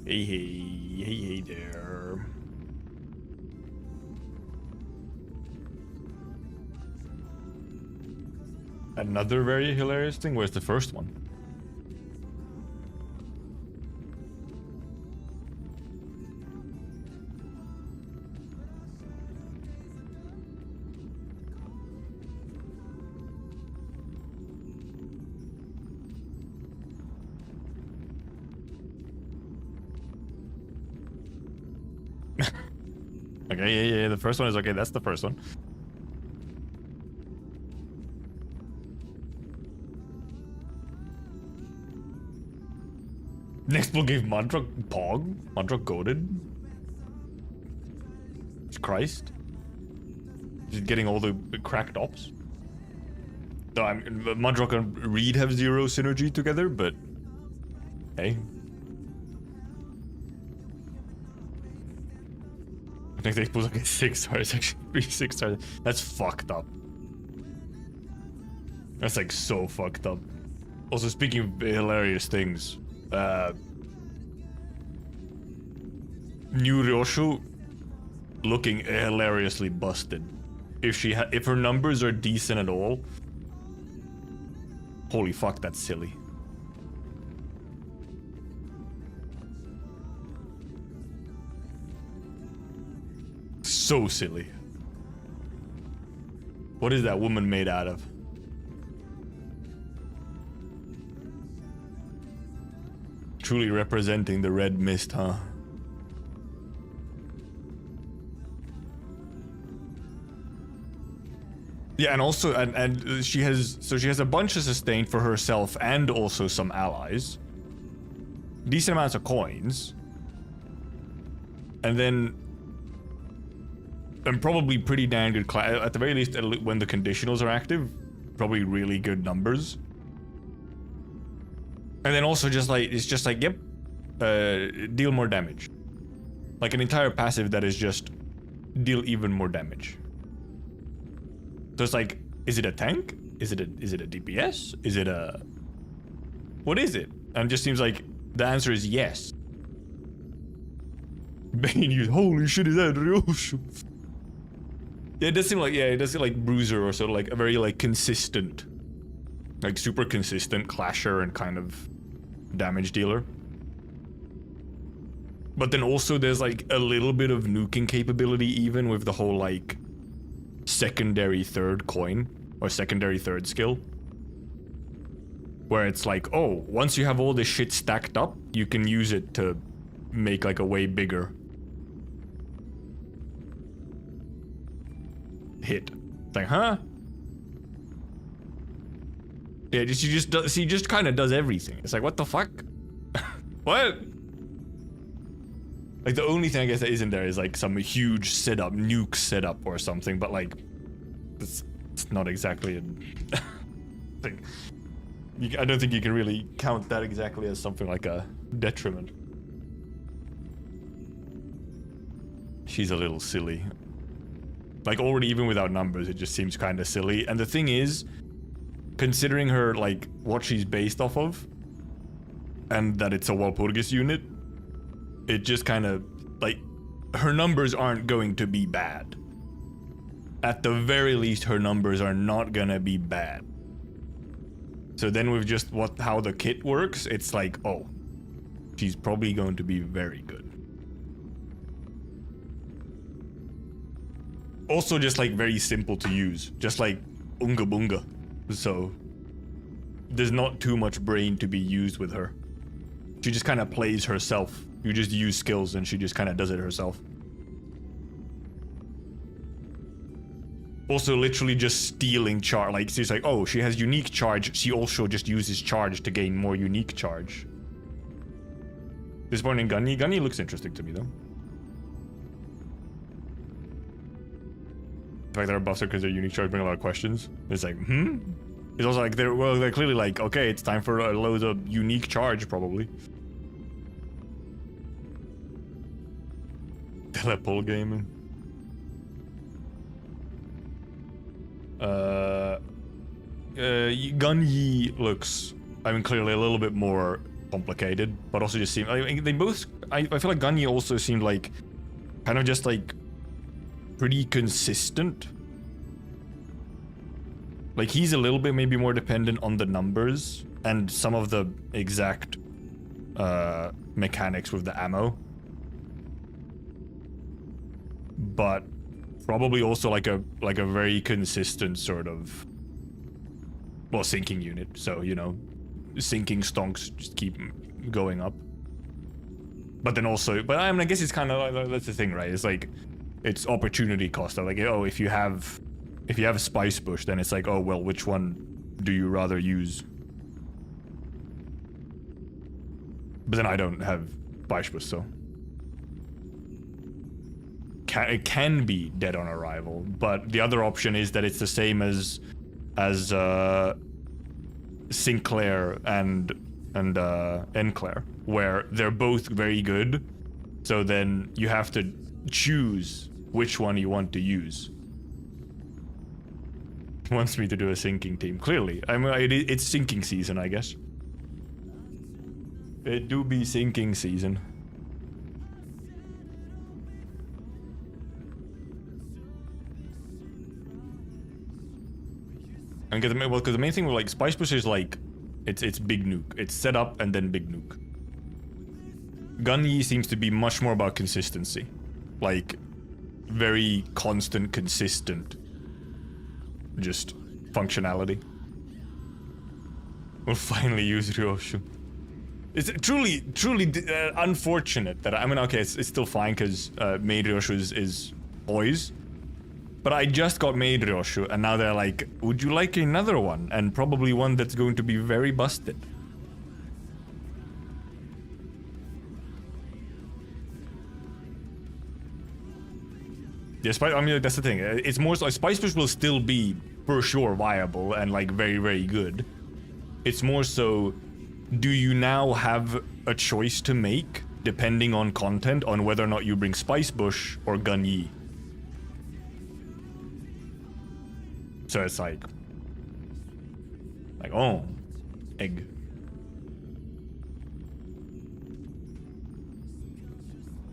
Hey there. Another very hilarious thing. Where's the first one? Okay, yeah, the first one is okay. That's the first one. Next will give Mantra Pog? Mantra goaded? Christ. Just getting all the cracked ops. So Mantra and Reed have zero synergy together, but hey. I think they put like 6 stars, actually 6 stars. That's fucked up. That's like so fucked up. Also, speaking of hilarious things, new Ryoshu looking hilariously busted. If her numbers are decent at all, holy fuck, that's silly. So silly. What is that woman made out of? Truly representing the red mist, huh? Yeah, and also, and she has a bunch of sustain for herself and also some allies. Decent amounts of coins. And then, and probably pretty damn good at the very least when the conditionals are active, probably really good numbers. And then also just like, it's just like, yep, deal more damage. Like an entire passive that is just deal even more damage. So it's like, is it a tank? Is it a DPS? Is it a... What is it? And it just seems like the answer is yes. Bane, you holy shit, is that Ryoshu? Yeah, it does seem like Bruiser or sort of like a very like consistent, like super consistent clasher and kind of damage dealer. But then also there's like a little bit of nuking capability even with the whole like secondary third coin or secondary third skill. Where it's like, oh, once you have all this shit stacked up, you can use it to make like a way bigger hit. It's like, huh? Yeah, she just kind of does everything. It's like, what the fuck? What? Like the only thing I guess that isn't there is like some huge setup, nuke setup or something, but like, it's not exactly a thing. I don't think you can really count that exactly as something like a detriment. She's a little silly. Like already even without numbers, it just seems kind of silly. And the thing is, considering her like what she's based off of, and that it's a Walpurgis unit, it just kind of like her numbers aren't going to be bad. At the very least, her numbers are not gonna be bad. So then with just how the kit works, it's like, oh, she's probably going to be very good. Also just like very simple to use, just like Unga Bunga. So there's not too much brain to be used with her. She just kind of plays herself. You just use skills and she just kind of does it herself. Also literally just stealing charge. Like she's like, oh, she has unique charge. She also just uses charge to gain more unique charge. This morning Gunny looks interesting to me though. The fact that our buffs are because they're unique charge bring a lot of questions. It's like, It's also like they're clearly like, okay, it's time for a load of unique charge probably. Telepole gaming. Gun Yi looks, I mean, clearly a little bit more complicated, but also just seem like they both. I feel like Ganyi also seemed like kind of just like pretty consistent. Like he's a little bit maybe more dependent on the numbers and some of the exact mechanics with the ammo, but probably also like a very consistent sort of, well, sinking unit. So, you know, sinking stonks just keep going up. But then also, but I mean, I guess it's kind of like, that's the thing, right? It's like, it's opportunity cost. Like, oh, if you have a spice bush, then it's like, oh, well, which one do you rather use? But then I don't have spice bush, so it can be dead on arrival. But the other option is that it's the same as Sinclair and Enclair, where they're both very good. So then you have to choose which one you want to use. Wants me to do a sinking team. Clearly, I mean, it's sinking season, I guess. It do be sinking season. And because the main thing with like Spice Bush is like, it's big nuke. It's set up and then big nuke. Ganyi seems to be much more about consistency, like very constant, consistent, just functionality. We'll finally use Ryoshu. It's truly unfortunate that, I mean, okay, it's still fine because main Ryoshu is poise. But I just got made Ryoshu, and now they're like, would you like another one? And probably one that's going to be very busted. Yeah, I mean, that's the thing. It's more so, Spice Bush will still be, for sure, viable and, like, very, very good. It's more so, do you now have a choice to make, depending on content, on whether or not you bring Spice Bush or Ganyi? So it's like, oh, egg.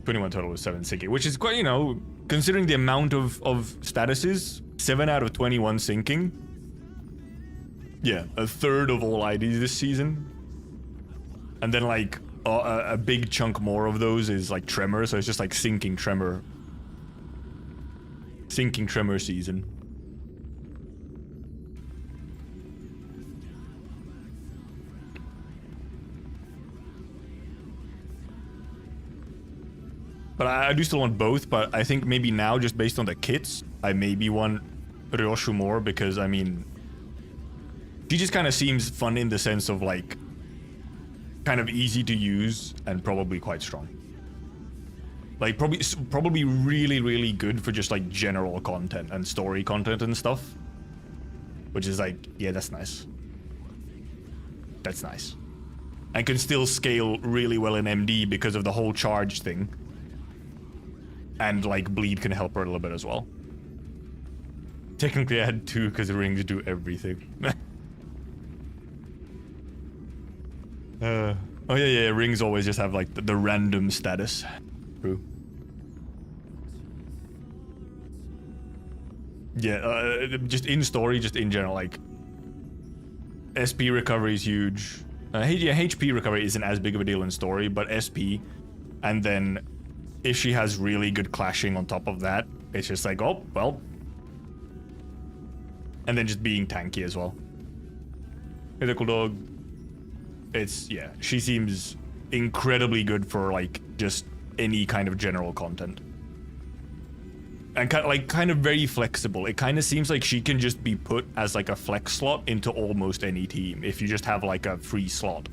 21 total with 7 sinking, which is quite, you know, considering the amount of statuses, 7 out of 21 sinking. Yeah, a third of all IDs this season. And then like a big chunk more of those is like tremor, so it's just like sinking tremor season. But I do still want both, but I think maybe now, just based on the kits, I maybe want Ryoshu more, because, I mean, she just kind of seems fun in the sense of, like, kind of easy to use and probably quite strong. Like, probably really, really good for just, like, general content and story content and stuff. Which is like, yeah, that's nice. That's nice. And can still scale really well in MD because of the whole charge thing. And, like, bleed can help her a little bit as well. Technically, I had 2 because rings do everything. Oh, yeah, rings always just have, like, the random status. True. Yeah, just in story, just in general, like, SP recovery is huge. Yeah, HP recovery isn't as big of a deal in story, but SP, and then if she has really good clashing on top of that, it's just like, oh, well. And then just being tanky as well. Hey there, cool dog. It's, yeah, she seems incredibly good for, like, just any kind of general content. And kind of very flexible. It kind of seems like she can just be put as, like, a flex slot into almost any team if you just have, like, a free slot.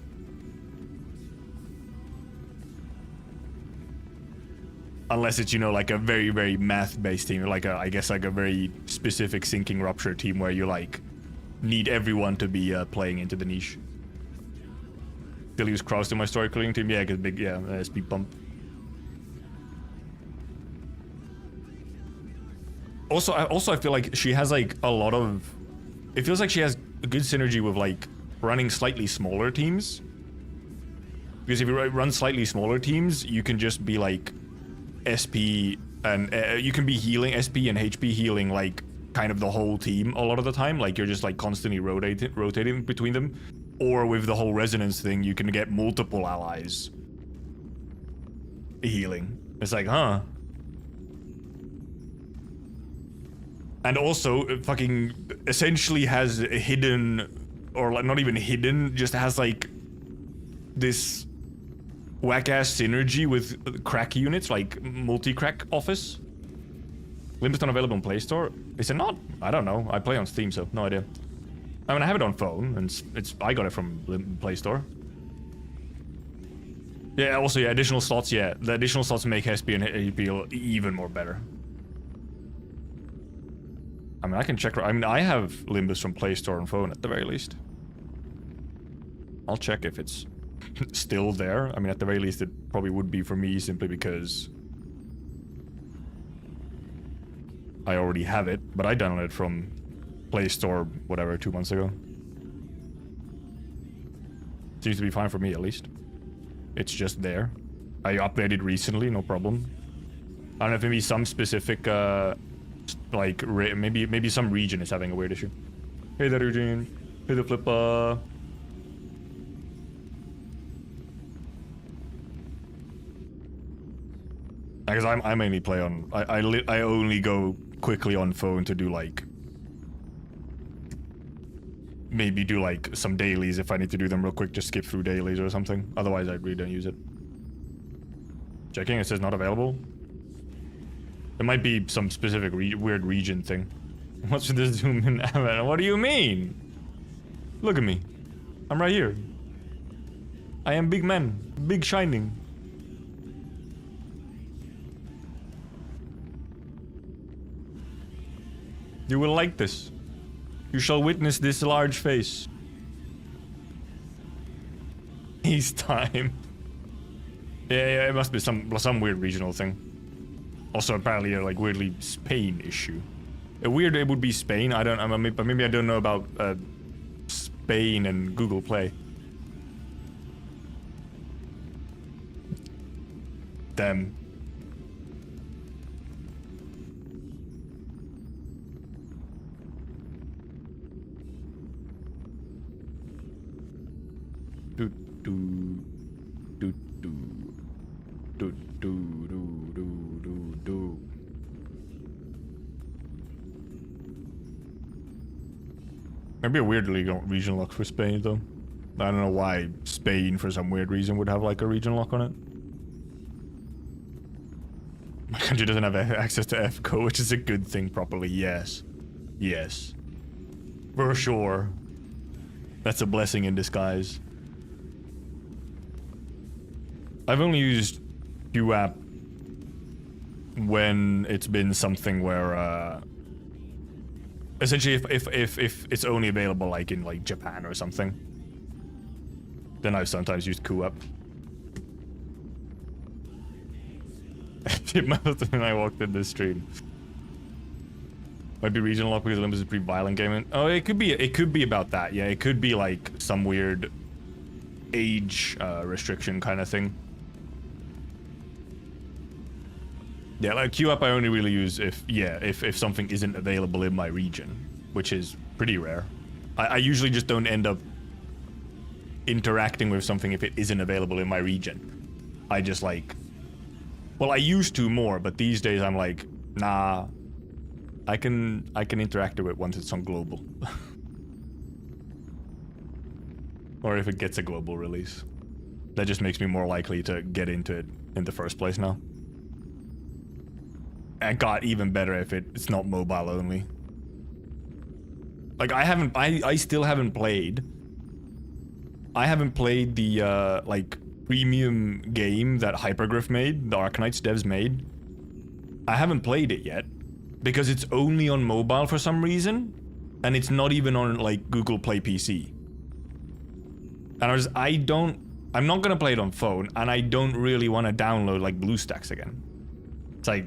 Unless it's, you know, like a very, very math-based team, like I guess like a very specific sinking rupture team where you like need everyone to be playing into the niche. Still use Kraus in my story clearing team, yeah, cause big, yeah, speed bump. Also, I feel like she has like a lot of. It feels like she has a good synergy with like running slightly smaller teams. Because if you run slightly smaller teams, you can just be like SP and you can be healing SP and HP healing like kind of the whole team a lot of the time. Like you're just like constantly rotating between them. Or with the whole resonance thing, you can get multiple allies healing. It's like, huh? And also, it fucking essentially has a hidden, or like not even hidden, just has like this whack-ass synergy with crack units, like multi-crack office. Limbus not available on Play Store? Is it not? I don't know. I play on Steam, so no idea. I mean, I have it on phone, and I got it from Play Store. Yeah, also, yeah, additional slots, yeah. The additional slots make SP and AP even more better. I mean, I can check. I mean, I have Limbus from Play Store and phone at the very least. I'll check if it's still there. I mean, at the very least, it probably would be for me simply because I already have it, but I downloaded it from Play Store, whatever, 2 months ago. Seems to be fine for me, at least. It's just there. I updated recently, no problem. I don't know if maybe some specific, like, maybe some region is having a weird issue. Hey there, Eugene. Hey the Flipper. Because I mainly play on... I only go quickly on phone to do, like... Maybe do, like, some dailies if I need to do them real quick. Just skip through dailies or something. Otherwise, I really don't use it. Checking, it says not available. There might be some specific weird region thing. What's with this zoom in? What do you mean? Look at me. I'm right here. I am big man. Big shining. You will like this. You shall witness this large face. He's time. Yeah, it must be some weird regional thing. Also, apparently, like weirdly Spain issue. A weird it would be Spain. I don't. But maybe I don't know about Spain and Google Play. Damn. Do do do do do do do do. Maybe a weird region lock for Spain though. I don't know why Spain for some weird reason would have like a region lock on it. My country doesn't have access to FCO, which is a good thing properly. Yes. Yes. For sure. That's a blessing in disguise. I've only used QApp when it's been something where, essentially if it's only available like in like Japan or something, then I've sometimes used QApp. It must have been I walked in this stream. Might be regional lock because Olympus is a pretty violent game. Oh, it could be about that. Yeah, it could be like some weird age restriction kind of thing. Yeah, like queue up I only really use if something isn't available in my region, which is pretty rare. I usually just don't end up interacting with something if it isn't available in my region. I just like, well, I used to more, but these days I'm like, nah, I can interact with it once it's on global. Or if it gets a global release. That just makes me more likely to get into it in the first place now. And got even better if it's not mobile only. Like I still haven't played. I haven't played the like premium game that Hypergriff made, the Arknights devs made. I haven't played it yet because it's only on mobile for some reason, and it's not even on like Google Play PC. And I'm not gonna play it on phone, and I don't really want to download like BlueStacks again. It's like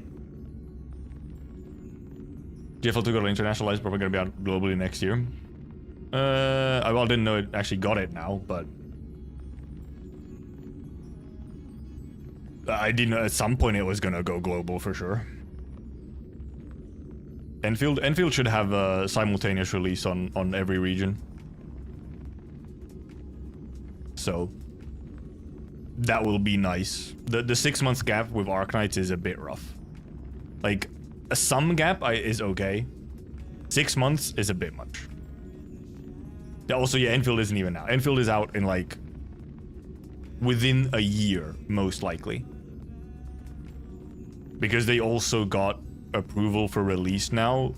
GFL 2 got internationalized, probably gonna be out globally next year. I didn't know it actually got it now, but I didn't know at some point it was gonna go global for sure. Enfield should have a simultaneous release on every region. So that will be nice. The 6 months gap with Arknights is a bit rough. Like some gap is okay. 6 months is a bit much. Yeah, also, yeah, Enfield isn't even out. Enfield is out in like within a year, most likely. Because they also got approval for release now,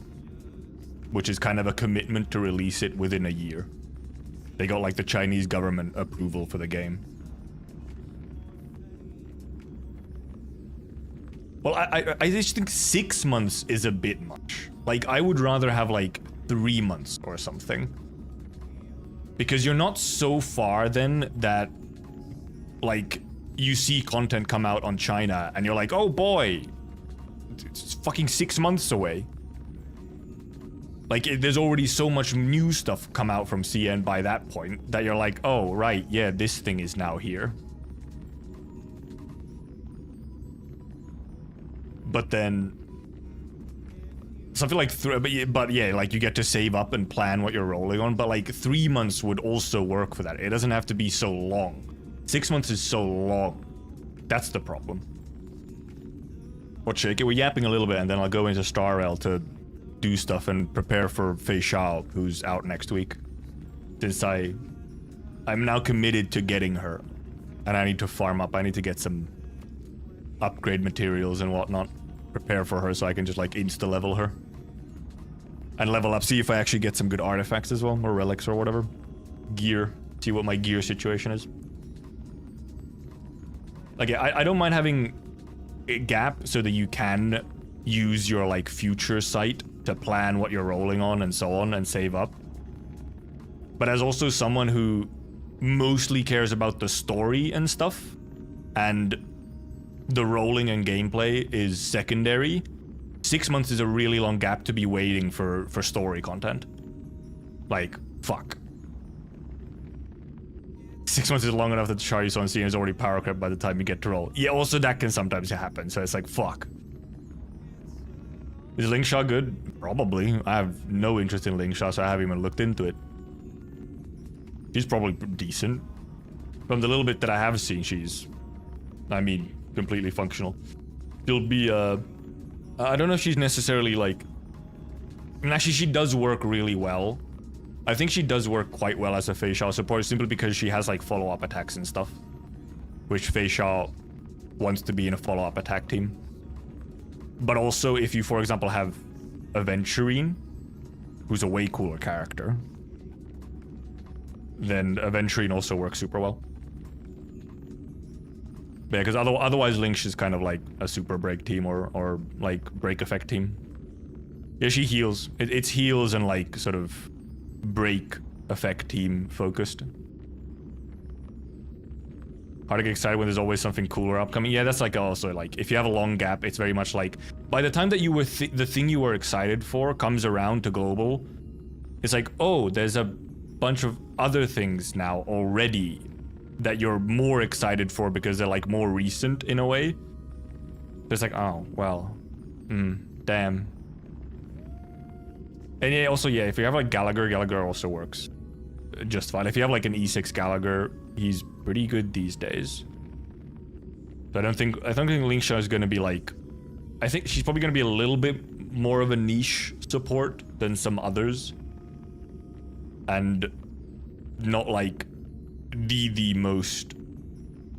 which is kind of a commitment to release it within a year. They got like the Chinese government approval for the game. Well, I just think 6 months is a bit much. Like, I would rather have like 3 months or something. Because you're not so far then that, like, you see content come out on China and you're like, oh boy, it's fucking 6 months away. Like, there's already so much new stuff come out from CN by that point that you're like, oh, right, yeah, this thing is now here. But then something like but yeah, like you get to save up and plan what you're rolling on, but like 3 months would also work for that. It doesn't have to be so long. 6 months is so long. That's the problem. What, Shake It? We're yapping a little bit and then I'll go into Star Rail to do stuff and prepare for Fei Xiao, who's out next week. Since I'm now committed to getting her. And I need to farm up. I need to get some upgrade materials and whatnot. Prepare for her so I can just like insta-level her. And level up. See if I actually get some good artifacts as well. Or relics or whatever. Gear. See what my gear situation is. Like, I don't mind having a gap so that you can use your like future sight to plan what you're rolling on and so on and save up. But as also someone who mostly cares about the story and stuff, and the rolling and gameplay is secondary, 6 months is a really long gap to be waiting for story content. Like, fuck. 6 months is long enough that the char you saw on scene is already power crept by the time you get to roll. Yeah, also that can sometimes happen, so it's like, fuck. Is Linkshot good? Probably. I have no interest in Linkshot, so I haven't even looked into it. She's probably decent. From the little bit that I have seen, she's, I mean, completely functional. She'll be, I don't know if she's necessarily like, I mean, actually she does work really well. I think she does work quite well as a Fei Xiao support, simply because she has like follow-up attacks and stuff. Which Fei Xiao wants to be in a follow-up attack team. But also, if you, for example, have Aventurine, who's a way cooler character, then Aventurine also works super well. Yeah, because otherwise Lynx is kind of like a super break team or like break effect team. Yeah, she heals. It's heals and like sort of break effect team focused. Hard to get excited when there's always something cooler upcoming. Yeah, that's like also like, if you have a long gap, it's very much like, by the time that you were the thing you were excited for comes around to global, it's like, oh, there's a bunch of other things now already that you're more excited for because they're like more recent in a way. It's like, oh, well, damn. And yeah, also, yeah, if you have like Gallagher also works just fine. If you have like an E6 Gallagher, he's pretty good these days. So I don't think Linkshot is gonna be like, I think she's probably gonna be a little bit more of a niche support than some others. And not like the most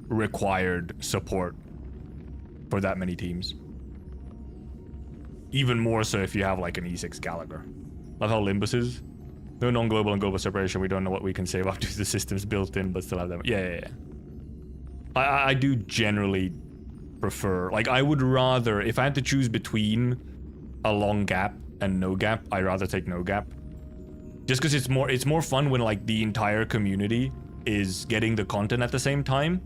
required support for that many teams. Even more so if you have like an E6 Gallagher. Love how Limbus is. No non-global and global separation. We don't know what we can save up to the systems built in, but still have them. Yeah. I do generally prefer, like, I would rather, if I had to choose between a long gap and no gap, I'd rather take no gap. Just because it's more fun when like the entire community is getting the content at the same time.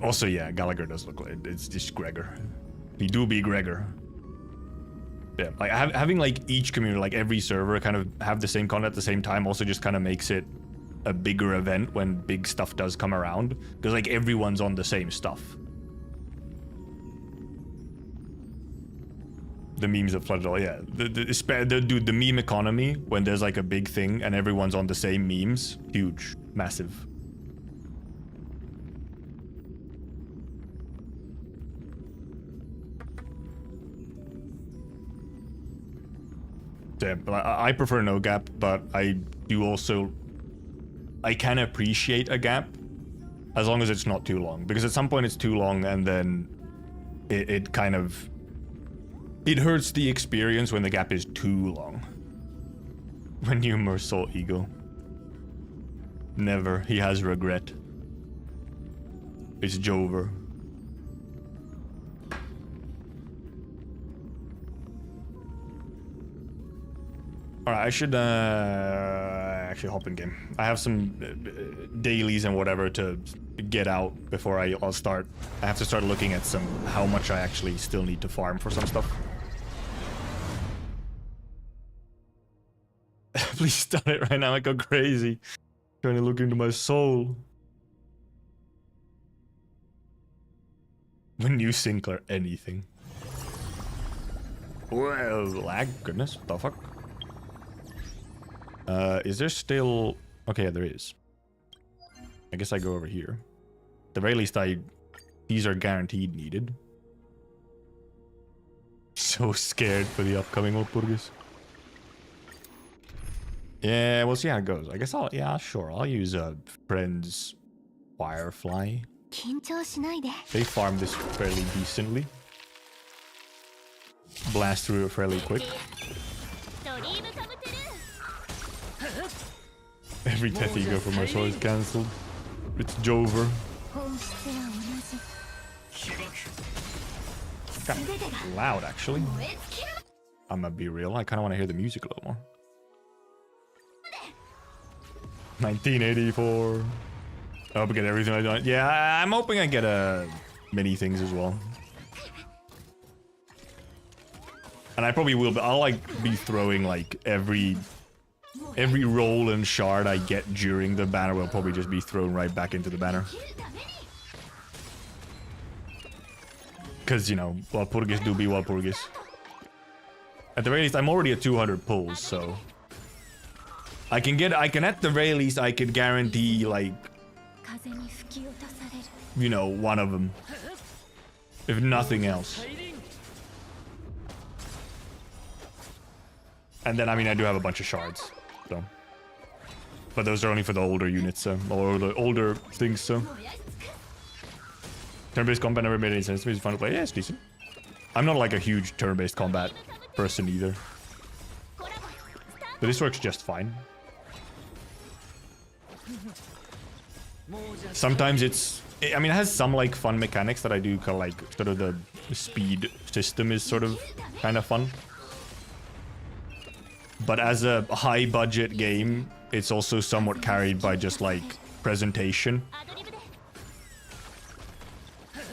Also, yeah, Gallagher does look like, it's just Gregor. He do be Gregor. Yeah, like having like each community, like every server kind of have the same content at the same time also just kind of makes it a bigger event when big stuff does come around, because like everyone's on the same stuff. The memes have flooded all, yeah. The meme economy, when there's like a big thing and everyone's on the same memes, huge, massive. Yeah, but I prefer no gap, but I do also, I can appreciate a gap as long as it's not too long, because at some point it's too long and then it kind of, it hurts the experience when the gap is too long. When you mersault ego. Never, he has regret. It's Jover. Alright, I should actually hop in game. I have some dailies and whatever to get out before I'll start. I have to start looking at some how much I actually still need to farm for some stuff. Please start it right now, I go crazy. Trying to look into my soul. When you sync or anything. Well, lag, goodness, what the fuck? Is there still... Okay, yeah, there is. I guess I go over here. At the very least, these are guaranteed needed. So scared for the upcoming Walpurgis. Yeah, we'll see how it goes. I guess I'll use a friend's Firefly. They farm this fairly decently. Blast through it fairly quick. Every death you go from our sword is cancelled. It's Jover. Kind of loud, actually. I'm gonna be real. I kind of want to hear the music a little more. 1984. I hope I get everything I done. Yeah, I'm hoping I get many things as well. And I probably will, but I'll like be throwing like every roll and shard I get during the banner will probably just be thrown right back into the banner. Because, you know, Walpurgis do be Walpurgis. At the very least, I'm already at 200 pulls, so... I can at the very least, I could guarantee, like... You know, one of them. If nothing else. And then, I mean, I do have a bunch of shards, so... But those are only for the older units, so... Or the older things, so... Turn-based combat never made any sense to me. It's fun to play. Yeah, it's decent. I'm not like a huge turn-based combat person either. But this works just fine. Sometimes it's... I mean, it has some like fun mechanics that I do kind of like... Sort of the speed system is sort of kind of fun. But as a high-budget game, it's also somewhat carried by just like presentation.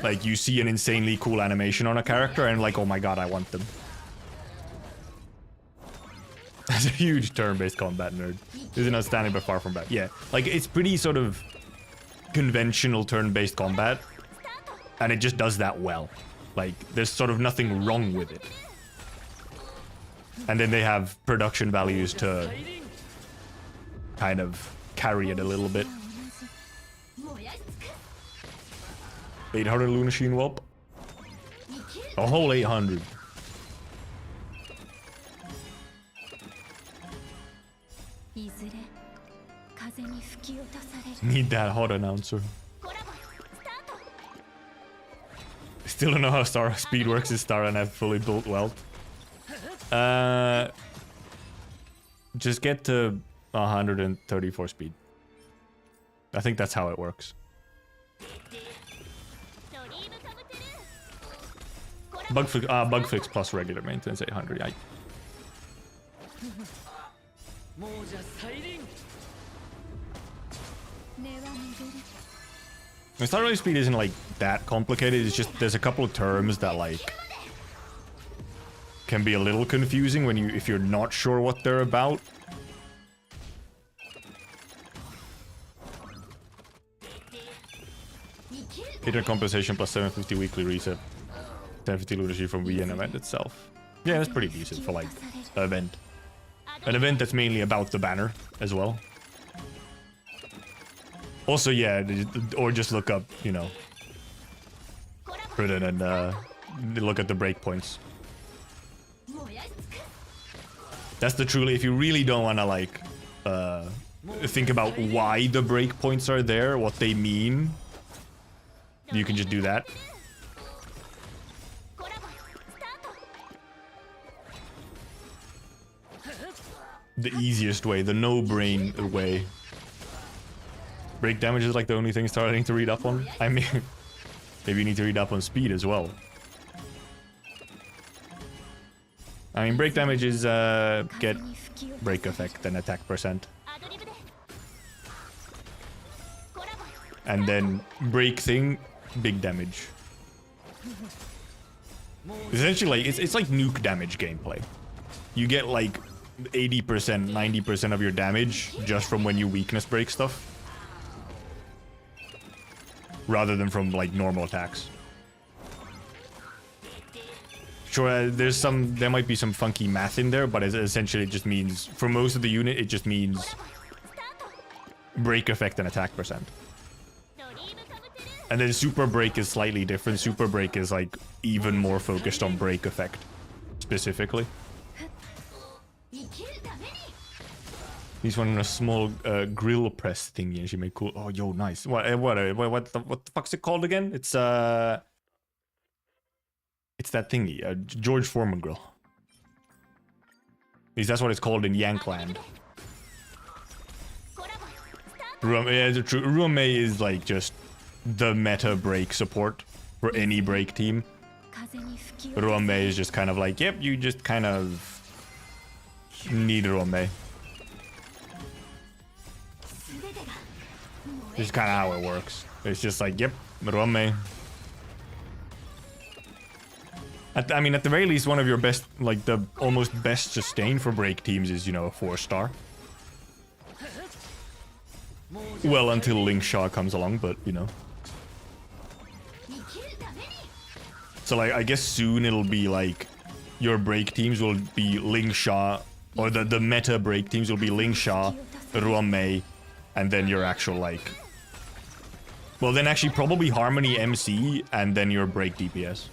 Like, you see an insanely cool animation on a character and like, oh my god, I want them. As a huge turn-based combat nerd. Isn't outstanding but far from bad. Yeah, like, it's pretty sort of conventional turn-based combat. And it just does that well. Like, there's sort of nothing wrong with it. And then they have production values to kind of carry it a little bit. 800 Lunasheen Whelp. A whole 800. Need that hot announcer. Still don't know how Star Speed works in Star and have fully built well. Just get to 134 speed. I think that's how it works. Bug fix plus regular maintenance 800. Yeah. The Star Rail speed isn't like that complicated. It's just there's a couple of terms that like can be a little confusing when if you're not sure what they're about. Hidden compensation plus 750 weekly reset. 750 leadership from Wii and event itself. Yeah, that's pretty decent for like an event. An event that's mainly about the banner as well. Also, yeah, or just look up, you know, and look at the breakpoints. That's the truly, if you really don't want to like think about why the breakpoints are there, what they mean, you can just do that. The easiest way, the no-brain way. Break damage is like the only thing starting to read up on. I mean, maybe you need to read up on speed as well. I mean, break damage is get break effect and attack percent. And then break thing, big damage. Essentially, like, it's like nuke damage gameplay. You get like 80%, 90% of your damage just from when you weakness break stuff. Rather than from like normal attacks. Sure, there might be some funky math in there, but essentially it just means, for most of the unit, it just means break effect and attack percent. And then super break is slightly different. Super break is like even more focused on break effect specifically. He's one in a small grill press thingy, and she made cool. Oh, yo, nice. What the fuck's it called again? It's that thingy, George Foreman grill. At least that's what it's called in Yankland. Ruame is like just the meta break support for any break team. Ruame is just kind of like, yep, you just kind of need Ruame. This is kind of how it works. It's just like, yep, Ruame. I mean, at the very least, one of your best, like the almost best sustain for break teams is, you know, a 4-star. Well, until Link Shaw comes along, but, you know. So, like, I guess soon it'll be like, your break teams will be Link Shaw, or the meta break teams will be Link Shaw, Ruame, and then your actual, like... Well, then actually probably Harmony MC, and then your break DPS.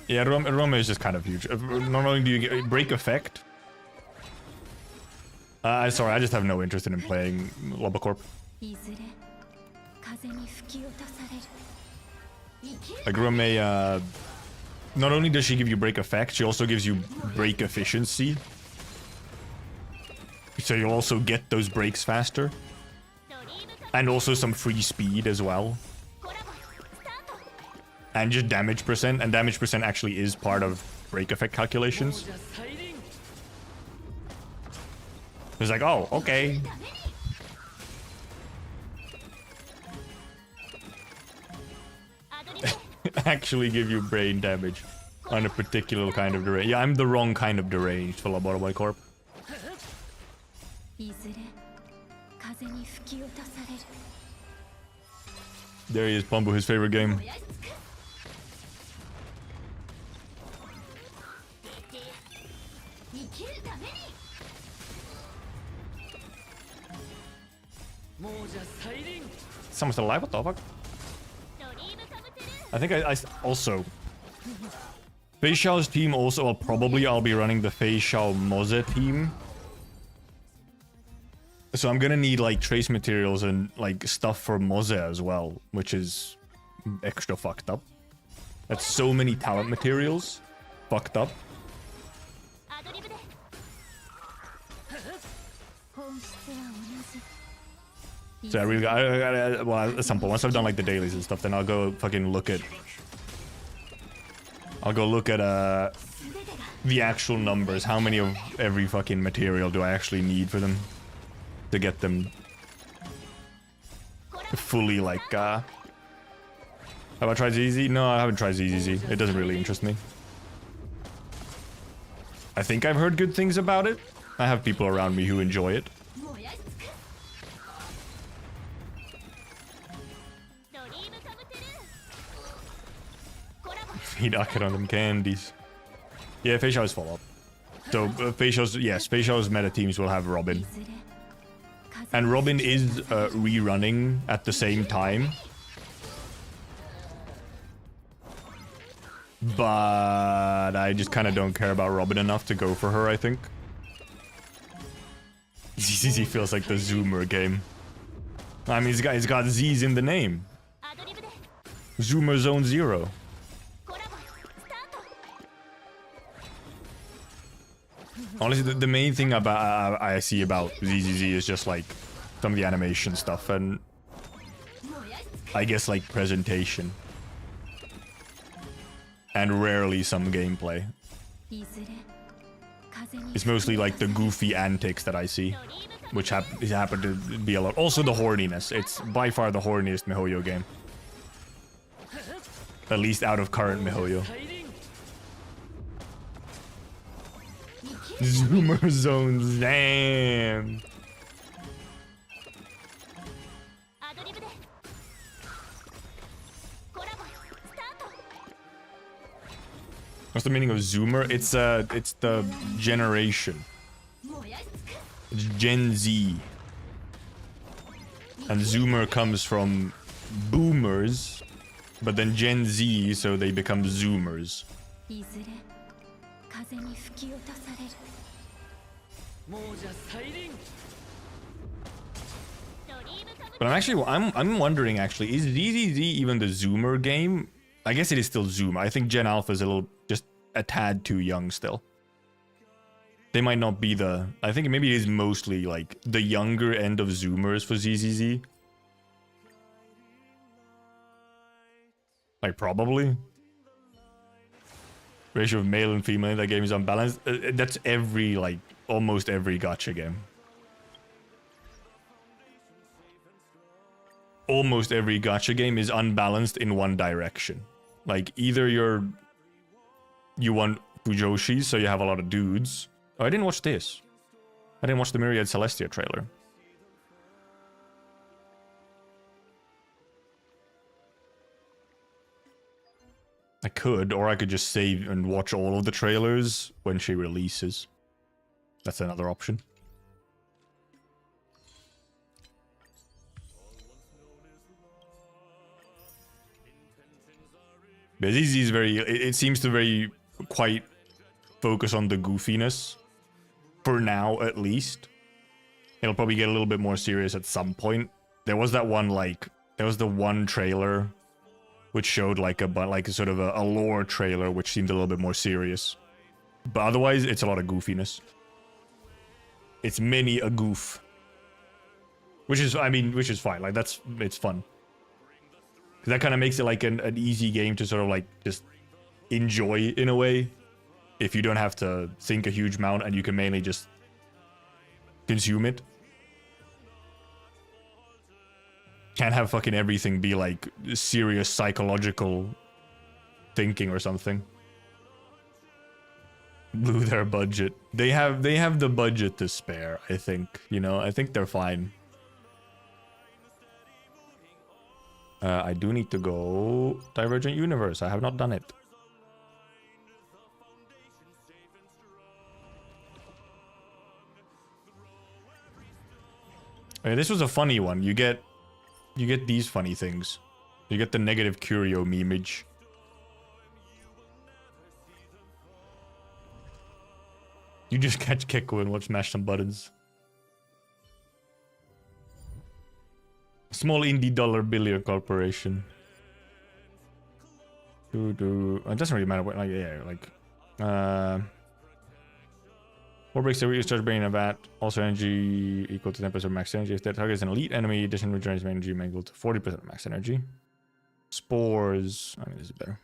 Yeah, Rome is just kind of huge. Not only do you get break effect. Sorry, I just have no interest in playing Lobacorp. Like Rome, not only does she give you break effect, she also gives you break efficiency. So you'll also get those breaks faster. And also some free speed as well. And just damage percent, and damage percent actually is part of break effect calculations. It's like, oh, okay. Actually give you brain damage on a particular kind of deranged. Yeah, I'm the wrong kind of deranged for Lobacorp. There he is, Bumbo, his favorite game. Someone's still alive? What the fuck? I think I also... Fei Xiao's team also, well, probably I'll be running the Fei Xiao Moze team. So I'm gonna need like trace materials and like stuff for Moze as well, which is extra fucked up. That's so many talent materials. Fucked up. So I really well, at some point, once I've done like the dailies and stuff, then I'll go fucking look at... I'll go look at the actual numbers. How many of every fucking material do I actually need for them to get them? fully like, have I tried ZZ? No, I haven't tried ZZ. It doesn't really interest me. I think I've heard good things about it. I have people around me who enjoy it. Feed Akira on them candies. Yeah, Fei Xiao's follow-up. So, Fei Xiao's meta teams will have Robin. And Robin is rerunning at the same time. But I just kind of don't care about Robin enough to go for her, I think. ZZ feels like the Zoomer game. I mean, it's got Z's in the name. Zoomer Zone Zero. Honestly, the main thing about I see about ZZZ is just like some of the animation stuff and I guess like presentation. And rarely some gameplay. It's mostly like the goofy antics that I see, which happen to be a lot. Also the horniness. It's by far the horniest MiHoYo game. At least out of current MiHoYo. Zoomer zones, damn. What's the meaning of Zoomer? It's the generation. It's Gen Z. And Zoomer comes from boomers, but then Gen Z, so they become Zoomers. But I'm wondering actually, is ZZZ even the Zoomer game? I guess it is still Zoom. I think Gen Alpha is just a tad too young still. They might not be the... I think maybe it is mostly like the younger end of Zoomers for ZZZ. Like probably. Ratio of male and female in that game is unbalanced. That's every, like, almost every gacha game. Almost every gacha game is unbalanced in one direction. Like, either you want Fujoshi, so you have a lot of dudes. Oh, I didn't watch this. I didn't watch the Myriad Celestia trailer. I could, or I could just save and watch all of the trailers when she releases. That's another option. But this is very... It seems to quite focus on the goofiness. For now, at least. It'll probably get a little bit more serious at some point. There was that one, like... There was the one trailer which showed like a sort of a lore trailer which seemed a little bit more serious. But otherwise, it's a lot of goofiness. It's many a goof. Which is fine. Like, it's fun. That kind of makes it like an easy game to sort of like just enjoy in a way. If you don't have to think a huge amount and you can mainly just consume it. Can't have fucking everything be like serious psychological thinking or something. Blew their budget. They have the budget to spare, I think. You know, I think they're fine. I do need to go Divergent Universe. I have not done it. Okay, this was a funny one. You get these funny things. You get the negative curio memeage. You just catch Keko and watch Smash Some Buttons. Small indie dollar billion corporation. It doesn't really matter what, like, yeah, like, 4 bricks every starts burning a vat. Also energy equal to 10% of max energy. If that target is an elite enemy, addition regenerates energy equal to 40% of max energy. Spores. I mean, this is better.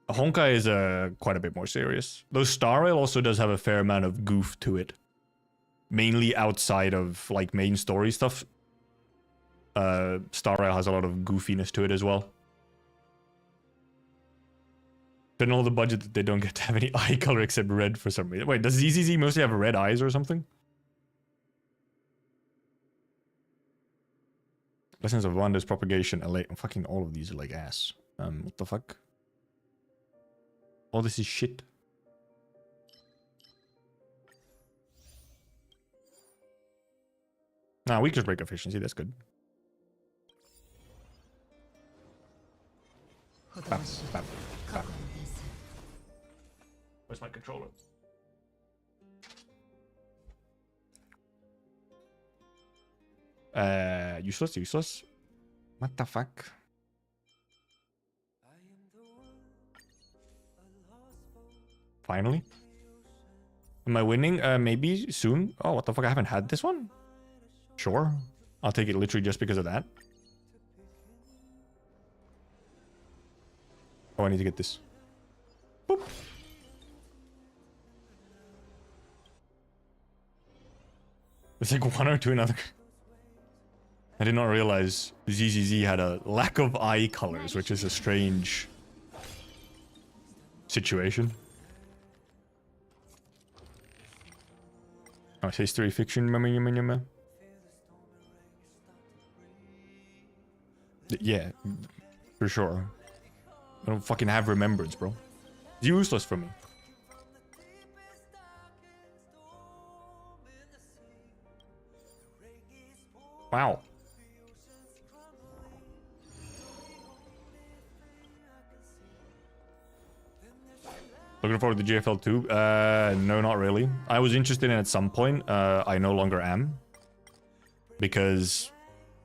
Honkai is quite a bit more serious. Though Star Rail also does have a fair amount of goof to it. Mainly outside of like main story stuff. Star Rail has a lot of goofiness to it as well. Then all the budget that they don't get to have any eye color except red for some reason. Wait, does ZZZ mostly have red eyes or something? Lessons of Wonders, Propagation, LA. Fucking all of these are like ass. What the fuck? All this is shit. Nah, weakness break efficiency, that's good. Bap, bap, bap. Where's my controller? Useless, useless. What the fuck? Finally? Am I winning? Maybe soon. Oh, what the fuck? I haven't had this one? Sure. I'll take it literally just because of that. Oh, I need to get this. Boop. It's like one or two another. I did not realize ZZZ had a lack of eye colors, which is a strange situation. Oh, history fiction. Yeah, for sure. I don't fucking have remembrance, bro. It's useless for me. Wow. Looking forward to GFL 2? No, not really. I was interested in it at some point. I no longer am. Because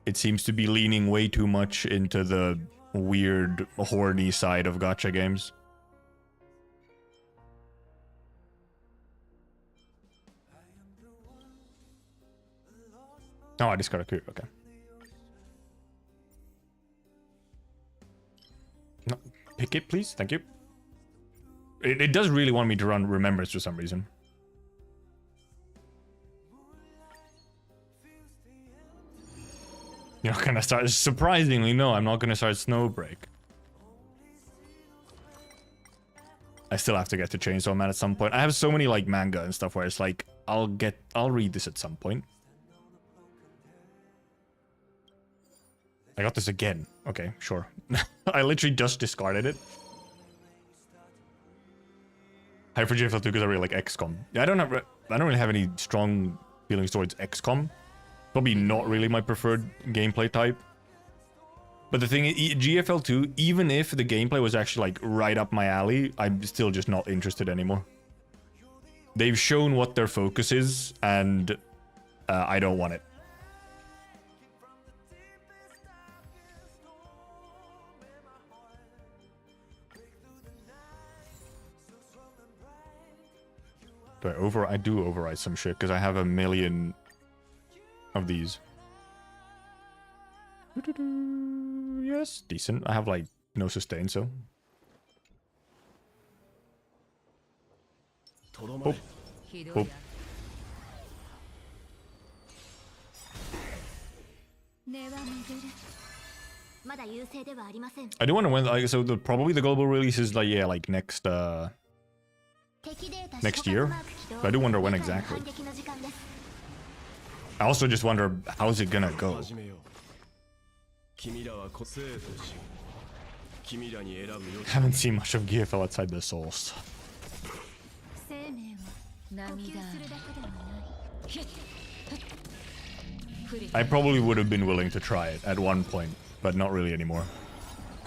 it seems to be leaning way too much into the weird, horny side of gacha games. Oh, I just got a coup. Okay. No, pick it, please. Thank you. It does really want me to run Remembrance for some reason. You're not gonna start... Surprisingly, no, I'm not gonna start Snowbreak. I still have to get to Chainsaw Man at some point. I have so many, like, manga and stuff where it's like, I'll read this at some point. I got this again. Okay, sure. I literally just discarded it. Hyper GFL 2 because I really like XCOM. Yeah, I don't really have any strong feelings towards XCOM. Probably not really my preferred gameplay type. But the thing is, GFL 2, even if the gameplay was actually like right up my alley, I'm still just not interested anymore. They've shown what their focus is, and I don't want it. I do override some shit because I have a million of these. Yes, decent. I have like no sustain, so. Oh. Oh. I do wonder when. Like, so probably the global release is like like next year. But I do wonder when exactly. I also just wonder how's it gonna go. Haven't seen much of GFL outside the Souls. I probably would have been willing to try it at one point, but not really anymore.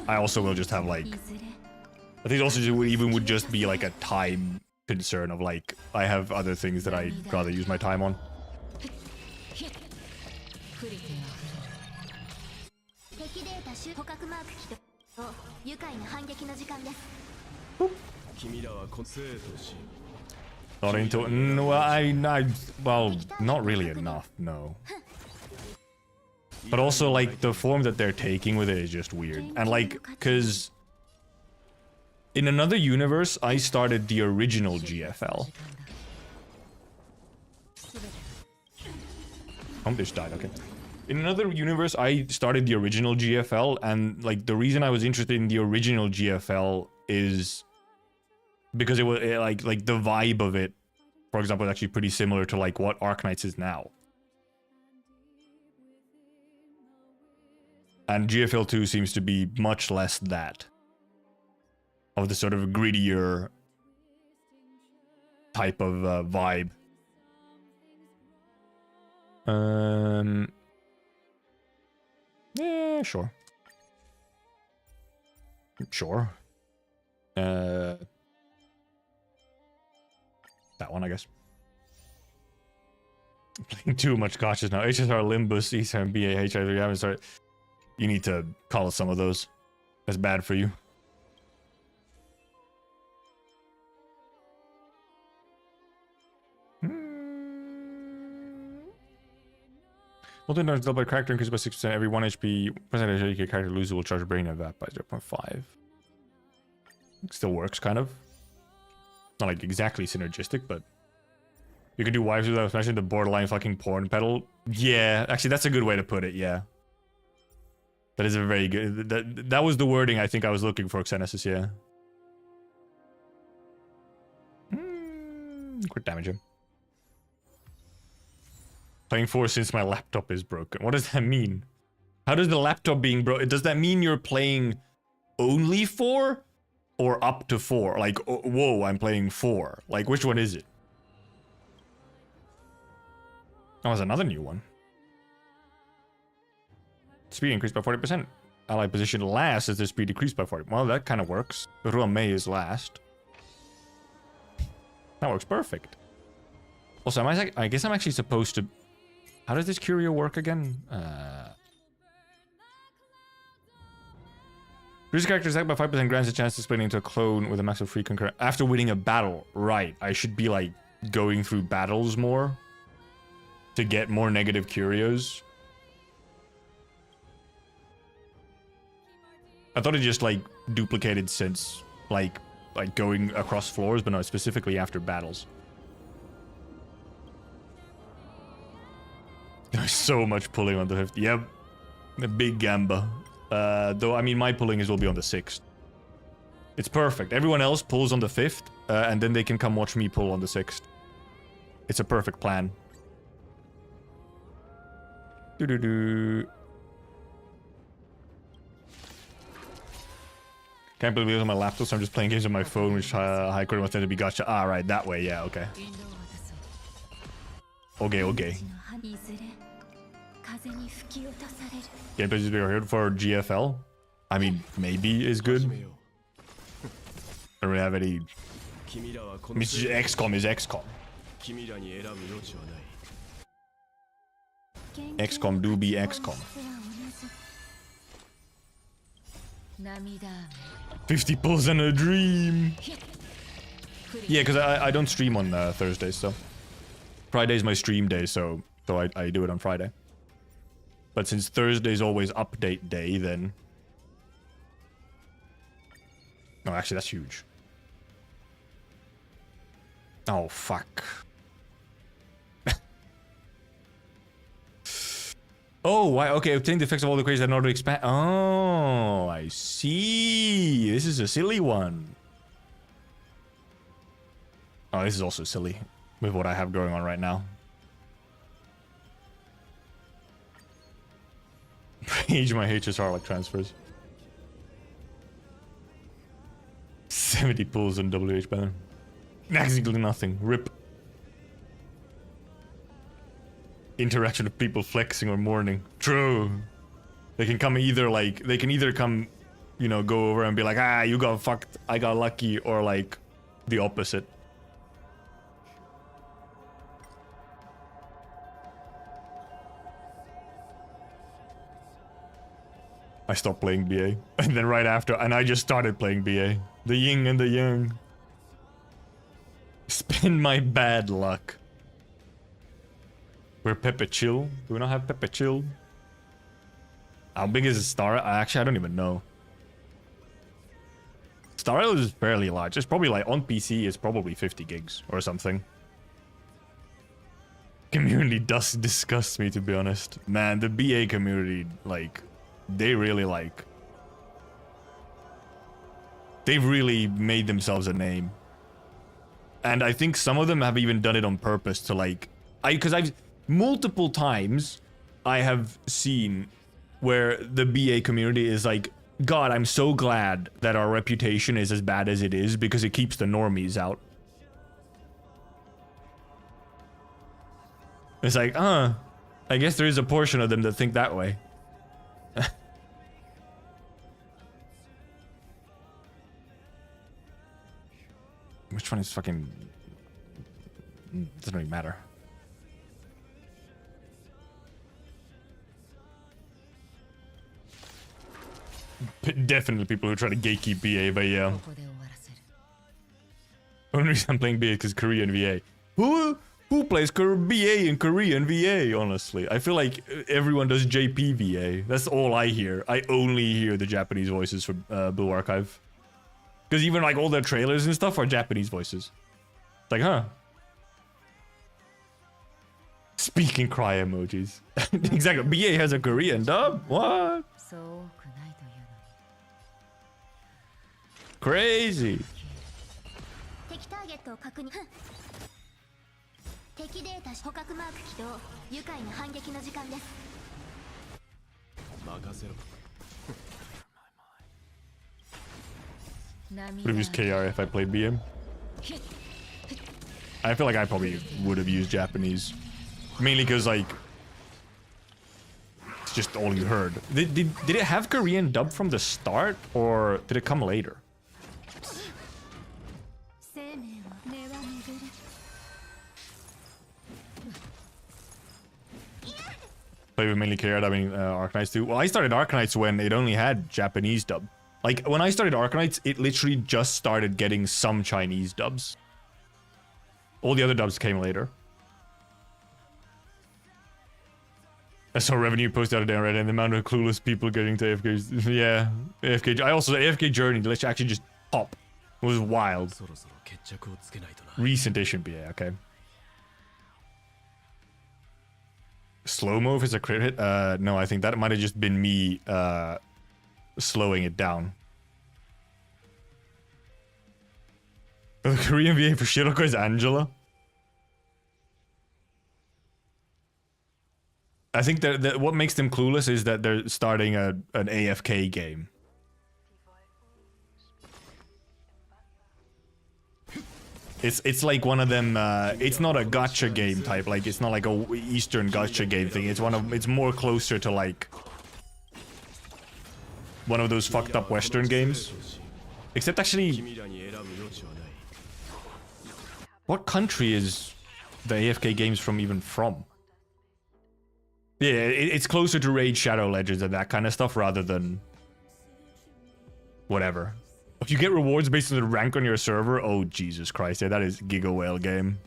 I also will just have like... I think also would just be like a time concern of like, I have other things that I'd rather use my time on. Not into it. No, well, not really enough, no. But also, like, the form that they're taking with it is just weird. And, like, because... in another universe, I started the original GFL. Oh, this died, okay. In another universe, I started the original GFL, and like the reason I was interested in the original GFL is because it was like the vibe of it, for example, is actually pretty similar to like what Arknights is now. And GFL 2 seems to be much less that. Of the sort of grittier type of vibe. Yeah, sure. Sure. That one, I guess. I'm playing too much gachas now. HSR, Limbus, ESR, BA, HI3. You haven't started. You need to call some of those. That's bad for you. Multi damage dealt by character increases by 6%. Every 1 HP percentage your character loses will charge brain evap by 0.5. Still works, kind of. Not like exactly synergistic, but you can do wives without smashing the borderline fucking porn pedal. Yeah, actually, that's a good way to put it. Yeah, that is a very good. That was the wording I think I was looking for, Xenesis. Yeah. Quick damage him. Playing 4 since my laptop is broken. What does that mean? How does the laptop being broken? Does that mean you're playing only 4? Or up to 4? Like, oh, whoa, I'm playing 4. Like, which one is it? Oh, there's another new one. Speed increased by 40%. Ally position last as their speed decreased by 40%. Well, that kind of works. Ruamei is last. That works perfect. Also, I guess I'm actually supposed to... How does this curio work again? Reduce character attack by 5% grants a chance to split into a clone with a max of free concurrent. After winning a battle, right. I should be like going through battles more to get more negative curios. I thought it just like duplicated since like going across floors, but no, specifically after battles. There's so much pulling on the 5th. Yep. The big gamba. Though, I mean, my pulling will be on the 6th. It's perfect. Everyone else pulls on the 5th, and then they can come watch me pull on the 6th. It's a perfect plan. Can't play videos on my laptop, so I'm just playing games on my phone, which high quality wants to be gacha. Ah, right, that way, yeah, okay. Okay. Gameplay is here for GFL. I mean, maybe is good. I don't really have any. XCOM is XCOM. XCOM do be XCOM. 50 pulls and a dream. Yeah, because I don't stream on Thursdays, so Friday's my stream day, so I do it on Friday. But since Thursday's always update day, then... Oh, actually, that's huge. Oh, fuck. Oh, why? Okay, obtain the effects of all the creatures that not to expand. Oh, I see. This is a silly one. Oh, this is also silly with what I have going on right now. Page my HSR like transfers. 70 pulls on WH banner. Exactly nothing. RIP. Interaction of people flexing or mourning. True. They can come either like, they can either come, you know, go over and be like, ah, you got fucked, I got lucky, or like the opposite. I stopped playing BA. And then right after, and I just started playing BA. The yin and the yang. Spin my bad luck. We're Pepe Chill. Do we not have Pepe Chill? How big is Star? Actually, I don't even know. Star Isle is fairly large. It's probably like, on PC, it's probably 50 gigs or something. community does disgust me, to be honest. Man, the BA community, like, they really like... They've really made themselves a name. And I think some of them have even done it on purpose to like... Because I've... Multiple times, I have seen where the BA community is like, God, I'm so glad that our reputation is as bad as it is because it keeps the normies out. It's like, I guess there is a portion of them that think that way. Which one is fucking... Doesn't really matter. Definitely people who try to gatekeep VA, but yeah. Only reason I'm playing VA is because Korean VA. Who plays BA in Korean VA, honestly? I feel like everyone does JP VA. That's all I hear. I only hear the Japanese voices from Blue Archive. Because even like all their trailers and stuff are Japanese voices. It's like, huh? Speaking cry emojis. Exactly. BA has a Korean dub? What? Crazy. Would have used KR if I played BM. I feel like I probably would have used Japanese. Mainly because, like, it's just all you heard. Did it have Korean dub from the start, or did it come later? Play with mainly KR dubbing Arknights too. Well, I started Arknights when it only had Japanese dub. Like, when I started Arknights, it literally just started getting some Chinese dubs. All the other dubs came later. I saw revenue post out of there, and the amount of clueless people getting to AFKs. Yeah, AFK. I also AFK Journey, let's actually just pop. It was wild. Recent issue, yeah, okay. Slow mo if it's a crit hit? No, I think that might have just been me slowing it down. The Korean VA for Shiroko is Angela. I think that what makes them clueless is that they're starting an AFK game. It's like one of them. It's not a gacha game type. Like it's not like a Eastern gacha game thing. It's more closer to like one of those fucked up Western games. Except actually, what country is the AFK games from even from? Yeah, it's closer to Raid Shadow Legends and that kind of stuff rather than whatever. If you get rewards based on the rank on your server, oh Jesus Christ, yeah, that is Giga Whale game.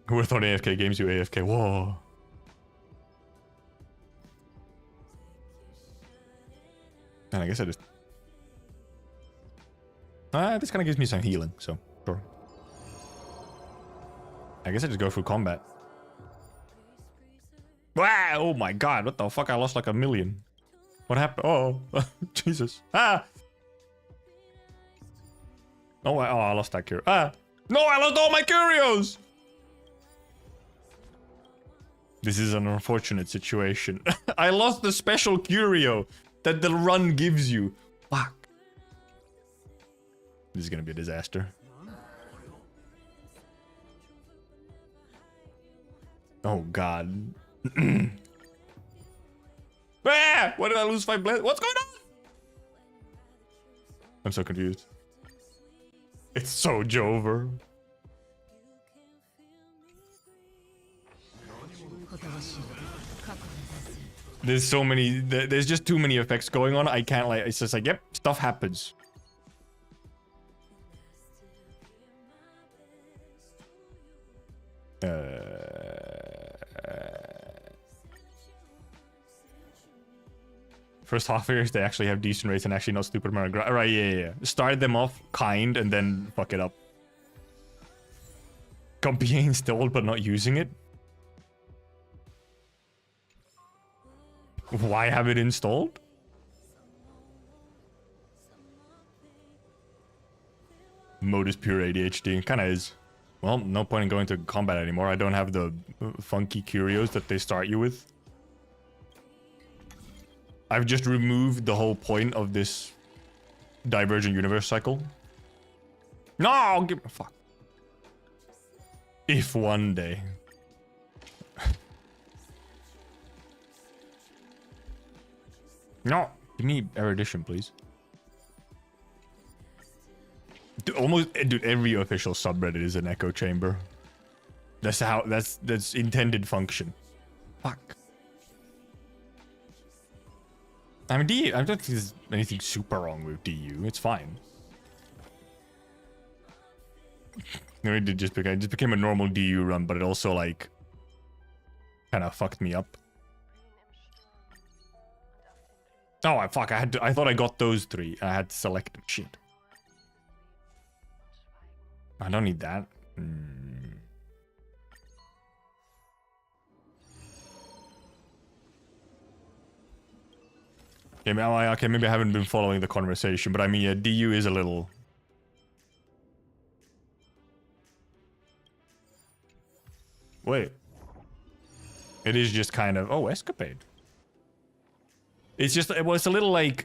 Who would have thought AFK games do AFK? Whoa. And I guess I just... this kind of gives me some healing, so sure. I guess I just go through combat. Wow! Oh my god, what the fuck? I lost like 1 million. What happened? Oh, Jesus. Ah! Oh, I lost that curio. Ah! No, I lost all my curios! This is an unfortunate situation. I lost the special curio that the run gives you. Fuck. This is gonna be a disaster. Oh god. Ah! Why did I lose 5 bless? What's going on? I'm so confused. It's so Jover. There's so many. There's just too many effects going on. I can't like. It's just like, yep, stuff happens. First half years, they actually have decent rates and actually not stupid amount of right, yeah. Start them off kind and then fuck it up. Compy installed but not using it? Why have it installed? Mode is pure ADHD. Kinda is. Well, no point in going to combat anymore. I don't have the funky curios that they start you with. I've just removed the whole point of this Divergent Universe cycle. No, give me fuck. If one day. No, give me erudition, please. Dude, every official subreddit is an echo chamber. That's how that's intended function. Fuck. I mean, DU, I don't think there's anything super wrong with DU. It's fine. No, it just became a normal DU run, but it also like kind of fucked me up. Oh fuck! I thought I got those three. I had to select them. Shit. I don't need that. Yeah, okay, maybe I haven't been following the conversation, but I mean, yeah, DU is a little... Wait. It is just kind of... Oh, escapade. It's just... Well, it's a little like...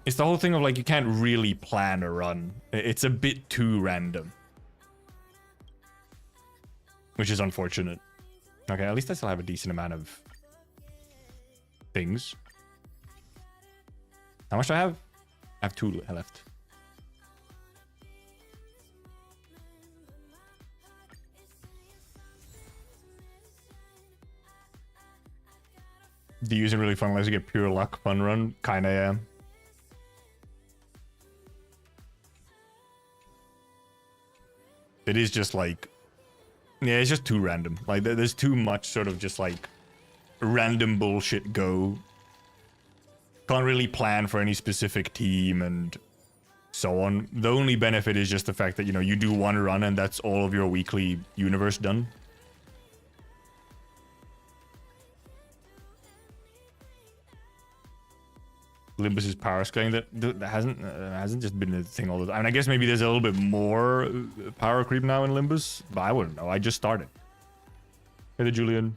It's the whole thing of like, you can't really plan a run. It's a bit too random. Which is unfortunate. Okay, at least I still have a decent amount of... things. How much do I have? I have 2 left. The isn't really fun unless you get pure luck fun run. Kinda, yeah. It is just like... Yeah, it's just too random. Like, there's too much sort of just like... random bullshit go. Can't really plan for any specific team and so on. The only benefit is just the fact that, you know, you do one run and that's all of your weekly universe done. Limbus's power scaling that hasn't just been a thing all the time. I mean, I guess maybe there's a little bit more power creep now in Limbus, but I wouldn't know. I just started. Hey there, Julian.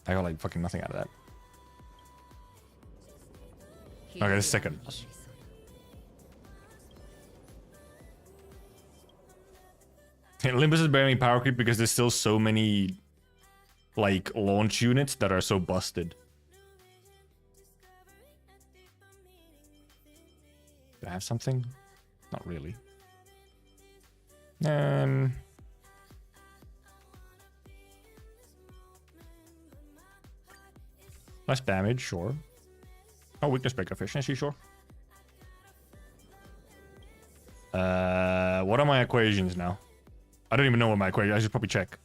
I got like fucking nothing out of that. Okay, the second. Limbus is barely power creep because there's still so many like launch units that are so busted. Do I have something? Not really. Less damage, sure. Oh, weakness break efficiency, sure. What are my equations now? I don't even know what my equation. I should probably check.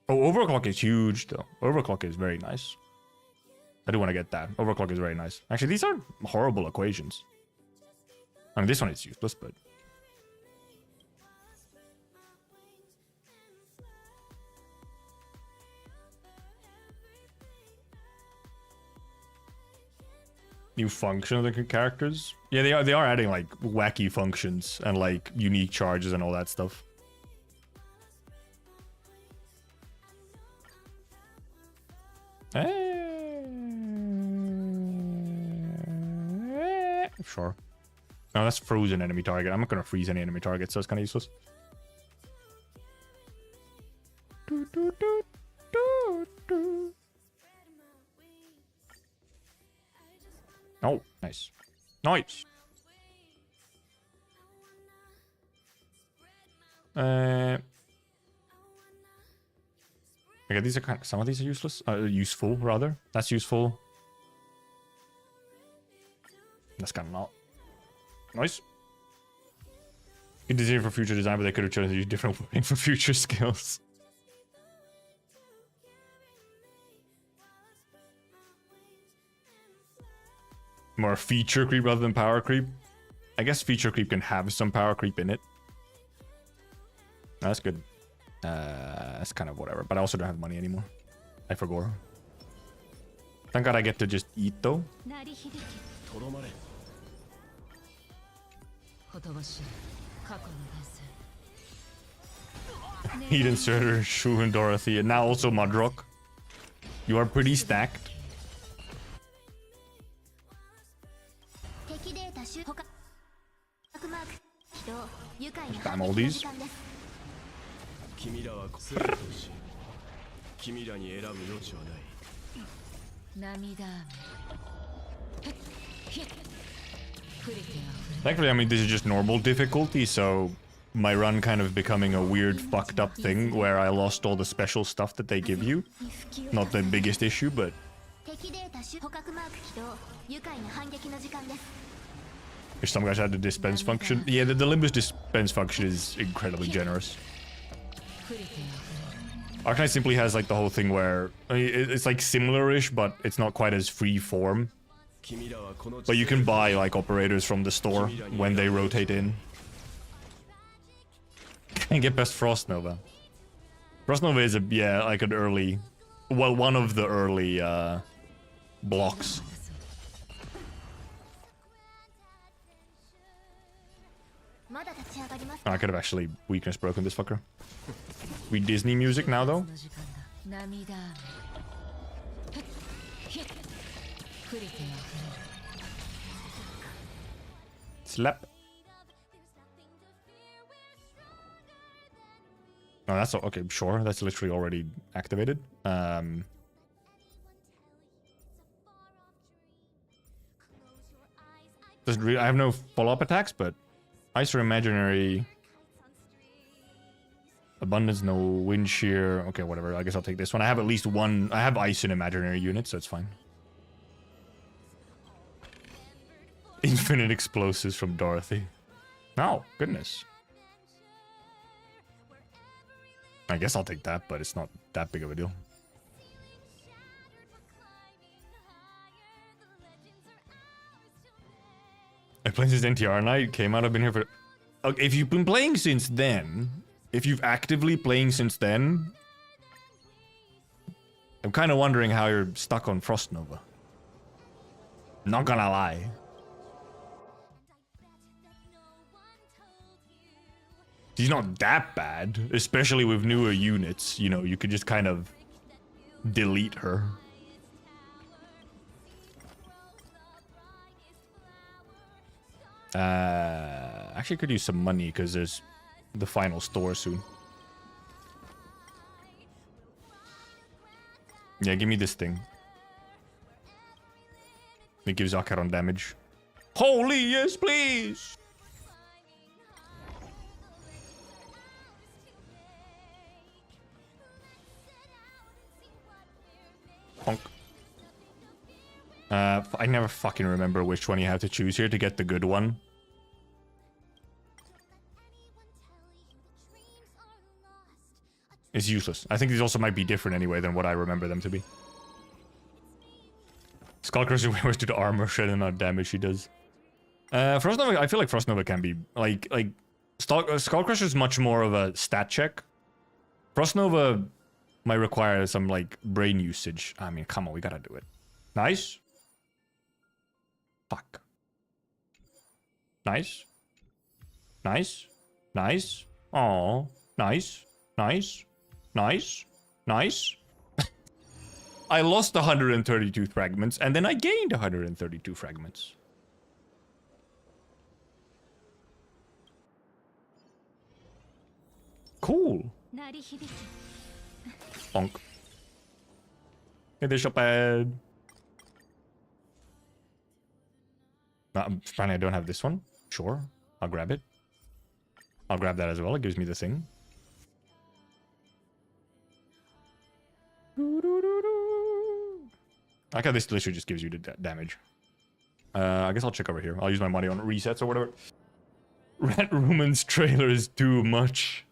Oh, overclock is huge though. Overclock is very nice. I do want to get that. Overclock is very nice. Actually, these aren't horrible equations. I mean, this one is useless, but... New function of the characters. Yeah, they are adding like wacky functions and like unique charges and all that stuff. Sure. No, that's frozen enemy target. I'm not gonna freeze any enemy target, so it's kind of useless. Oh, nice. Nice. Okay, these are kind of, some of these are useless. Useful, rather. That's useful. That's kind of not. Nice. Good design for future design, but they could have chosen to use different wording for future skills. More feature creep rather than power creep. I guess feature creep can have some power creep in it. That's good. That's kind of whatever. But I also don't have money anymore. I forgot. Thank God I get to just eat though. Eden Surtur, Shu and Dorothy, and now also Mudrock. You are pretty stacked. Spam all these. Thankfully, I mean, this is just normal difficulty, so my run kind of becoming a weird fucked up thing where I lost all the special stuff that they give you. Not the biggest issue, but... If some guys had the dispense function. Yeah, the Limbus dispense function is incredibly generous. Arcanine simply has like the whole thing where it's like similar-ish, but it's not quite as free form. But you can buy like operators from the store when they rotate in. Can't get past Frost Nova. Frost Nova is like an early, well, one of the early blocks. I could have actually weakness broken this fucker. We Disney music now though. Slap. Oh, that's okay. Sure, that's literally already activated. I have no follow-up attacks, but Ice or Imaginary. Abundance, no Wind Shear. Okay, whatever. I guess I'll take this one. I have at least one. I have Ice in Imaginary units, so it's fine. Infinite Explosives from Dorothy. Oh, goodness. I guess I'll take that, but it's not that big of a deal. I played since NTR night, came out, I've been here for... Okay, if you've been playing since then, if you've actively playing since then, I'm kind of wondering how you're stuck on Frost Nova. Not gonna lie. She's not that bad, especially with newer units. You know, you could just kind of delete her. Actually could use some money because there's the final store soon. Yeah, give me this thing. It gives Acheron damage. Holy yes, please! Honk. I never fucking remember which one you have to choose here to get the good one. It's useless. I think these also might be different anyway than what I remember them to be. Skullcrusher wears to the armor shred and not damage she does. Frost Nova, I feel like Frost Nova can be like Skullcrusher is much more of a stat check. Frost Nova might require some like brain usage. I mean, come on, we gotta do it. Nice. Fuck. Nice. Nice. Nice. Oh, nice. Nice. Nice. Nice. I lost 132 fragments, and then I gained 132 fragments. Cool. Bonk. Hey, there's your pad. Apparently I don't have this one. Sure. I'll grab it. I'll grab that as well. It gives me the thing. I like how this literally just gives you the damage. I guess I'll check over here. I'll use my money on resets or whatever. Rat Woman's trailer is too much.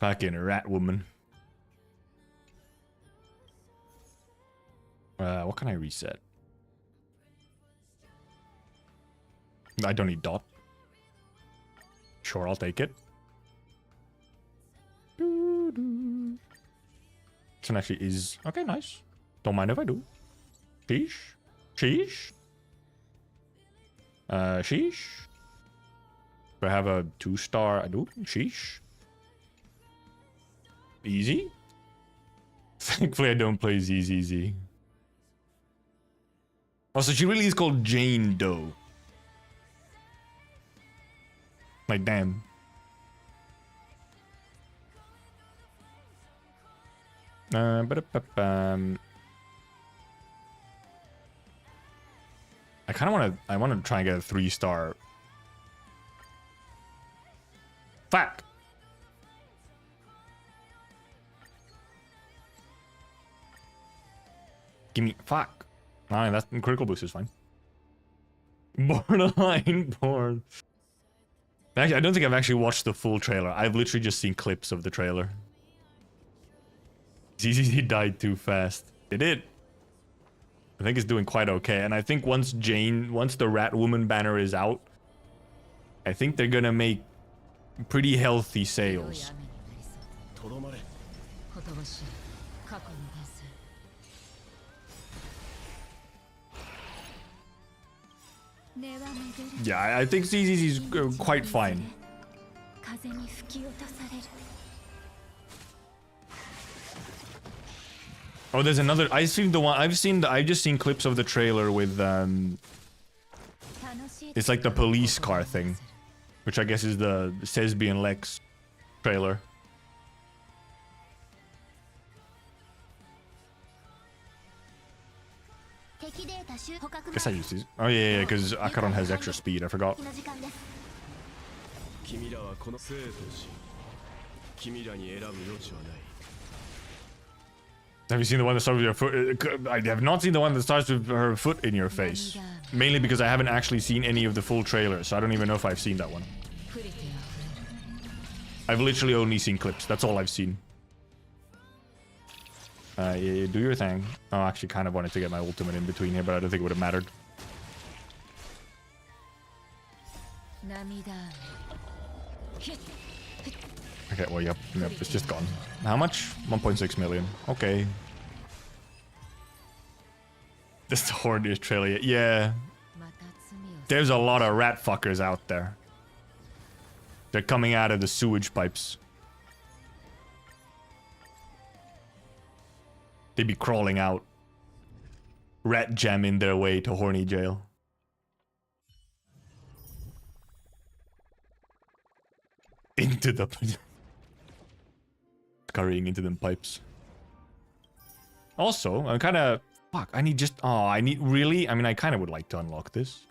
Fucking Rat Woman. What can I reset? I don't need dot. Sure, I'll take it. This one actually is... Okay, nice. Don't mind if I do. Sheesh. Sheesh. Sheesh. Do I have a 2-star? I do. Sheesh. Easy. Thankfully, I don't play ZZZ. Oh, so she really is called Jane Doe. Like, damn. I kind of want to try and get a 3-star. Fuck. Give me fuck. Alright, that critical boost is fine. Borderline born. Actually, I don't think I've actually watched the full trailer. I've literally just seen clips of the trailer. ZZZ died too fast. It did. I think it's doing quite okay. And I think once the Rat Woman banner is out, I think they're gonna make pretty healthy sales. Yeah, I think ZZZ is quite fine. Oh, there's another. I've just seen clips of the trailer with it's like the police car thing, which I guess is the Sesbi and Lex trailer. Guess I used these. Oh yeah, because Akaron has extra speed. I forgot. Have you seen the one that starts with your foot? I have not seen the one that starts with her foot in your face. Mainly because I haven't actually seen any of the full trailer, so I don't even know if I've seen that one. I've literally only seen clips. That's all I've seen. Yeah, do your thing. Oh, I actually kind of wanted to get my ultimate in between here, but I don't think it would have mattered. Okay, well, yep, it's just gone. How much? 1.6 million. Okay. This is the horniest trailer yet. Yeah. There's a lot of rat fuckers out there. They're coming out of the sewage pipes. They be crawling out. Rat jamming their way to horny jail. Into the... Scurrying into them pipes. Also, I'm kind of... Fuck, I need just... Oh, I need... Really? I mean, I kind of would like to unlock this.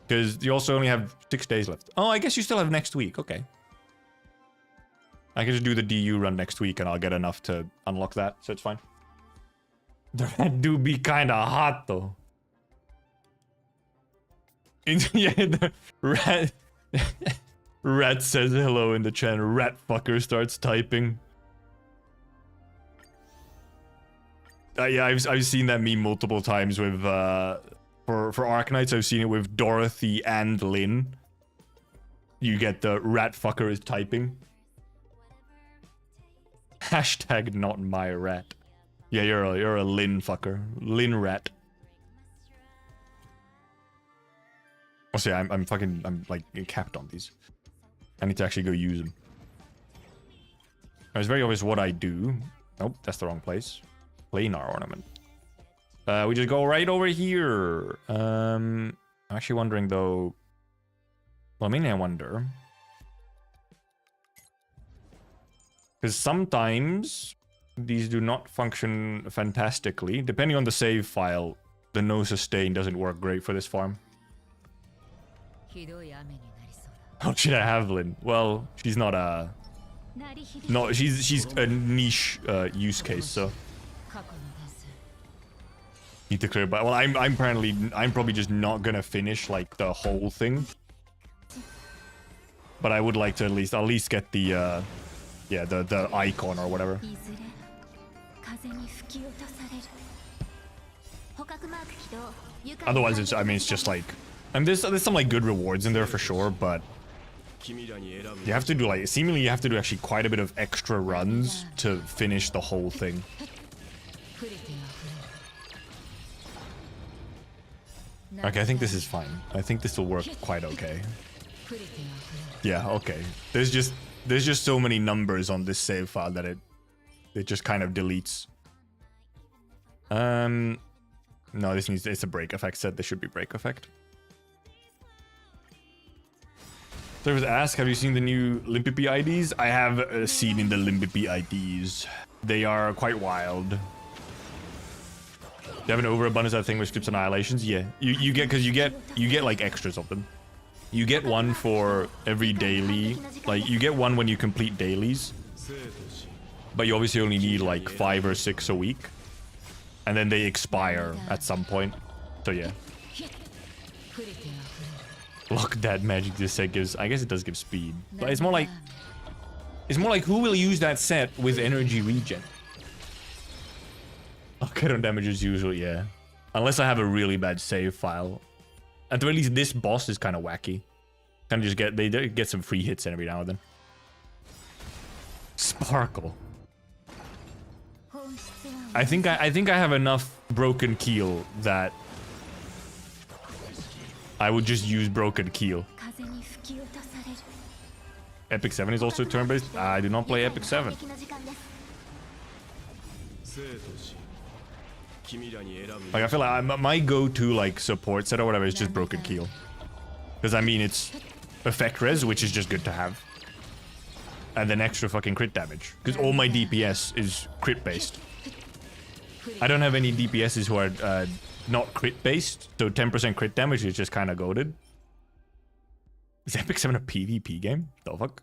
Because you also only have 6 days left. Oh, I guess you still have next week. Okay. I can just do the DU run next week and I'll get enough to unlock that, so it's fine. The rat do be kind of hot, though. Yeah, the rat... Rat says hello in the chat. Rat fucker starts typing. Yeah, I've seen that meme multiple times with for Arknights. I've seen it with Dorothy and Lynn. You get the rat fucker is typing. Hashtag not my rat. Yeah, you're a Lynn fucker. Lynn rat. Oh, see, I'm like capped on these. I need to actually go use them. It's very obvious what I do. Nope, that's the wrong place. Planar ornament. We just go right over here. I'm actually wondering though. Well, mainly I wonder. Because sometimes these do not function fantastically. Depending on the save file, the no sustain doesn't work great for this farm. How should I have Lynn? Well, she's not a... No, she's a niche use case, so... Need to clear, but well, I'm probably just not gonna finish like the whole thing. But I would like to at least get the yeah, the icon or whatever. Otherwise, it's, I mean, it's just like, and there's some like good rewards in there for sure, but you have to do like, seemingly you have to do actually quite a bit of extra runs to finish the whole thing. Okay, I think this is fine. I think this will work quite okay. Yeah, okay. There's just so many numbers on this save file that it just kind of deletes. No, this needs, it's a break effect set. This should be break effect. There was ask, have you seen the new Limpipy IDs? I have seen in the Limpipy IDs. They are quite wild. They have an overabundance of that thing which skips annihilations. Yeah, you get, because you get like extras of them. You get one for every daily. Like you get one when you complete dailies, but you obviously only need like 5 or 6 a week, and then they expire at some point. So yeah. Look, that magic this set gives. I guess it does give speed, but it's more like who will use that set with energy regen? Okay, on damages usually, yeah. Unless I have a really bad save file. At the very least, this boss is kind of wacky. Kind of just get, they get some free hits every now and then. Sparkle. I think I have enough broken keel that I would just use broken keel. Epic 7 is also turn-based. I do not play Epic 7. Like I feel like my go-to like support set or whatever is just broken keel, because I mean it's effect res, which is just good to have, and then extra fucking crit damage, because all my DPS is crit based. I don't have any DPSs who are not crit based, so 10% crit damage is just kind of goated. Is Epic 7 a PvP game? The fuck?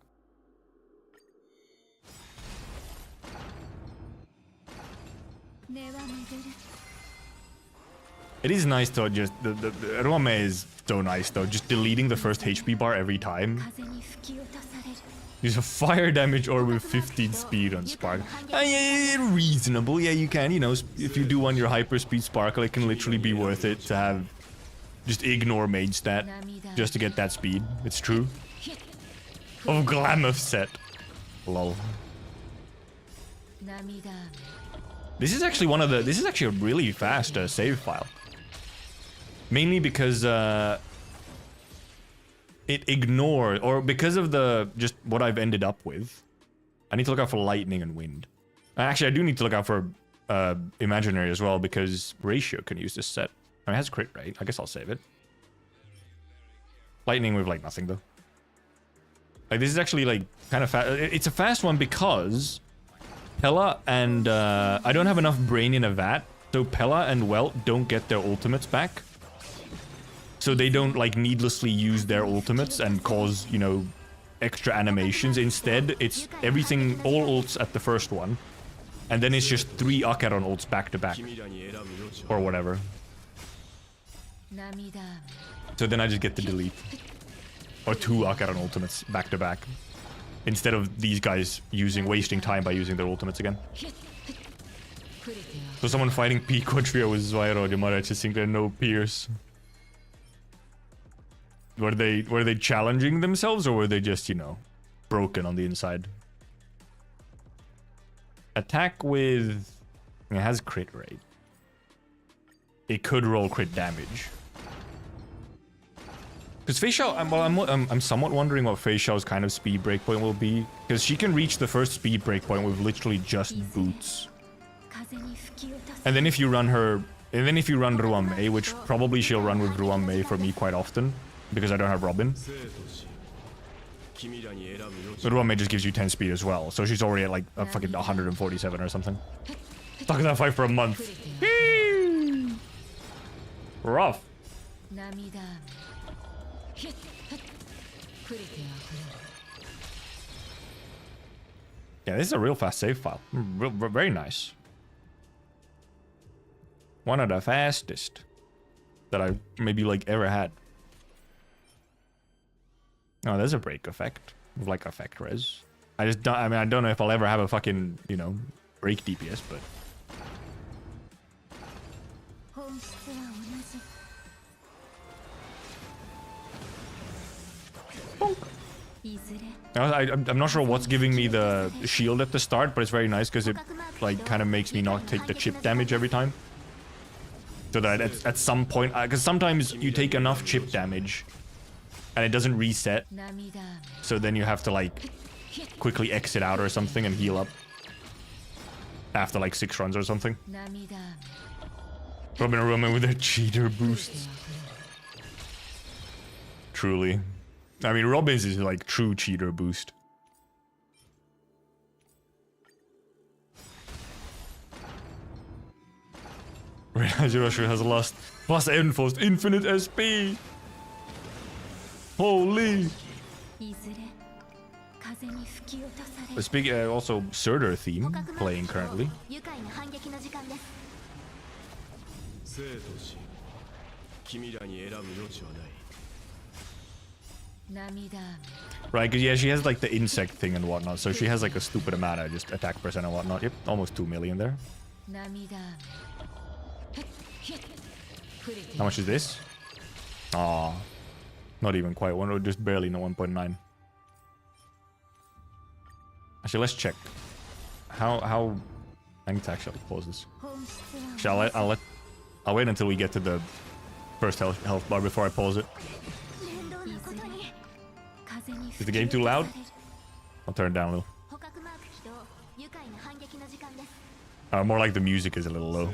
It is nice though, just the Rome is so nice though, just deleting the first HP bar every time. Use a fire damage or with 15 speed on Spark. Yeah, reasonable, yeah, you can, you know, if you do want your hyper speed Sparkle, it can literally be worth it to have, just ignore mage stat, just to get that speed, it's true. Oh, Glamour set. Lol. This is actually this is actually a really fast save file. Mainly because it ignored, or because of just what I've ended up with. I need to look out for lightning and wind. Actually, I do need to look out for imaginary as well, because ratio can use this set. I mean, it has crit rate. I guess I'll save it. Lightning with like nothing though. Like this is actually like kind of fast. It's a fast one because Pella and I don't have enough brain in a vat, so Pella and Welt don't get their ultimates back. So they don't like needlessly use their ultimates and cause, you know, extra animations. Instead, it's everything, all ults at the first one. And then it's just 3 Acheron ults back to back. Or whatever. So then I just get to delete. Or 2 Acheron ultimates back to back. Instead of these guys wasting time by using their ultimates again. So someone fighting P trio with Zwairo, you might actually think they're no peers. Were they challenging themselves, or were they just, you know, broken on the inside? Attack with... It has crit rate. It could roll crit damage. Because Fei Xiao, I'm somewhat wondering what Fei Xiao's kind of speed breakpoint will be. Because she can reach the first speed breakpoint with literally just boots. And then if you run her... And then if you run Ruan Mei, which probably she'll run with Ruan Mei for me quite often, because I don't have Robin. But Ruan Mei just gives you 10 speed as well, so she's already at like a fucking 147 or something. Stuck in that fight for a month. Rough. Yeah, this is a real fast save file. Very nice. One of the fastest that I maybe like ever had. Oh, there's a break effect with like effect res. I just don't, I mean, I don't know if I'll ever have a fucking, you know, break DPS, but I'm not sure what's giving me the shield at the start, but it's very nice because it like kind of makes me not take the chip damage every time. So that at some point, because sometimes you take enough chip damage and it doesn't reset. So then you have to like quickly exit out or something and heal up after like 6 runs or something. Robin with a cheater boost. Truly. I mean, Robin's is like true cheater boost. Hajiroshu has lost plus enforced infinite SP. Holy. Speaking also Surtur theme playing currently. Right, because yeah, she has like the insect thing and whatnot, so she has like a stupid amount of just attack percent and whatnot. Yep, almost 2 million there. How much is this? Aw, not even quite one, or just barely no 1.9. Actually, let's check. How I need to actually pause this. I'll wait until we get to the first health bar before I pause it. Is the game too loud? I'll turn it down a little. More like the music is a little low.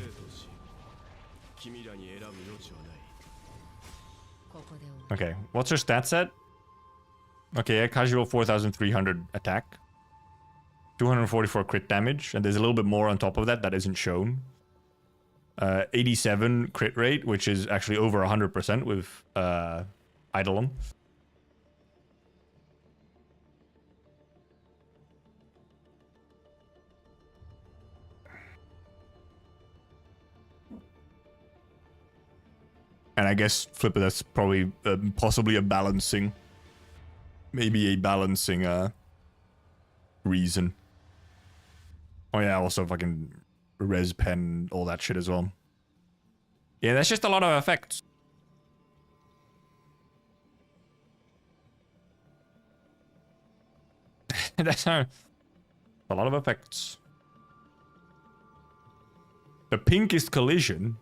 Okay, what's her stat set? Okay, a casual 4,300 attack. 244 crit damage, and there's a little bit more on top of that that isn't shown. 87 crit rate, which is actually over 100% with Eidolon. And I guess, Flipper, that's probably possibly a balancing... Maybe a balancing reason. Oh yeah, also fucking res pen, all that shit as well. Yeah, that's just a lot of effects. That's a lot of effects. The pinkest collision...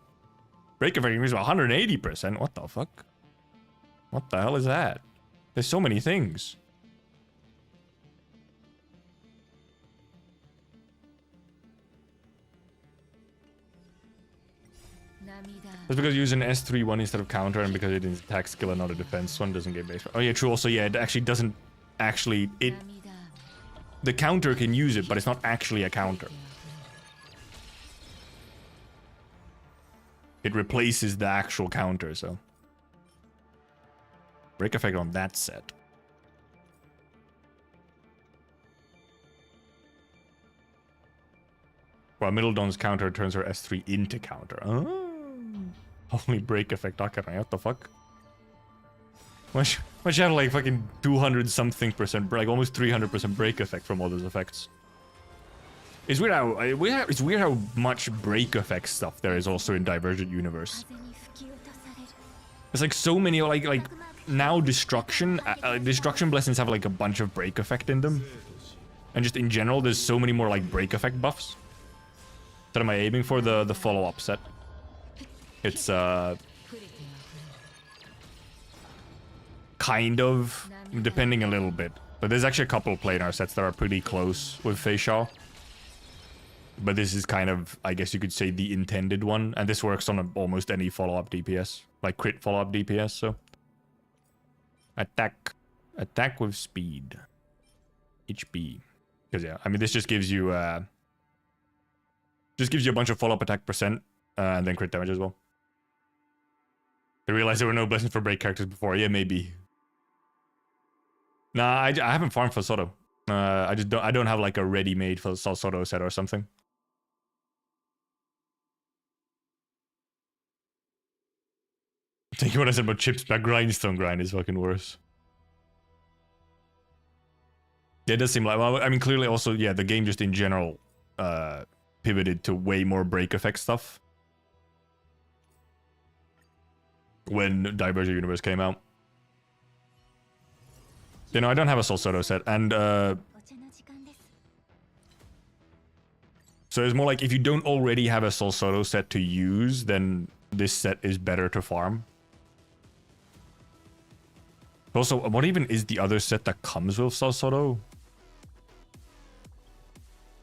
Break effect is 180%. What the fuck? What the hell is that? There's so many things. That's because you use an S3 one instead of counter, and because it is attack skill and not a defense one, doesn't get base. Oh yeah, true. Also, yeah, it actually doesn't actually the counter can use it, but it's not actually a counter. It replaces the actual counter, so. Break effect on that set. While Middledon's counter turns her S3 into counter. Oh. Only break effect Akanai, what the fuck? Why should have like fucking 200 something percent, like almost 300% break effect from all those effects? It's weird how much break effect stuff there is also in Divergent Universe. It's like so many, like now Destruction Blessings have like a bunch of break effect in them. And just in general, there's so many more like break effect buffs. What am I aiming for? The follow-up set. It's kind of, depending a little bit. But there's actually a couple of planar sets that are pretty close with Fei Xiao. But this is kind of, I guess you could say, the intended one. And this works on almost any follow-up DPS. Like crit follow-up DPS, so. Attack. Attack with speed. HP. Because yeah, I mean, this just gives you a bunch of follow-up attack percent. And then crit damage as well. I realized there were no blessings for break characters before. Yeah, maybe. Nah, I haven't farmed for Soto. I don't have like a ready-made for Soto set or something. Thinking what I said about chips back, grindstone grind is fucking worse. Yeah, it does seem like, well, I mean, clearly also, yeah, the game just in general pivoted to way more break effect stuff. when Divergent Universe came out. You know, I don't have a Solsodo set, and so it's more like if you don't already have a Solsodo set to use, then this set is better to farm. Also, what even is the other set that comes with Solsodo?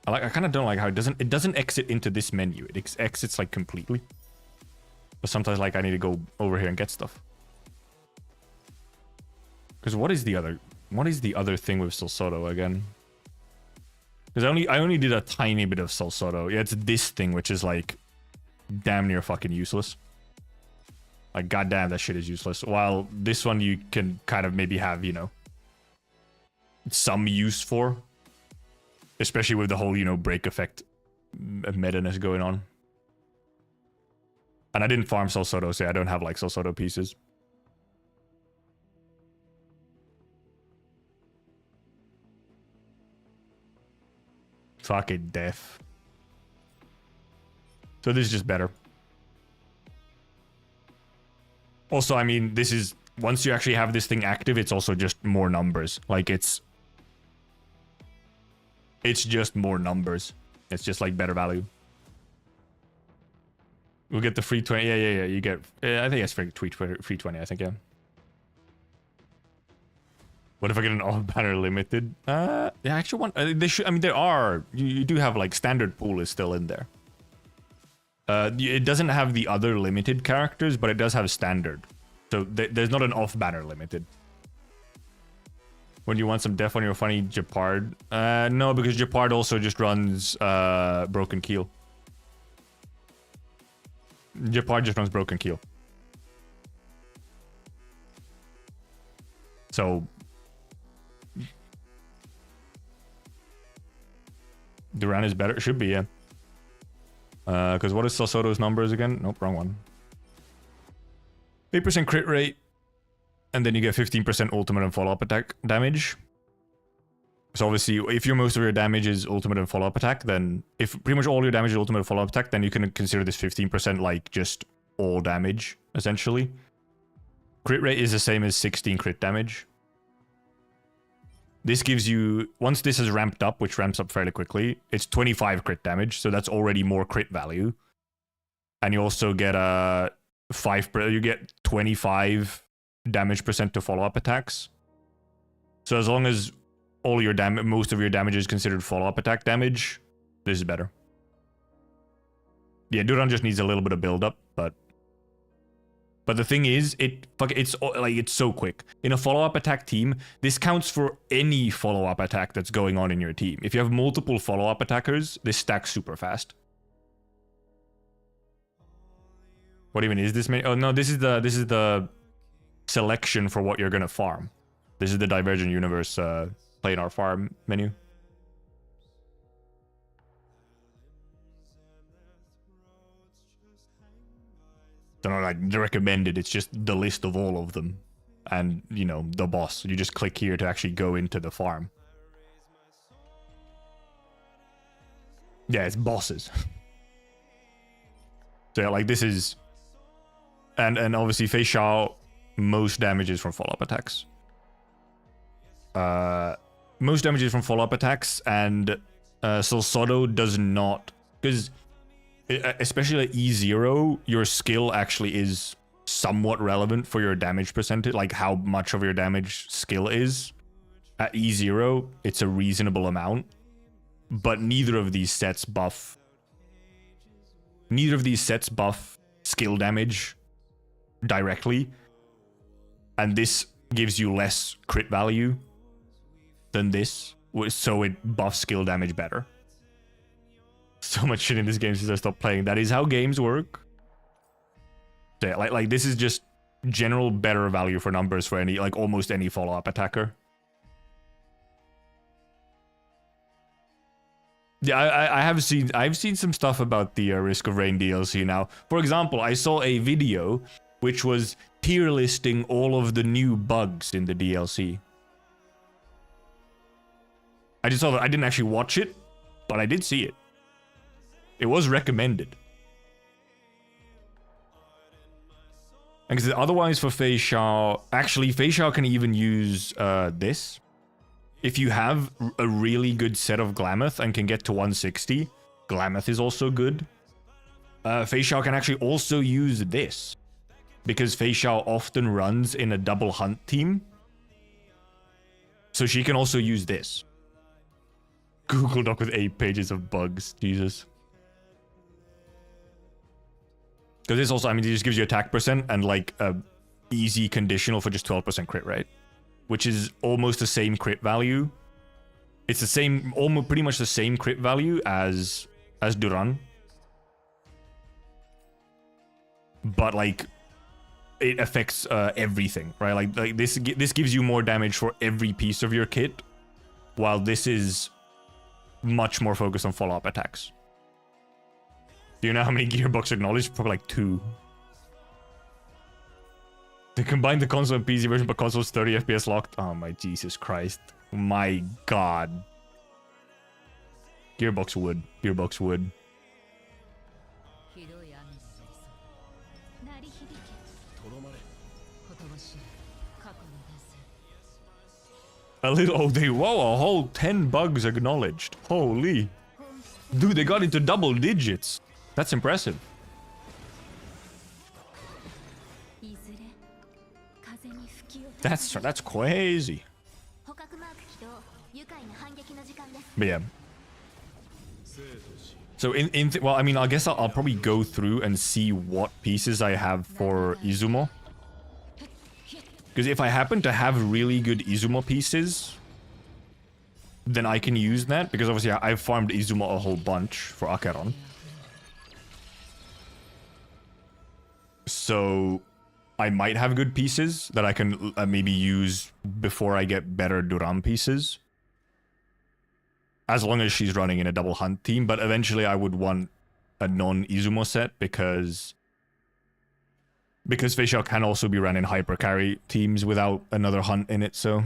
I kind of don't like how it doesn't exit into this menu. It exits like completely. But sometimes like I need to go over here and get stuff. Because what is the other thing with Solsodo again? Because I only did a tiny bit of Solsodo. Yeah, it's this thing which is like damn near fucking useless. Like goddamn, that shit is useless. While this one you can kind of maybe have, you know, some use for. Especially with the whole, you know, break effect meta-ness going on. And I didn't farm Solsodo, so I don't have, like, Solsodo pieces. Fucking death. So this is just better. Also, I mean, this is... Once you actually have this thing active, it's also just more numbers. Like, it's just more numbers. It's just like better value. We'll get the free 20. Yeah. You get. I think it's free 20. I think, yeah. What if I get an off-banner limited? Yeah, actually, one. They should. I mean, there are. You do have like standard pool is still in there. It doesn't have the other limited characters, but it does have standard. So there's not an off-banner limited. When you want some def on your funny Japard? No, because Japard also just runs Broken Keel. Japard just runs Broken Keel. So... Duran is better? Should be, yeah. Because what is Solsodo's numbers again? Nope, wrong one. 8% crit rate. And then you get 15% ultimate and follow-up attack damage. So obviously, if most of your damage is ultimate and follow-up attack, then if pretty much all your damage is ultimate and follow-up attack, then you can consider this 15% like just all damage, essentially. Crit rate is the same as 16 crit damage. This gives you, once this is ramped up, which ramps up fairly quickly, it's 25 crit damage, so that's already more crit value. And you also get you get 25 damage percent to follow-up attacks. So as long as all your most of your damage is considered follow-up attack damage, this is better. Yeah, Duran just needs a little bit of build-up, but the thing is, it's so quick. In a follow-up attack team, this counts for any follow-up attack that's going on in your team. If you have multiple follow-up attackers, this stacks super fast. What even is this? Oh no, this is the selection for what you're gonna farm. This is the Divergent Universe play in our farm menu. Don't know, like the recommended. It's just the list of all of them, and you know the boss. You just click here to actually go into the farm. Yeah, it's bosses. So yeah, like this is, and obviously Fei Xiao. Most damage is from follow-up attacks. Most damage is from follow-up attacks, and Solsodo does not, because especially at E0, your skill actually is somewhat relevant for your damage percentage, like how much of your damage skill is. At E0, it's a reasonable amount, but neither of these sets buff skill damage directly. And this gives you less crit value than this, so it buffs skill damage better. So much shit in this game since I stopped playing. That is how games work. So yeah, like this is just general better value for numbers for any, like almost any follow-up attacker. Yeah, I've seen some stuff about the Risk of Rain DLC now. For example, I saw a video which was tier listing all of the new bugs in the DLC. I just saw that. I didn't actually watch it, but I did see it. It was recommended. Because otherwise for Fei Xiao... Actually, Fei Xiao can even use this. If you have a really good set of Glamoth and can get to 160, Glamoth is also good. Fei Xiao can actually also use this. Because Fei Xiao often runs in a double hunt team. So she can also use this. Google Doc with 8 pages of bugs. Jesus. Because this also, I mean, it just gives you attack percent and like a easy conditional for just 12% crit rate. Which is almost the same crit value. It's the same, almost pretty much the same crit value as Duran. But like, it affects everything, right? Like this gives you more damage for every piece of your kit. While this is much more focused on follow-up attacks. Do you know how many Gearbox acknowledged? Probably like 2. They combined the console and PC version, but console's 30 FPS locked. Oh my Jesus Christ. My God. Gearbox would. Gearbox would. A little, oh, whoa, a whole 10 bugs acknowledged. Holy. Dude, they got into double digits. That's impressive. That's crazy. But yeah. So well, I mean, I guess I'll probably go through and see what pieces I have for Izumo. Because if I happen to have really good Izumo pieces, then I can use that. Because obviously I've farmed Izumo a whole bunch for Acheron. So I might have good pieces that I can maybe use before I get better Duran pieces. As long as she's running in a double hunt team. But eventually I would want a non-Izumo set because Fei Xiao can also be run in hyper carry teams without another hunt in it, so.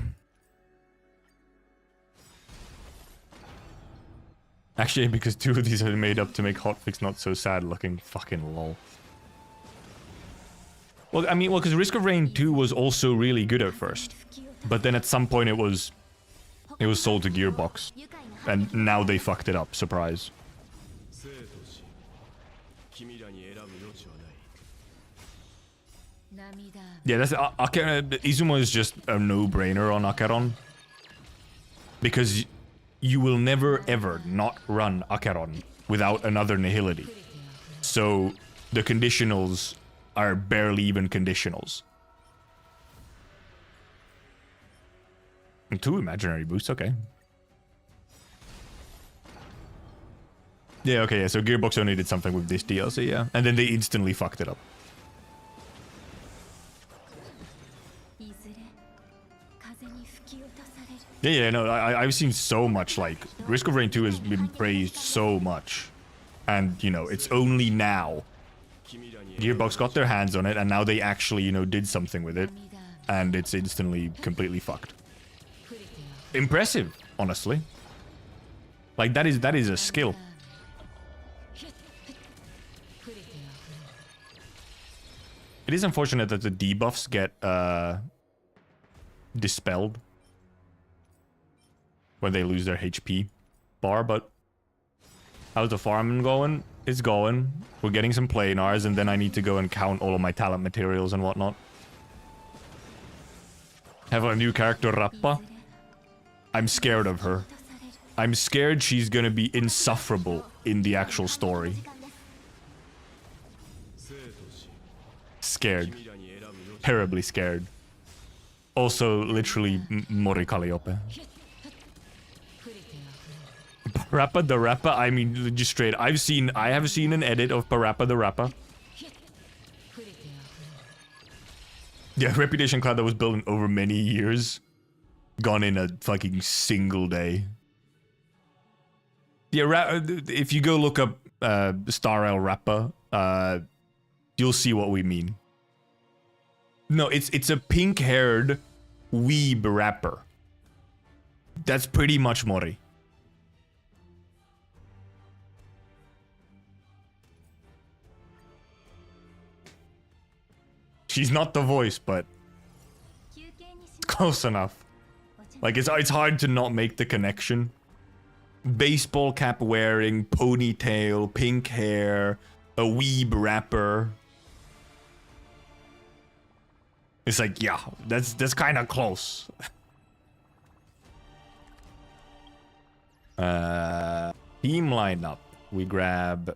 Actually, because 2 of these are made up to make hotfix not so sad looking. Fucking lol. Well, I mean, because Risk of Rain 2 was also really good at first. But then at some point it was sold to Gearbox. And now they fucked it up, surprise. Yeah, that's Izumo is just a no-brainer on Acheron. Because you will never ever not run Acheron without another Nihility. So the conditionals are barely even conditionals. And 2 imaginary boosts, okay. Yeah, okay, yeah, so Gearbox only did something with this DLC, yeah. And then they instantly fucked it up. Yeah, no, I've seen so much, like, Risk of Rain 2 has been praised so much. And, you know, it's only now Gearbox got their hands on it, and now they actually, you know, did something with it. And it's instantly completely fucked. Impressive, honestly. Like, that is a skill. It is unfortunate that the debuffs get, dispelled when they lose their HP bar, but how's the farming going? It's going. We're getting some planars, and then I need to go and count all of my talent materials and whatnot. Have a new character, Rappa. I'm scared of her. I'm scared she's gonna be insufferable in the actual story. Scared. Terribly scared. Also, literally, Mori Calliope. Parappa the Rappa, I mean, just straight. I have seen an edit of Parappa the Rappa. Yeah, Reputation Cloud that was built in over many years. Gone in a fucking single day. Yeah, if you go look up Star L Rappa, you'll see what we mean. No, it's a pink-haired weeb rapper. That's pretty much Mori. She's not the voice, but it's close enough. Like, it's hard to not make the connection. Baseball cap wearing, ponytail, pink hair, a weeb rapper. It's like, yeah, that's kind of close. Team lineup. We grab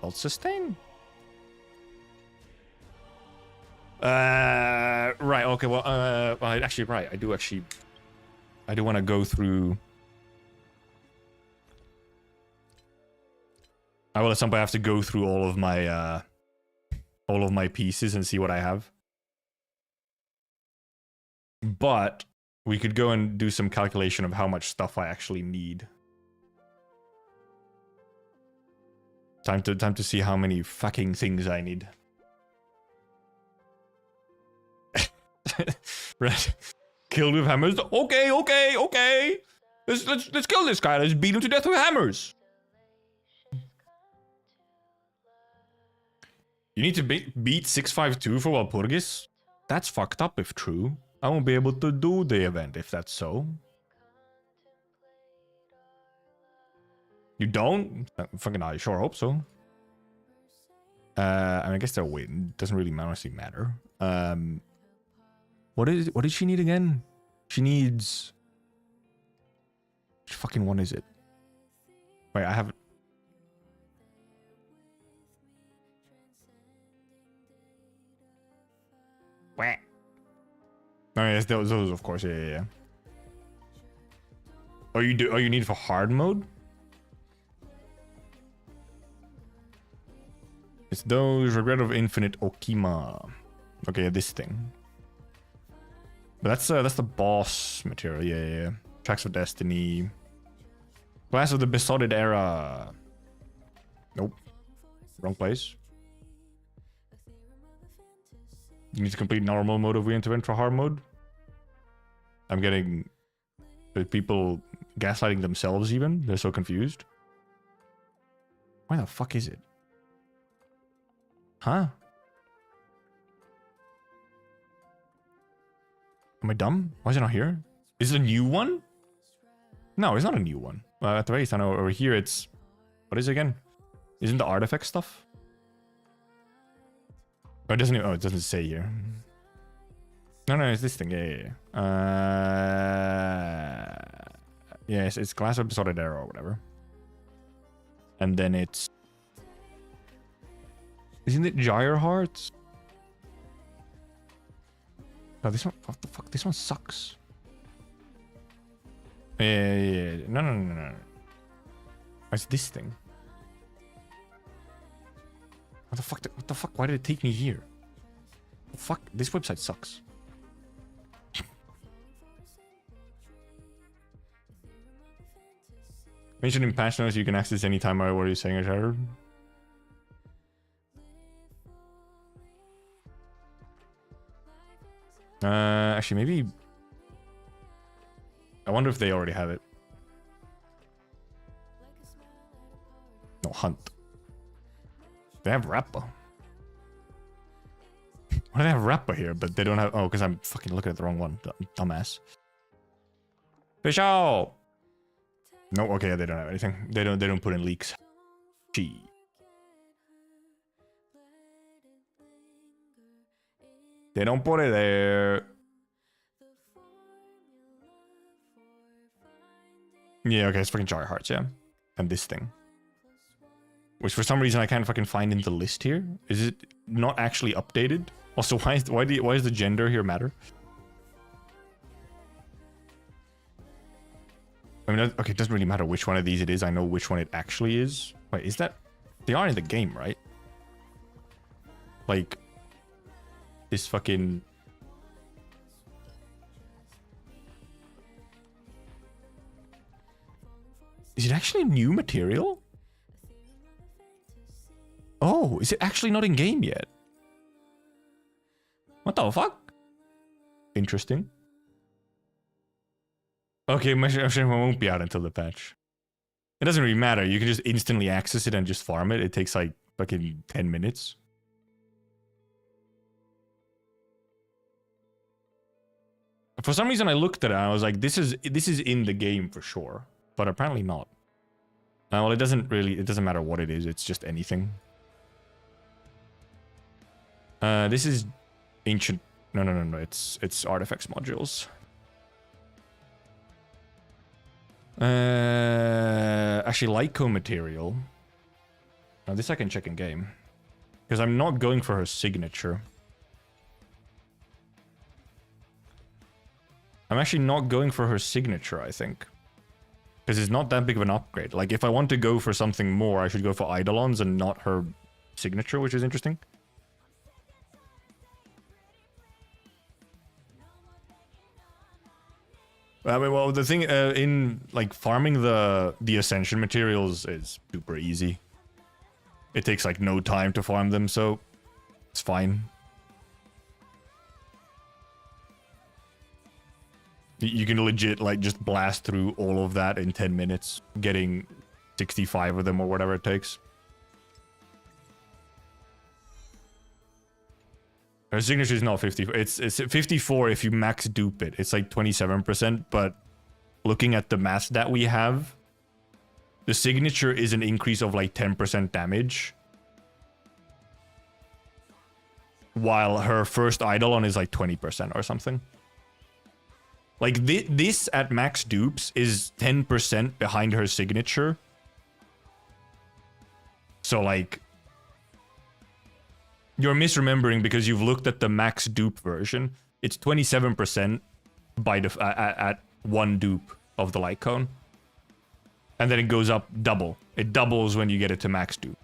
Alt Sustain. Right, okay, well, actually, right, I do want to go through. I will at some point have to go through all of my pieces and see what I have. But we could go and do some calculation of how much stuff I actually need. Time to see how many fucking things I need. Right. Killed with hammers. Okay. Let's kill this guy. Let's beat him to death with hammers. You need to beat 652 for Walpurgis? That's fucked up if true. I won't be able to do the event if that's so. You don't? Fucking I sure hope so. I mean, I guess they'll win. Doesn't really honestly matter. What did she need again? She needs... Which fucking one is it? Wait, I have... Wah. Oh yes, those of course, yeah. Oh, you need it for hard mode? It's those Regret of Infinite Okima. Okay, this thing. But that's the boss material, yeah. Tracks of Destiny. Class of the Besotted Era. Nope. Wrong place. You need to complete normal mode if we intervene for hard mode. I'm getting people gaslighting themselves even. They're so confused. Where the fuck is it? Huh? Am I dumb? Why is it not here? Is it a new one? No, it's not a new one. Well, at the very least, I know over here it's... What is it again? Isn't the artifact stuff? Oh, it doesn't even... Oh, it doesn't say here. No, it's this thing. Yeah. Yes, it's Glass of Besotted Arrow or whatever. And then it's... Isn't it Gyre Hearts? Oh, this one... What the fuck? This one sucks. Yeah. No. It's this thing. What the fuck? Why did it take me here? Fuck, this website sucks. Mentioned in patch notes you can access anytime. What are you saying, Jared? Actually, maybe... I wonder if they already have it. No, Hunt. They have Rappa. Why do they have Rappa here, but they don't have... Oh, because I'm fucking looking at the wrong one. Dumbass. Fei Xiao! No, okay, they don't have anything. They don't put in leaks. Gee. They don't put it there. Yeah, okay, it's fucking Jar Hearts, yeah. And this thing. Which for some reason I can't fucking find in the list here. Is it not actually updated? Also, why does the gender here matter? I mean, okay, it doesn't really matter which one of these it is. I know which one it actually is. Wait, is that... They are in the game, right? Like... This fucking... Is it actually new material? Oh, is it actually not in game yet? What the fuck? Interesting. Okay, I'm sure it won't be out until the patch. It doesn't really matter. You can just instantly access it and just farm it. It takes like fucking 10 minutes. For some reason, I looked at it and I was like, this is in the game for sure. But apparently not. Well, it doesn't matter what it is. It's just anything. This is ancient. No. It's artifacts modules. Actually, Lyco material. Now this I can check in game. Because I'm not going for her signature. I'm actually not going for her signature, I think. Because it's not that big of an upgrade. Like, if I want to go for something more, I should go for Eidolons and not her signature, which is interesting. I mean, well, the thing in like farming the ascension materials is super easy. It takes like no time to farm them, so it's fine. You can legit like just blast through all of that in 10 minutes, getting 65 of them or whatever it takes. Her signature is not 54. It's 54 if you max dupe it. It's like 27%, but looking at the math that we have, the signature is an increase of like 10% damage. While her first Eidolon is like 20% or something. Like this at max dupes is 10% behind her signature. So like, you're misremembering because you've looked at the max dupe version. It's 27% by at one dupe of the light cone. And then it goes up double. It doubles when you get it to max dupe.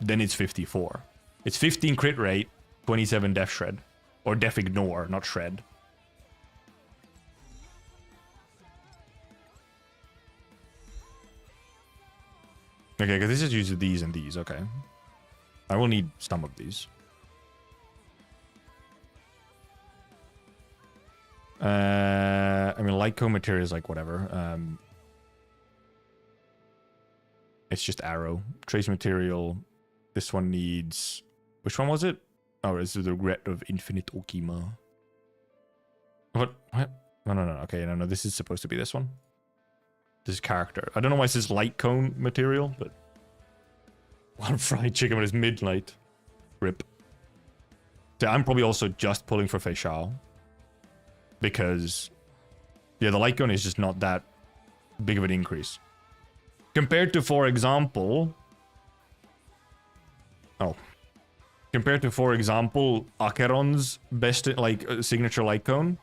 Then it's 54. It's 15 crit rate, 27 def shred. Or def ignore, not shred. Okay, because this is used these and these, okay. I will need some of these. I mean, Lyco material is like whatever. It's just arrow. Trace material. This one needs... Which one was it? Oh, this is the regret of infinite Okima. What? No. Okay, no. This is supposed to be this one. This is character. I don't know why it says light cone material, but... One fried chicken, but it's midnight. Rip. So I'm probably also just pulling for Fei Xiao. Because... Yeah, the light cone is just not that big of an increase. Compared to, for example... Oh. Compared to, for example, Acheron's best, like, signature light cone.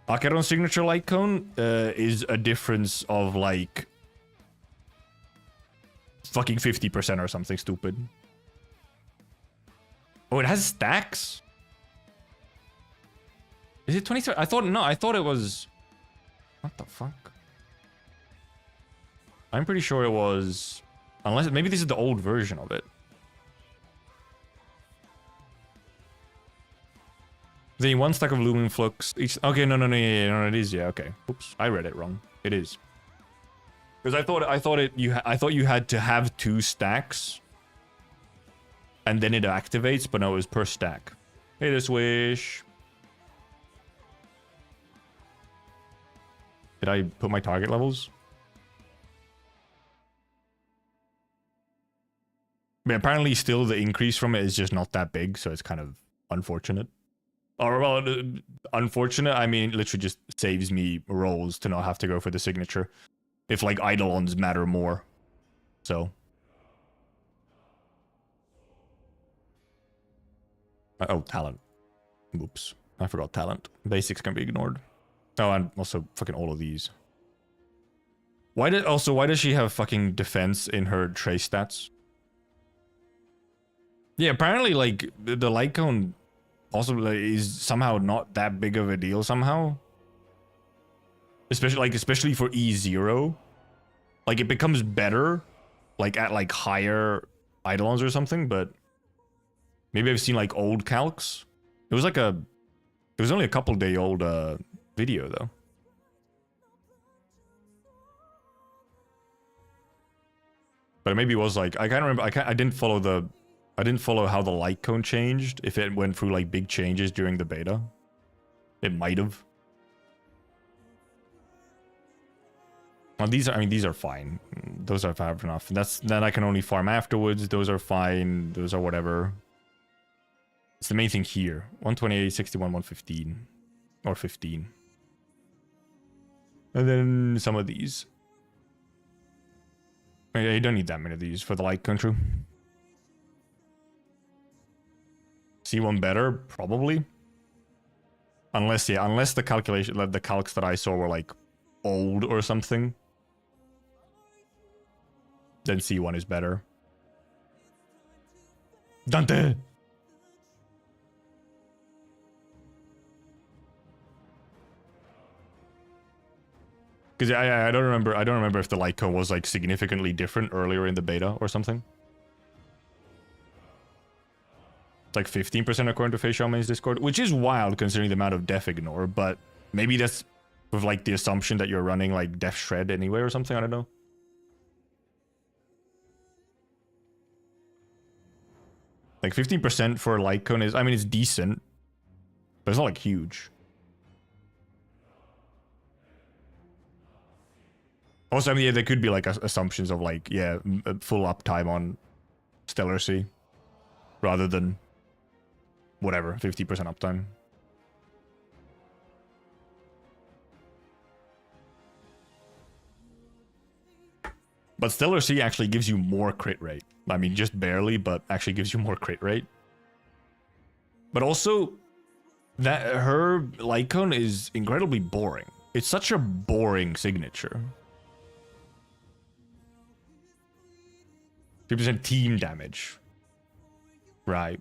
Acheron's signature light cone is a difference of, like... Fucking 50% or something stupid. Oh, it has stacks? Is it 23? I thought it was... What the fuck? I'm pretty sure it was... Unless... Maybe this is the old version of it. The one stack of Lumen Flux... Okay, no, it is, yeah, okay. Oops, I read it wrong. It is. Because I thought you had to have 2 stacks, and then it activates, but no, it was per stack. Hey, this wish. Did I put my target levels? I mean, apparently, still the increase from it is just not that big, so it's kind of unfortunate. Or well, unfortunate. I mean, it literally just saves me rolls to not have to go for the signature. If, like, Eidolons matter more. So. Oh, talent. Oops. I forgot talent. Basics can be ignored. Oh, and also fucking all of these. Why does she have fucking defense in her trace stats? Yeah, apparently, like, the light cone also is somehow not that big of a deal somehow. Especially for E0. Like, it becomes better, like, at, like, higher Eidolons or something, but... Maybe I've seen, like, old calcs. It was, like, it was only a couple-day old, video, though. But maybe it was, like... I can't remember... I didn't follow how the light cone changed, if it went through, like, big changes during the beta. It might have. Well, these are, I mean, these are fine. Those are fab enough. Then I can only farm afterwards. Those are fine. Those are whatever. It's the main thing here. 128, 61, 115. Or 15. And then some of these. You don't need that many of these for the light control. See one better? Probably. Unless the calculation, like the calcs that I saw were like old or something. Then C1 is better. Dante! Because I don't remember if the light cone was like significantly different earlier in the beta or something. It's like 15% according to Fei Xiao main's Discord, which is wild considering the amount of def ignore, but maybe that's with like the assumption that you're running like def shred anyway or something, I don't know. Like 15% for a light cone is, I mean, it's decent, but it's not like huge. Also, I mean, yeah, there could be like assumptions of like, yeah, full uptime on Stellar C rather than whatever, 50% uptime. But Stellar C actually gives you more crit rate. I mean, just barely, but actually gives you more crit rate. But also, that her light cone is incredibly boring. It's such a boring signature. 50% team damage. Right.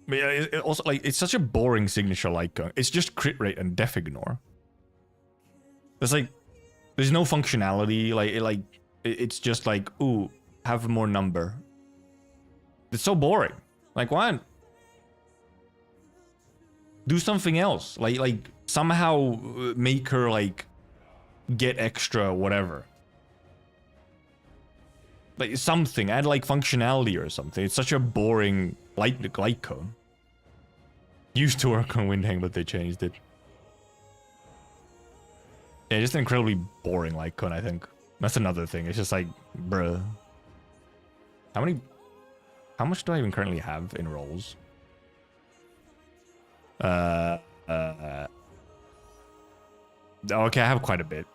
But yeah, it also, like, it's such a boring signature light cone. It's just crit rate and def ignore. It's like, there's no functionality. It's just like, ooh, have more number. It's so boring. Like, why? Do something else. Like somehow make her like get extra whatever. Like something. Add like functionality or something. It's such a boring light cone. Used to work on Windhang, but they changed it. Yeah, just an incredibly boring light cone, I think. That's another thing. It's just like, bruh. How much do I even currently have in rolls? Okay, I have quite a bit.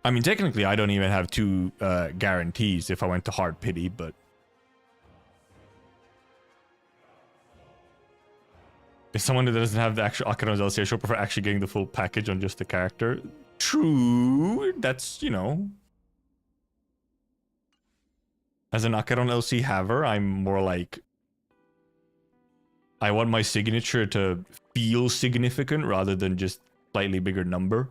I mean, technically, I don't even have 2 guarantees if I went to hard pity, but if someone who doesn't have the actual Akaron's LCS show prefer actually getting the full package on just the character. True, that's, you know. As an Akaron LC haver, I'm more like, I want my signature to feel significant rather than just slightly bigger number.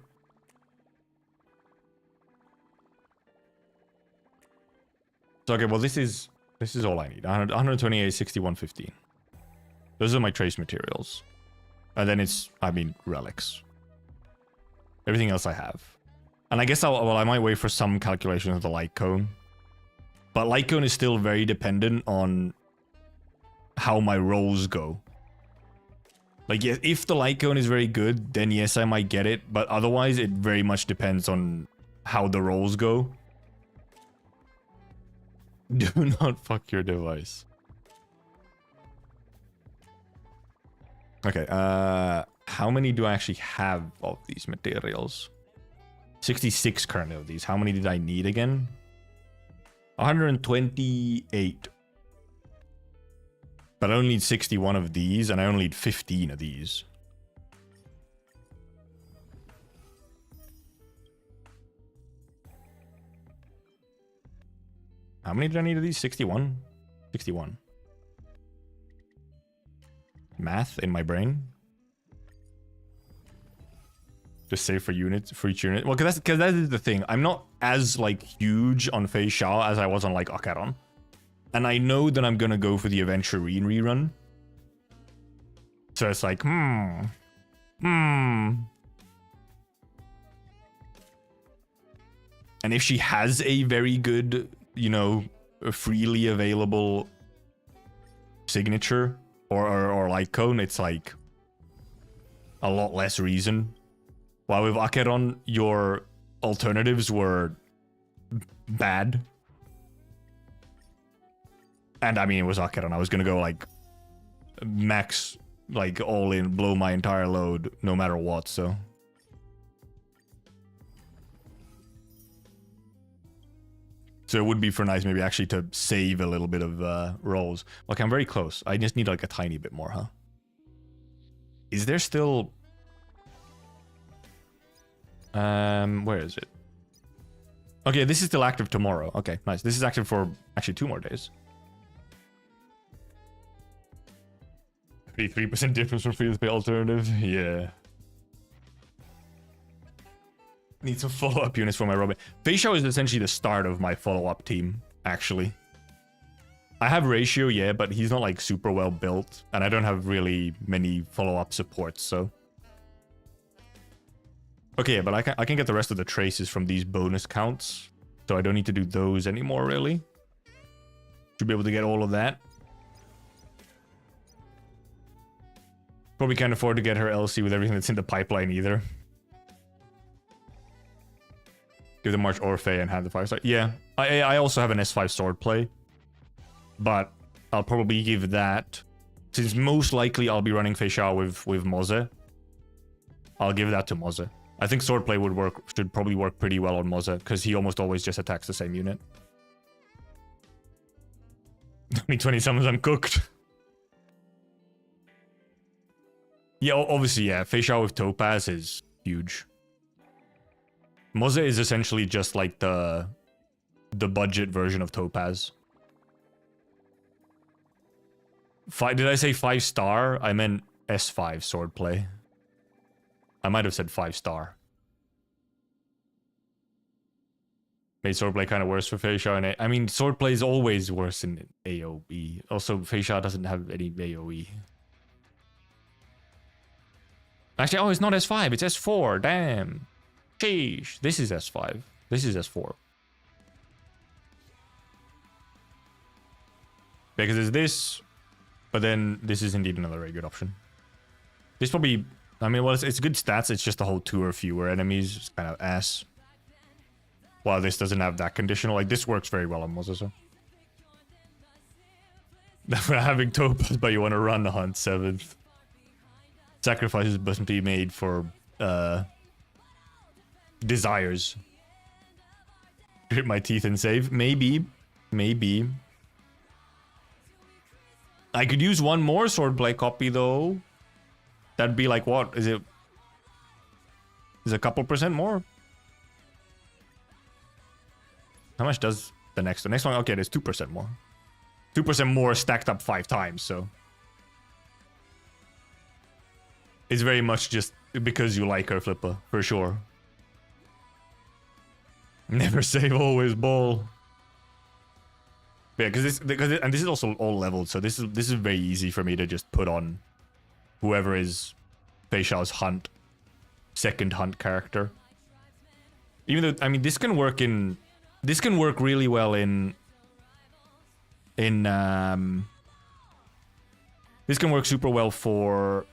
So, okay, well, this is all I need. 128, 60, 115. Those are my trace materials. And then it's, I mean, relics. Everything else I have. And I guess I might wait for some calculation of the light cone. But light cone is still very dependent on how my rolls go. Like, yeah, if the light cone is very good, then yes, I might get it. But otherwise, it very much depends on how the rolls go. Do not fuck your device. Okay, how many do I actually have of these materials? 66 currently of these. How many did I need again? 128. But I only need 61 of these, and I only need 15 of these. How many did I need of these? 61? 61. Math in my brain. Just save for units, for each unit. Well, because that is the thing. I'm not as like huge on Fei Xiao as I was on like Akaron. And I know that I'm gonna go for the Aventurine rerun. So it's like, And if she has a very good, you know, freely available signature or light cone, it's like a lot less reason. While with Acheron, your alternatives were bad. And I mean, it was Acheron. I was gonna go like max, like all in, blow my entire load no matter what, so. So it would be for nice maybe actually to save a little bit of rolls. Like, I'm very close. I just need like a tiny bit more, huh? Is there still... where is it? Okay, this is still active tomorrow. Okay, nice. This is active for actually 2 more days. 3% difference from free to pay alternative. Yeah. Need some follow-up units for my Robin. Fei Xiao is essentially the start of my follow-up team, actually. I have Ratio, yeah, but he's not like super well built, and I don't have really many follow-up supports, so. Okay, but I can get the rest of the traces from these bonus counts, so I don't need to do those anymore, really. Should be able to get all of that. Probably can't afford to get her LC with everything that's in the pipeline either. Give the March Orphe and have the 5-star. Yeah, I also have an S5 sword play, but I'll probably give that, since most likely I'll be running Fei Xiao with Moze. I'll give that to Moze. I think swordplay should probably work pretty well on Moze, because he almost always just attacks the same unit. 2020 summons uncooked. Yeah, obviously, yeah. Fei Xiao with Topaz is huge. Moze is essentially just like the budget version of Topaz. Did I say 5-star? I meant S5 swordplay. I might have said 5-star. Made swordplay kind of worse for Fei Xiao, and I mean, swordplay is always worse in AoE. Also, Fei Xiao doesn't have any AoE. Actually, oh, it's not S5, it's S4. Damn. Sheesh. This is S5. This is S4. Because it's this, but then this is indeed another very good option. This probably, I mean, well, it's good stats. It's just a whole 2 or fewer enemies. It's kind of ass. While this doesn't have that conditional. Like, this works very well on Mozaso. For having Topaz, but you want to run the hunt 7th. Sacrifices must be made for, desires. Grit my teeth and save. Maybe. Maybe. I could use one more swordplay copy, though. That'd be like, what? Is it a couple % more? How much does the next one? Okay, there's 2% more. 2% more stacked up 5 times, so. It's very much just because you like her, Flipper, for sure. Never save, always ball. Yeah, because this is also all leveled, so this is very easy for me to just put on whoever is Fei Xiao's hunt, second hunt character. Even though, I mean, this can work really well in this can work super well for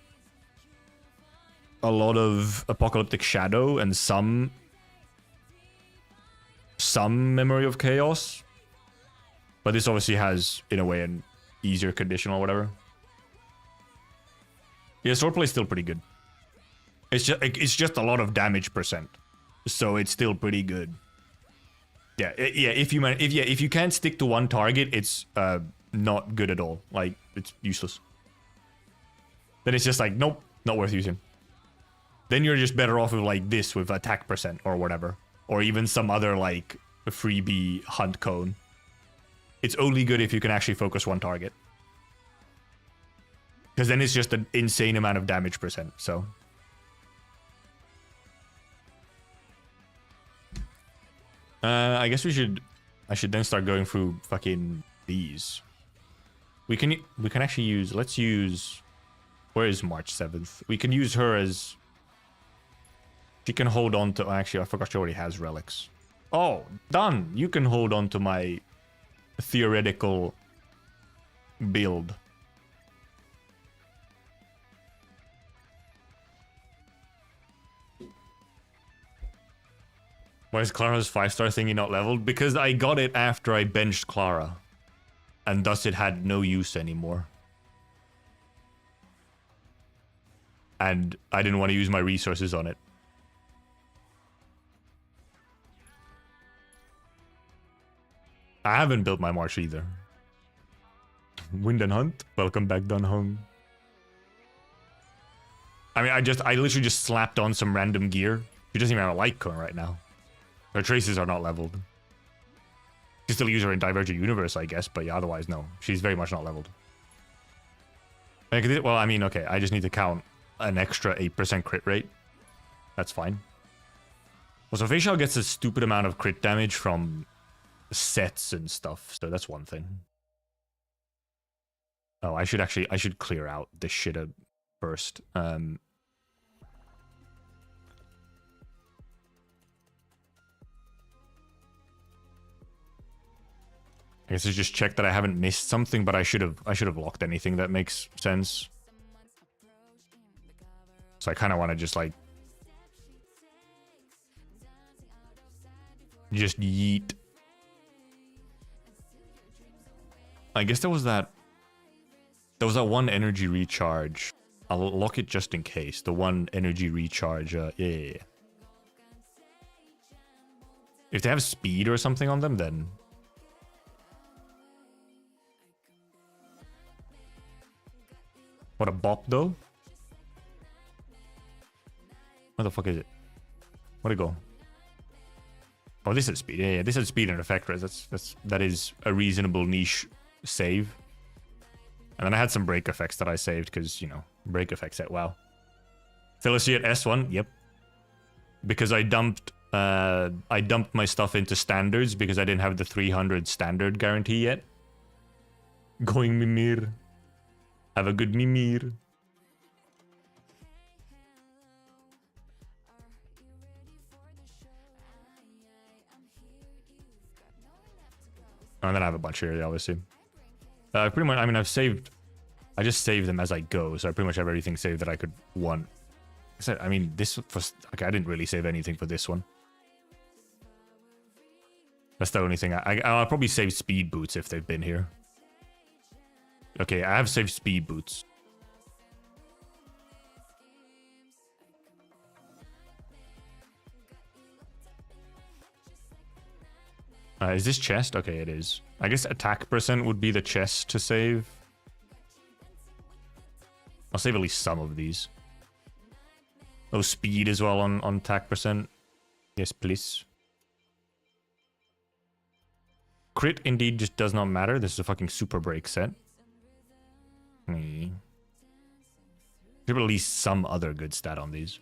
a lot of Apocalyptic Shadow and some Memory of Chaos. But this obviously has, in a way, an easier conditional or whatever. Yeah, swordplay is still pretty good. It's just a lot of damage %, so it's still pretty good. Yeah, if you can't stick to one target, it's not good at all. Like, it's useless. Then it's just like, nope, not worth using. Then you're just better off with like this with attack % or whatever, or even some other like freebie hunt cone. It's only good if you can actually focus one target. Because then it's just an insane amount of damage %, so. I guess I should then start going through fucking these. We can actually use, let's use, where is March 7th? We can use her as, she can hold on to, actually I forgot she already has relics. Oh, done. You can hold on to my theoretical build. Why is Clara's 5-star thingy not leveled? Because I got it after I benched Clara. And thus it had no use anymore. And I didn't want to use my resources on it. I haven't built my march either. Wind and Hunt? Welcome back, Dun Hung. I mean, I literally just slapped on some random gear. She doesn't even have a light cone right now. Her traces are not leveled. You can still use her in Divergent Universe, I guess, but yeah, otherwise, no. She's very much not leveled. Well, I mean, okay, I just need to count an extra 8% crit rate. That's fine. Well, so Fei Xiao gets a stupid amount of crit damage from sets and stuff, so that's one thing. Oh, I should clear out this shit first. I guess I just check that I haven't missed something, but I should have locked anything that makes sense. So I kind of want to just like just yeet. I guess there was that one energy recharge. I'll lock it just in case. The one energy recharge. Yeah. If they have speed or something on them, then. What a bop, though. Where the fuck is it? Where'd it go? Oh, this is speed. Yeah, this is speed and effect res. That is a reasonable niche save. And then I had some break effects that I saved because, you know, break effects at WoW. Felicity at S1, yep. Because I dumped my stuff into standards because I didn't have the 300 standard guarantee yet. Going Mimir. Have a good Mimir. Oh, and then I have a bunch here, obviously. Pretty much, I mean, I just saved them as I go, so I pretty much have everything saved that I could want. I mean, this was, okay, I didn't really save anything for this one. That's the only thing. I'll probably save speed boots if they've been here. Okay, I have saved speed boots. Is this chest? Okay, it is. I guess attack percent would be the chest to save. I'll save at least some of these. Oh, speed as well on attack percent. Yes, please. Crit indeed just does not matter. This is a fucking super break set. Should have at least some other good stat on these.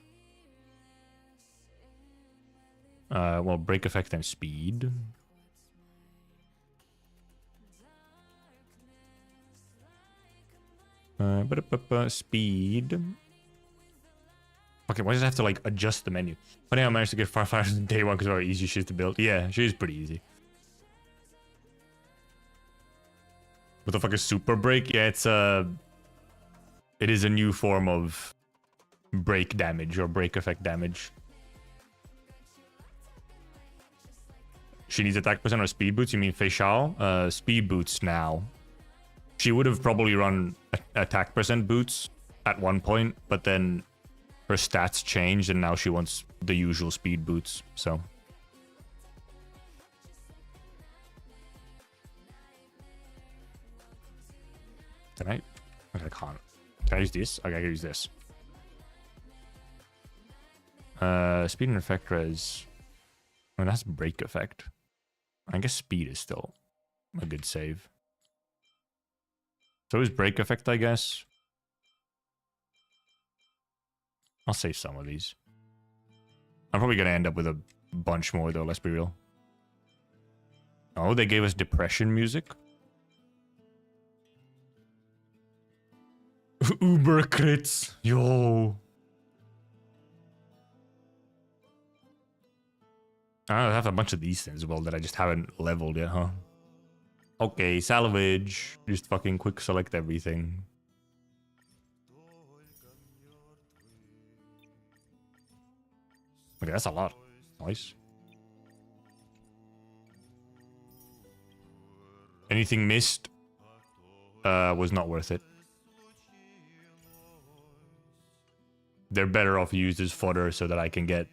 Well, break effect and speed. Speed. Okay, why does it have to like adjust the menu? But yeah, I managed to get far faster than day one because of how easy she is to build. Yeah, she's pretty easy. What the fuck is super break? Yeah, it is a new form of break damage or break effect damage. She needs attack percent or speed boots? You mean Fei Xiao? Speed boots now. She would have probably run attack percent boots at one point, but then her stats changed and now she wants the usual speed boots, so. Can I? Okay, I can't. Can I use this? Okay, I can use this. Speed and effect res. I mean, that's break effect. I guess speed is still a good save. So is break effect, I guess. I'll save some of these. I'm probably going to end up with a bunch more, though, let's be real. Oh, they gave us depression music. Uber crits. Yo. I have a bunch of these things as well that I just haven't leveled yet, huh? Okay, salvage. Just fucking quick select everything. Okay, that's a lot. Nice. Anything missed was not worth it. They're better off used as fodder so that I can get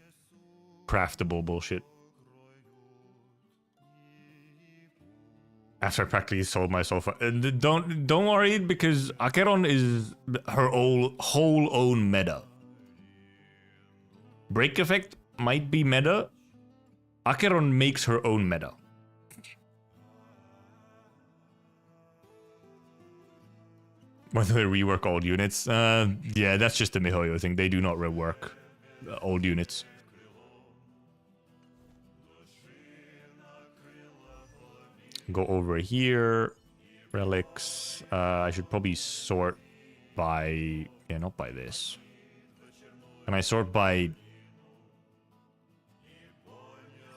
craftable bullshit. After I practically sold myself, don't worry, because Acheron is her whole own meta. Break effect might be meta. Acheron makes her own meta. Whether they rework old units, yeah, that's just a MiHoYo thing. They do not rework old units. Go over here, relics. I should probably sort by, yeah, not by this. Can I sort by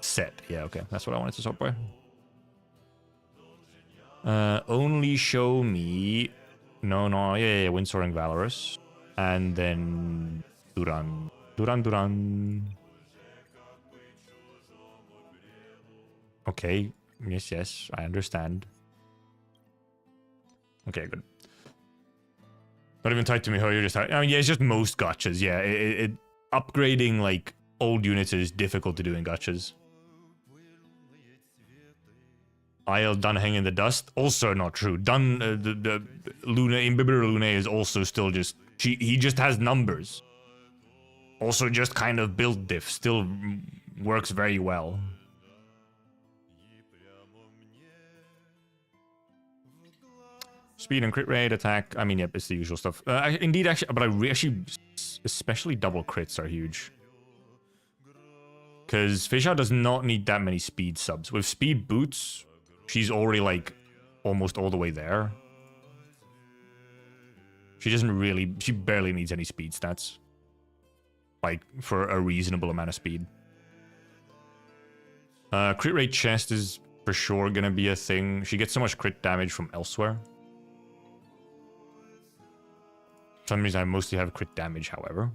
set? Yeah, okay, that's what I wanted to sort by. Only show me. No, yeah, Windsoaring Valorous. And then Duran. Okay, yes, I understand. Okay, good. Not even tied to MiHoYo, just I mean, yeah, it's just most gachas, yeah. Upgrading, like, old units is difficult to do in gachas. Isle done hang in the dust, also not true. Done the Luna Imbibitor Luna is also still just he just has numbers. Also just kind of build diff, still works very well. Speed and crit rate, attack. I mean, yep, it's the usual stuff. Indeed, actually, but actually, especially double crits are huge. Because Fei Xiao does not need that many speed subs. With speed boots, she's already, like, almost all the way there. She barely needs any speed stats. Like, for a reasonable amount of speed. Crit rate chest is for sure gonna be a thing. She gets so much crit damage from elsewhere. For some reason, I mostly have crit damage, however.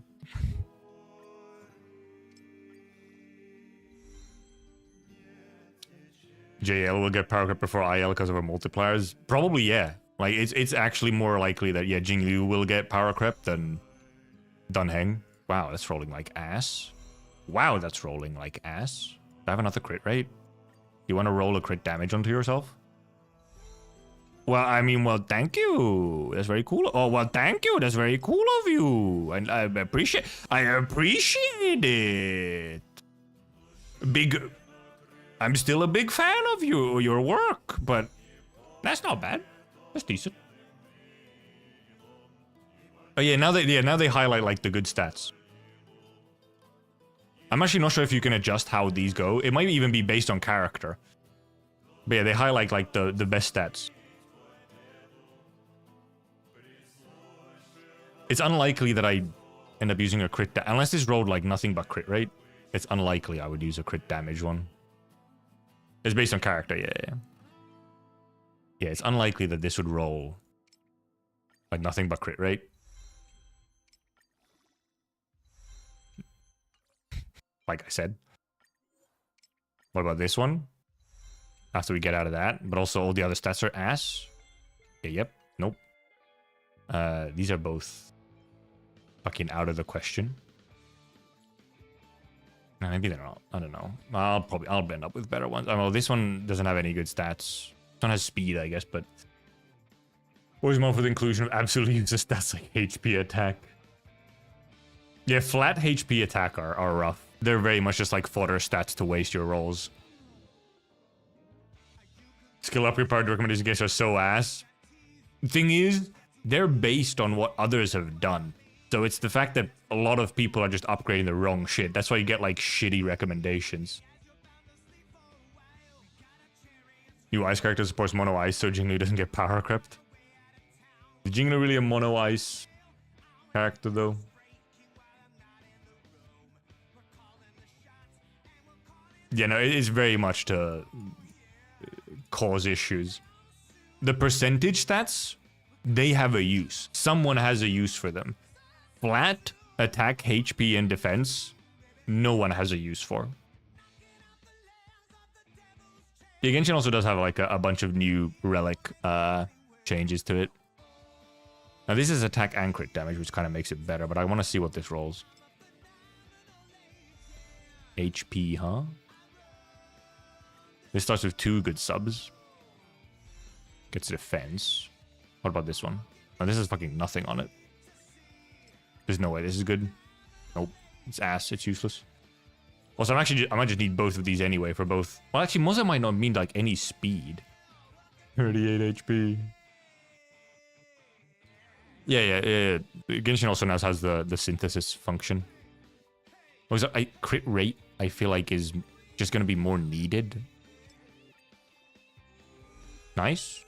JL will get power grip before IL because of her multipliers. Probably, yeah. Like, it's actually more likely that, yeah, Jinglu will get power creep than Dunheng. Wow, that's rolling like ass. Wow, that's rolling like ass. Do I have another crit rate? You want to roll a crit damage onto yourself? Well, I mean, well, thank you. That's very cool. Oh, well, thank you. That's very cool of you. And I appreciate it. I'm still a big fan of your work, but that's not bad. That's decent. Oh yeah, now they highlight like the good stats. I'm actually not sure if you can adjust how these go. It might even be based on character. But yeah, they highlight like the best stats. It's unlikely that I end up using a crit unless this rolled like nothing but crit rate. It's unlikely I would use a crit damage one. It's based on character, yeah. Yeah, it's unlikely that this would roll like nothing but crit rate. Like I said. What about this one? After we get out of that, but also all the other stats are ass. Okay, yep, nope. These are both fucking out of the question. No, maybe they're not. I don't know. I'll end up with better ones. I mean, this one doesn't have any good stats. This one has speed, I guess, but always more for the inclusion of absolutely useless stats like HP attack. Yeah, flat HP attack are rough. They're very much just like fodder stats to waste your rolls. Skill upgrade power recommendation against are so ass. Thing is, they're based on what others have done. So it's the fact that a lot of people are just upgrading the wrong shit. That's why you get like shitty recommendations. New ice character supports mono ice, so Jinglu doesn't get power crept. Is Jinglu really a mono ice character though? Yeah, no, it is very much to cause issues. the percentage stats, they have a use. Someone has a use for them. Flat, attack, HP, and defense, no one has a use for. The Genshin also does have like a bunch of new relic changes to it. Now this is attack and crit damage, which kind of makes it better, but I want to see what this rolls. HP, huh? This starts with 2 good subs. Gets defense. What about this one? Oh, this has fucking nothing on it. There's no way this is good. Nope. It's ass. It's useless. Also, I might just need both of these anyway for both. Well, actually, Moza might not mean like any speed. 38 HP. Yeah. Genshin also now has the synthesis function. Was it crit rate? I feel like is just gonna be more needed. Nice.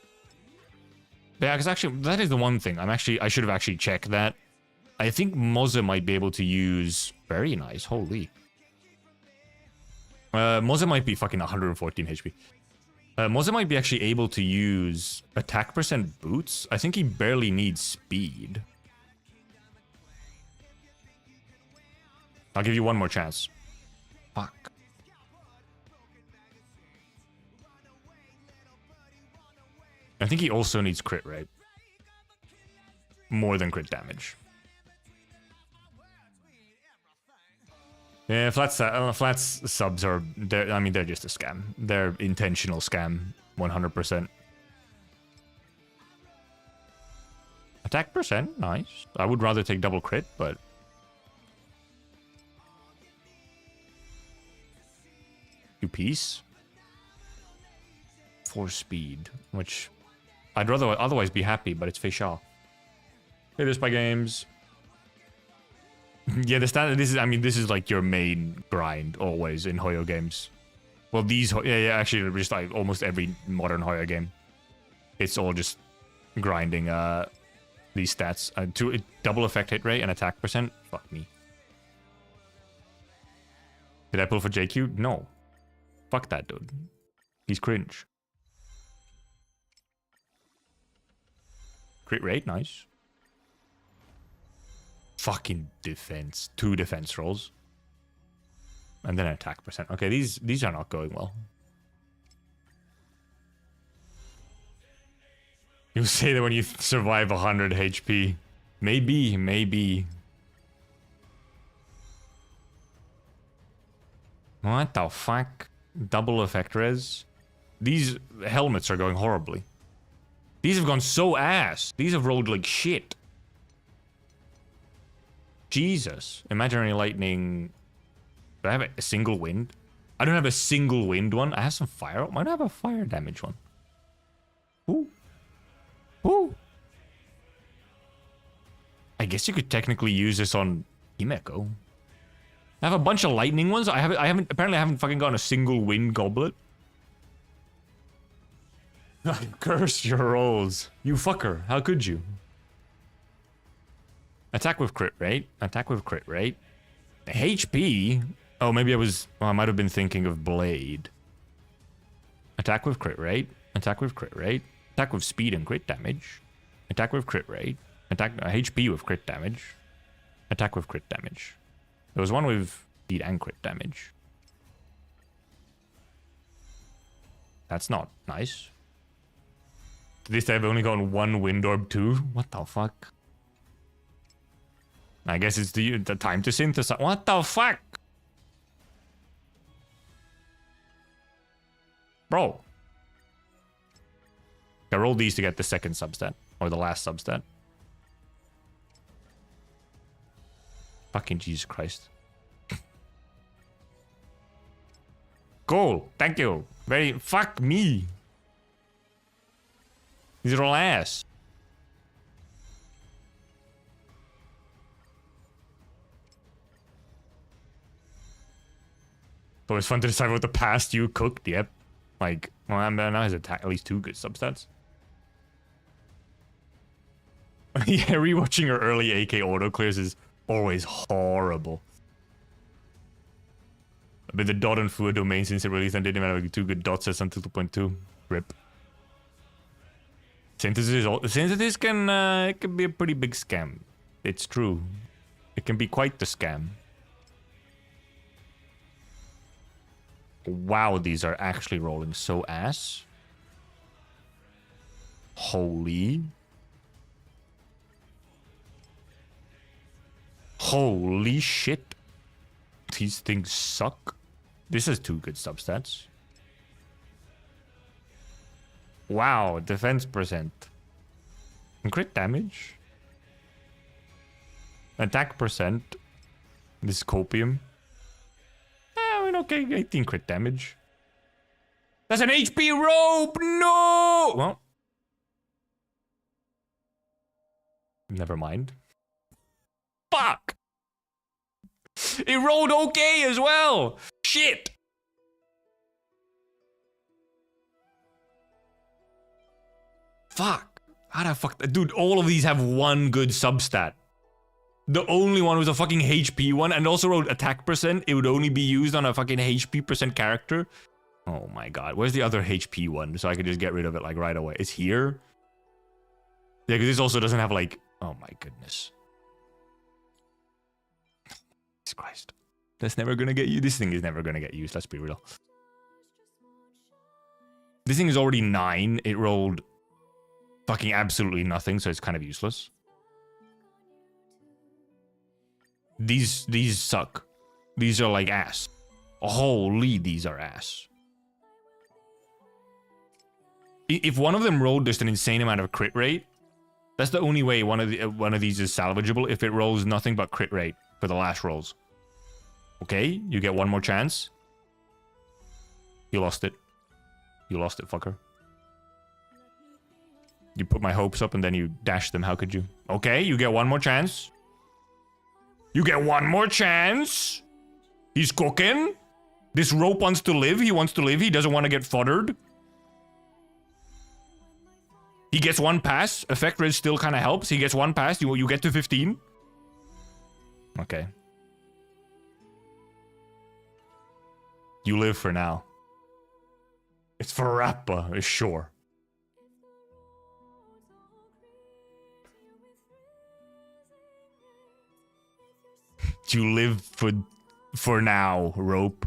Yeah, because actually that is the one thing I should have actually checked that. I think Moza might be able to use very nice. Holy. Moza might be fucking 114 HP. Moza might be actually able to use attack percent boots. I think he barely needs speed. I'll give you one more chance. Fuck. I think he also needs crit rate. More than crit damage. Yeah, Flat's subs are, they're just a scam. They're intentional scam, 100%. Attack percent, nice. I would rather take double crit, but... Two piece. 4 speed, which... I'd rather otherwise be happy, but it's Fei Xiao. Hey there, Spy Games. Yeah, this is like your main grind always in Hoyo games. Well, actually, just like almost every modern Hoyo game. It's all just grinding these stats. Double effect hit rate and attack percent. Fuck me. Did I pull for JQ? No. Fuck that dude. He's cringe. Crit rate, nice. Fucking defense. 2 defense rolls. And then attack percent. Okay, these are not going well. You say that when you survive 100 HP. Maybe. What the fuck? Double effect res? These helmets are going horribly. These have gone so ass. These have rolled like shit. Jesus. Imaginary lightning. Do I have a single wind? I don't have a single wind one. I have some fire. Might have a fire damage one. Ooh. I guess you could technically use this on Himeko. I have a bunch of lightning ones. Apparently I haven't fucking gotten a single wind goblet. Curse your rolls. You fucker. How could you? Attack with crit rate. Attack with crit rate. HP? Oh, maybe I might have been thinking of Blade. Attack with crit rate. Attack with crit rate. Attack with speed and crit damage. Attack with crit rate. Attack HP with crit damage. Attack with crit damage. There was one with speed and crit damage. That's not nice. This I've only gotten 1 wind orb too. What the fuck? I guess it's the time to synthesize. What the fuck? Bro. I rolled these to get the second substat. Or the last substat. Fucking Jesus Christ. Cool. Thank you. Fuck me. These are all ass. But it's fun to decide what the past you cooked. Yep. Like, well, now has at least 2 good substats. Yeah, rewatching her early AK auto clears is always horrible. But the dot and fluid domain since it released and didn't even have 2 good dot sets until 2.2. Rip. Synthesis can it can be a pretty big scam. It's true. It can be quite the scam. Wow, these are actually rolling so ass. Holy. Holy shit. These things suck. This is 2 good substats. Wow, defense percent. And crit damage. Attack percent. This is copium. I mean, okay, 18 crit damage. That's an HP rope! No! Well. Never mind. Fuck! It rolled okay as well! Shit! Fuck. How the fuck? Dude, all of these have 1 good substat. The only one was a fucking HP one, and also wrote attack percent. It would only be used on a fucking HP percent character. Oh my god. Where's the other HP one? So I could just get rid of it like right away. It's here? Yeah, because this also doesn't have like... Oh my goodness. Jesus Christ. That's never gonna get you. This thing is never gonna get used, let's be real. This thing is already 9. It rolled fucking absolutely nothing, so it's kind of useless. These suck. These are like ass. Holy, these are ass. If one of them rolled just an insane amount of crit rate, that's the only way one of these is salvageable. If it rolls nothing but crit rate for the last rolls. Okay, you get 1 more chance. You lost it. You lost it, fucker. You put my hopes up and then you dash them. How could you? Okay, you get 1 more chance. You get 1 more chance. He's cooking. This rope wants to live. He wants to live. He doesn't want to get foddered. He gets 1 pass. Effect rate still kind of helps. He gets 1 pass. You get to 15. Okay. You live for now. It's for Rappa, it's sure. You live for now, Rope.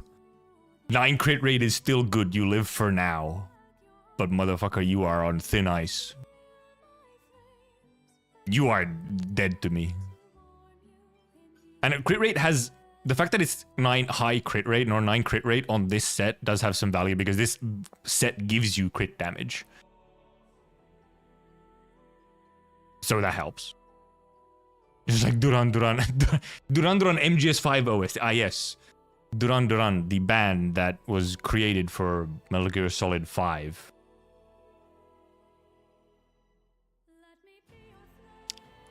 9 crit rate is still good. You live for now. But motherfucker, you are on thin ice. You are dead to me. And a crit rate has... The fact that it's 9 high crit rate or 9 crit rate on this set does have some value because this set gives you crit damage. So that helps. It's like Duran MGS5 OST. Ah, yes. Duran, the band that was created for Metal Gear Solid 5.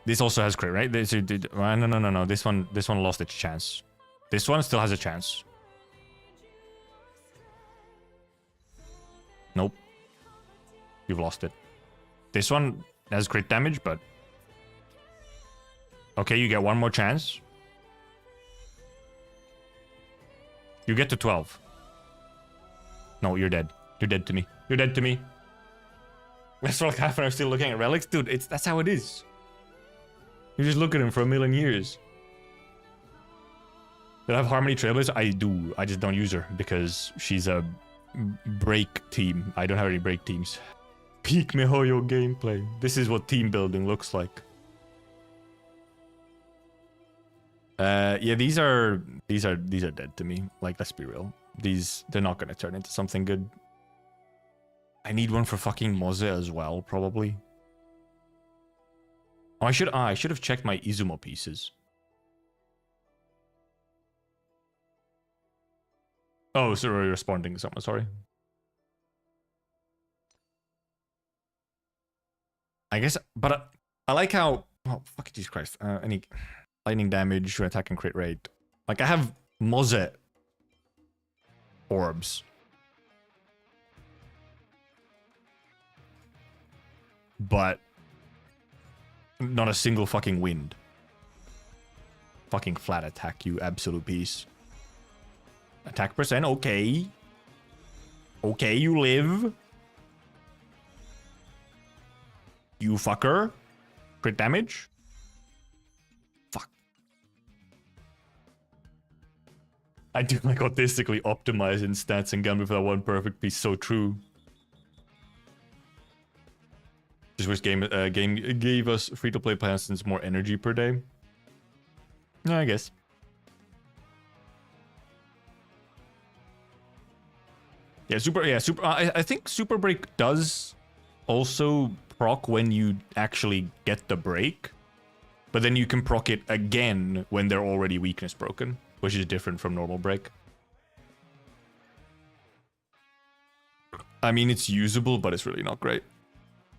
This also has crit, right? No. This one lost its chance. This one still has a chance. Nope. You've lost it. This one has crit damage, but... Okay, you get 1 more chance. You get to 12. No, you're dead. You're dead to me. You're dead to me. That's what happened. I'm still looking at relics. Dude, that's how it is. You just look at him for a million years. Did I have Harmony Trailblazers? I do. I just don't use her because she's a break team. I don't have any break teams. Peak MiHoYo gameplay. This is what team building looks like. Yeah, these are dead to me. Like, let's be real. They're not gonna turn into something good. I need one for fucking Moze as well, probably. Oh, I should have checked my Izumo pieces. Oh, sorry, responding to someone, sorry. I guess, but I like how... Oh, fuck, Jesus Christ. Any lightning damage, attack and crit rate. Like, I have Moze orbs. But not a single fucking wind. Fucking flat attack, you absolute piece. Attack percent, okay. Okay, you live. You fucker. Crit damage. Fuck. I do like autistically optimizing stats and gambling for that one perfect piece. So true. Just wish game gave us free-to-play plans since more energy per day. Yeah, I guess. Yeah, super. I think Super Break does also proc when you actually get the break, but then you can proc it again when they're already weakness broken, which is different from normal break. I mean, it's usable, but it's really not great.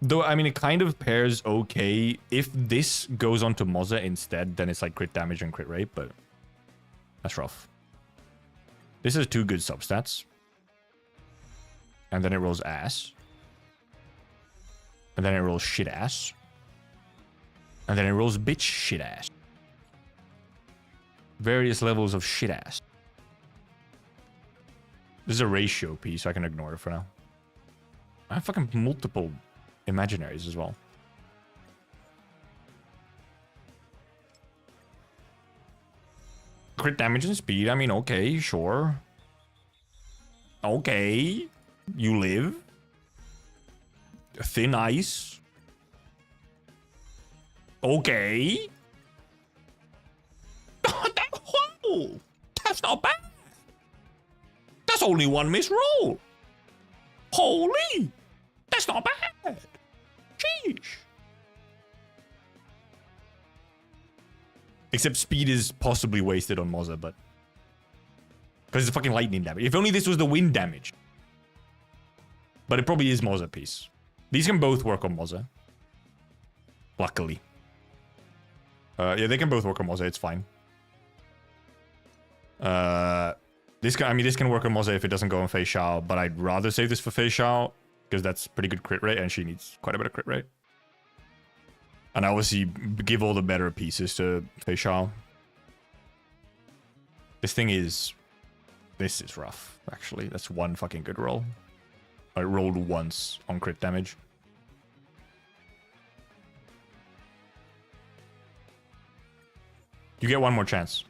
Though, I mean, it kind of pairs okay. If this goes onto Moza instead, then it's like crit damage and crit rate, but that's rough. This has 2 good substats. And then it rolls ass. And then it rolls shit ass. And then it rolls bitch shit ass. Various levels of shit ass. This is a ratio piece, so I can ignore it for now. I have fucking multiple imaginaries as well. Crit damage and speed, I mean, okay, sure. Okay. You live. Thin ice. Okay. Oh, that's not bad. That's only 1 miss roll. Holy. That's not bad. Sheesh. Except speed is possibly wasted on Moza, but... because it's fucking lightning damage. If only this was the wind damage. But it probably is Moza piece. These can both work on Moza. Luckily. Yeah, they can both work on Moza. It's fine. This can work on Moza if it doesn't go on Fei Xiao, but I'd rather save this for Fei Xiao because that's pretty good crit rate, and she needs quite a bit of crit rate. And I obviously give all the better pieces to Fei Xiao. This is rough, actually. That's 1 fucking good roll. I rolled once on crit damage. You get 1 more chance.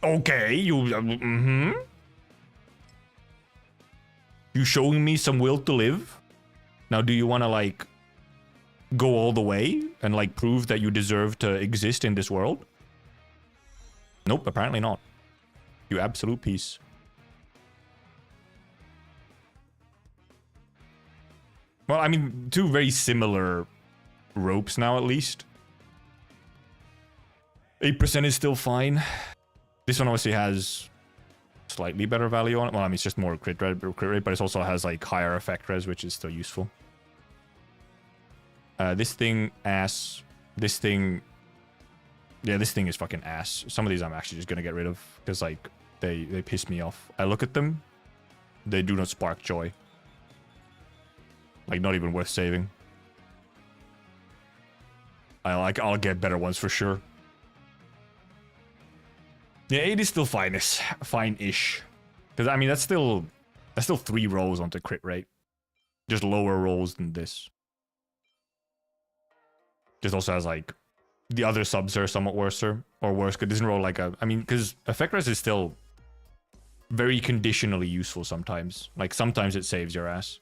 Okay, you... You showing me some will to live? Now, do you want to, like, go all the way and, like, prove that you deserve to exist in this world? Nope, apparently not. You absolute piece. Well, I mean, 2 very similar ropes now, at least. 8% is still fine. This one obviously has slightly better value on it. Well, I mean, it's just more crit rate, but it also has, like, higher effect res, which is still useful. This thing, ass. This thing... yeah, this thing is fucking ass. Some of these I'm actually just gonna get rid of, because, like, they piss me off. I look at them, they do not spark joy. Like, not even worth saving. I'll get better ones for sure. Yeah, 8 is still fine-ish. Because, I mean, that's still 3 rolls onto crit rate. Just lower rolls than this. Just also has, like, the other subs are somewhat worse, or worse, because it doesn't roll like a... I mean, because effect res is still very conditionally useful sometimes. Like, sometimes it saves your ass.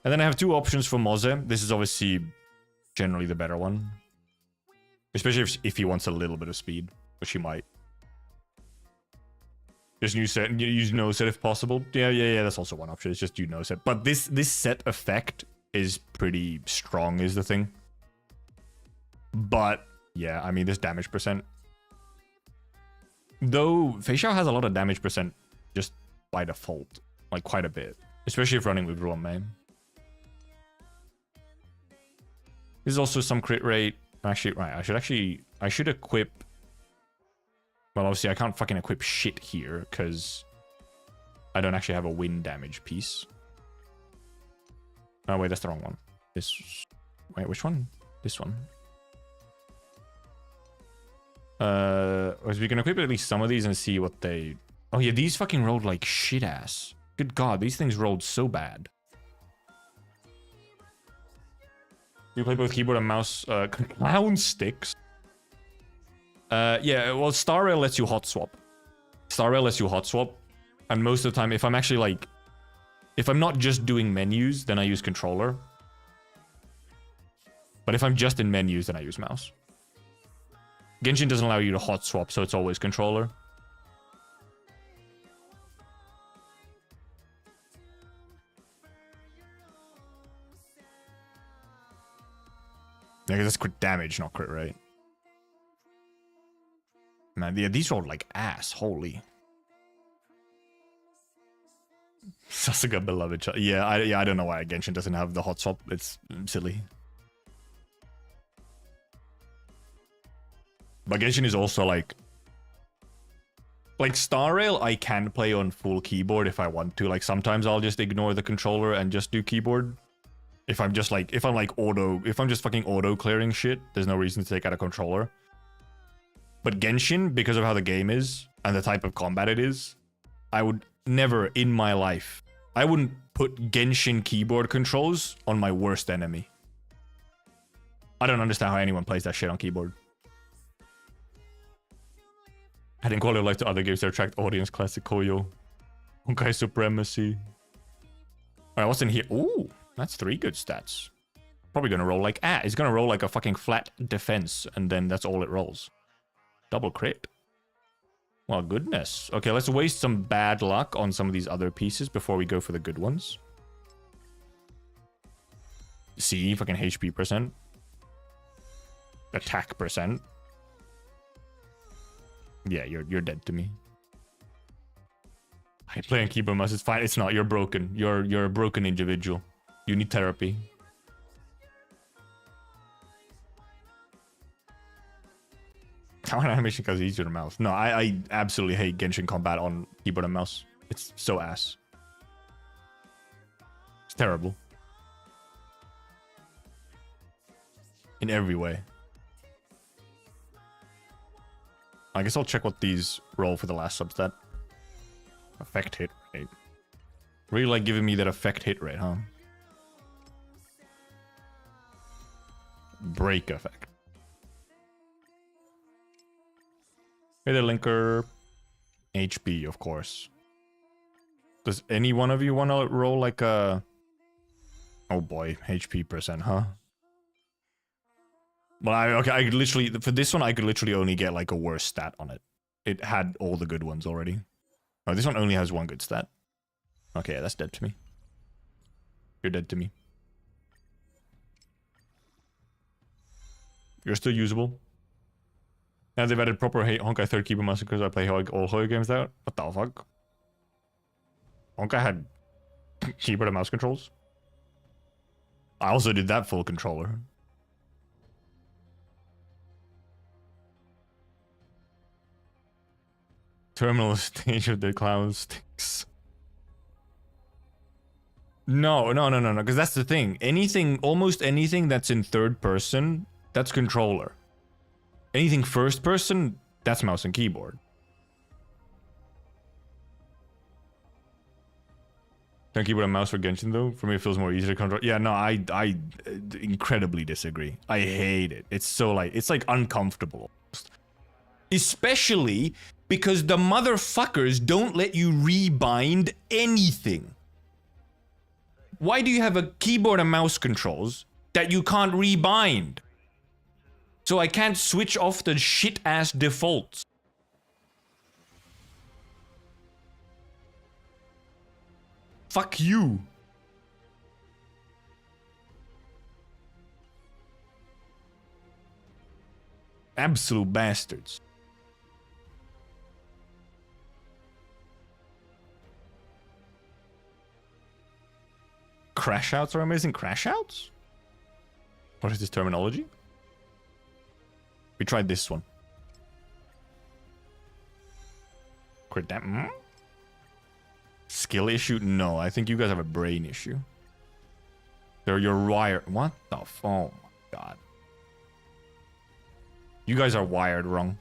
And then I have 2 options for Moze. This is obviously generally the better one. Especially if he wants a little bit of speed, which he might. Just use no set if possible. Yeah, that's also one option. It's just do no set. But this set effect is pretty strong, is the thing. But, yeah, I mean, this damage percent. Though, Fei Xiao has a lot of damage percent just by default. Like, quite a bit. Especially if running with Ruan main. There's also some crit rate. Actually, right, I should equip... well, obviously, I can't fucking equip shit here, because I don't actually have a wind damage piece. Oh, wait, that's the wrong one. Wait, which one? This one. We can equip at least some of these and see what they... oh, yeah, these fucking rolled like shit ass. Good God, these things rolled so bad. You play both keyboard and mouse. Clown sticks. Yeah, well, Star Rail lets you hot swap. Star Rail lets you hot swap. And most of the time, if I'm actually like... If I'm not just doing menus, then I use controller. But if I'm just in menus, then I use mouse. Genshin doesn't allow you to hot swap, so it's always controller. Yeah, that's crit damage, not crit rate. Man, yeah, these roll like ass. Holy. Sasuga beloved child. Yeah, I don't know why Genshin doesn't have the hot swap. It's silly. But Genshin is also like Star Rail I can play on full keyboard if I want to. Like sometimes I'll just ignore the controller and just do keyboard. If I'm just like, if I'm just fucking auto clearing shit, there's no reason to take out a controller. But Genshin, because of how the game is and the type of combat it is, I would never in my life, I wouldn't put Genshin keyboard controls on my worst enemy. I don't understand how anyone plays that shit on keyboard. Adding quality of life to other games to attract audience, classic Koyo. Honkai Supremacy. Alright, what's in here? Ooh, that's 3 good stats. Probably gonna roll like, it's gonna roll like a fucking flat defense, and then that's all it rolls. Double crit. Well, goodness. Okay, let's waste some bad luck on some of these other pieces before we go for the good ones. See, fucking HP percent. Attack percent. Yeah, you're dead to me. I play on keyboard mouse, it's fine. It's not, you're broken. You're a broken individual. You need therapy. How an animation because easier to mouse. No, I absolutely hate Genshin combat on keyboard and mouse. It's so ass. It's terrible. In every way. I guess I'll check what these roll for the last substat. Effect hit rate. Really like giving me that effect hit rate, huh? Break effect. Hey there, Linker. HP, of course. Does any one of you want to roll like a... Oh boy, HP percent, huh? Well, I could literally... For this one, I could literally only get like a worse stat on it. It had all the good ones already. Oh, this one only has 1 good stat. Okay, that's dead to me. You're dead to me. You're still usable. And they've added proper Honkai 3rd keyboard mouse because I play all Hoyo games out. What the fuck? Honkai had keyboard and mouse controls. I also did that full controller. Terminal stage of the clown sticks. No, because that's the thing. Almost anything that's in 3rd person, that's controller. Anything 1st person, that's mouse and keyboard. Don't keyboard and mouse for Genshin though. For me, it feels more easy to control. Yeah, no, I incredibly disagree. I hate it. It's so like, it's like uncomfortable. Especially because the motherfuckers don't let you rebind anything. Why do you have a keyboard and mouse controls that you can't rebind? So I can't switch off the shit-ass defaults. Fuck you. Absolute bastards. Crash outs are amazing. Crash outs? What is this terminology? We tried this one. Crit damage. Skill issue? No, I think you guys have a brain issue. They're your wired. What the f? Oh my god. You guys are wired wrong.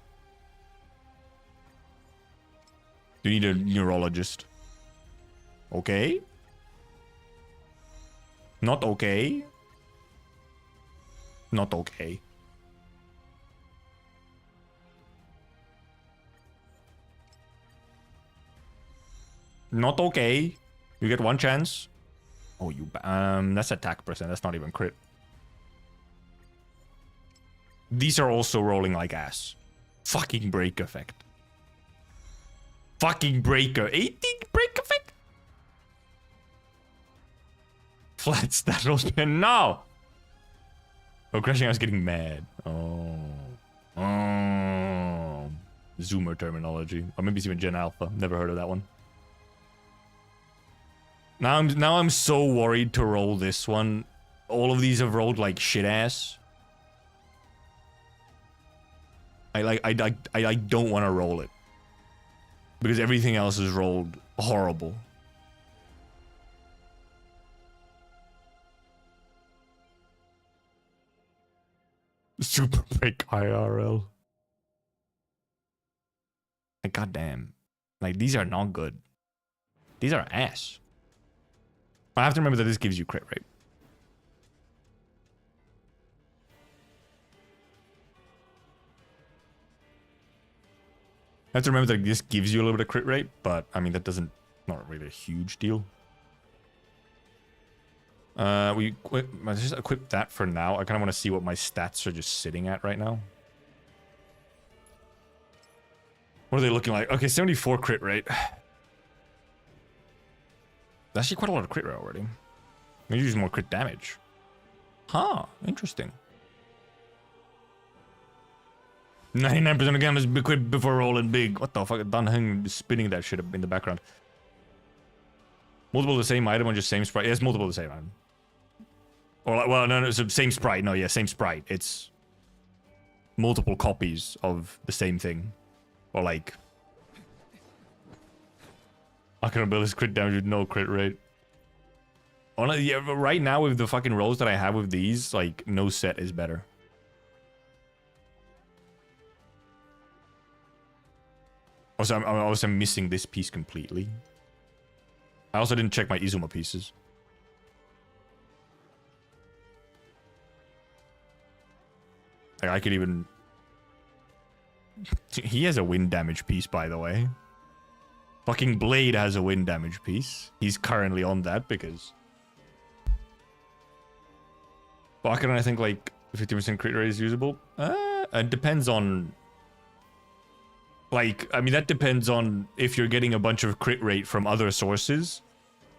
You need a neurologist. Okay? Not okay? Not okay. Not okay. You get one chance. Oh, you... that's attack percent. That's not even crit. These are also rolling like ass. Fucking break effect. Fucking breaker. 18 break effect? Flat stat roll spin. No! Oh, crashing, I was getting mad. Oh. Oh. Zoomer terminology. Or maybe it's even Gen Alpha. Never heard of that one. Now I'm so worried to roll this one. All of these have rolled like shit ass. I don't want to roll it. Because everything else is rolled horrible. Super break IRL. Like, goddamn. Like, these are not good. These are ass. I have to remember that this gives you crit rate. I have to remember that this gives you a little bit of crit rate, but I mean that doesn't, not really a huge deal. Let's just equip that for now. I kind of want to see what my stats are just sitting at right now. What are they looking like? Okay, 74 crit rate. That's actually quite a lot of crit rate already. Maybe use more crit damage. Huh, interesting. 99% of game is equipped before rolling big. What the fuck? Dan Heng spinning that shit in the background. Multiple of the same item or just same sprite? Yeah, it's multiple of the same item. Or like, well, no, it's the same sprite. No, yeah, same sprite. It's multiple copies of the same thing. Or like... I can build this crit damage with no crit rate. Honestly, yeah, right now with the fucking rolls that I have with these, like, no set is better. Also, I'm missing this piece completely. I also didn't check my Izuma pieces. Like, I could even... He has a wind damage piece, by the way. Fucking Blade has a wind damage piece. He's currently on that because... Bakken, I think, like, 50% crit rate is usable. It depends on... Like, I mean, that depends on if you're getting a bunch of crit rate from other sources.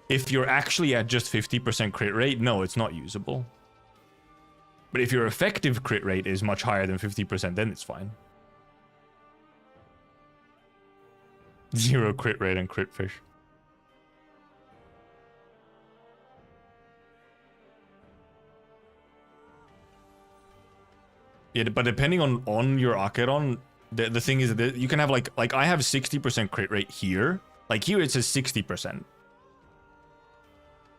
If you're actually at just 50% crit rate, no, it's not usable. But if your effective crit rate is much higher than 50%, then it's fine. 0 crit rate and crit fish. Yeah, but depending on your Acheron, the thing is that you can have like I have 60% crit rate here. Like here it says 60%.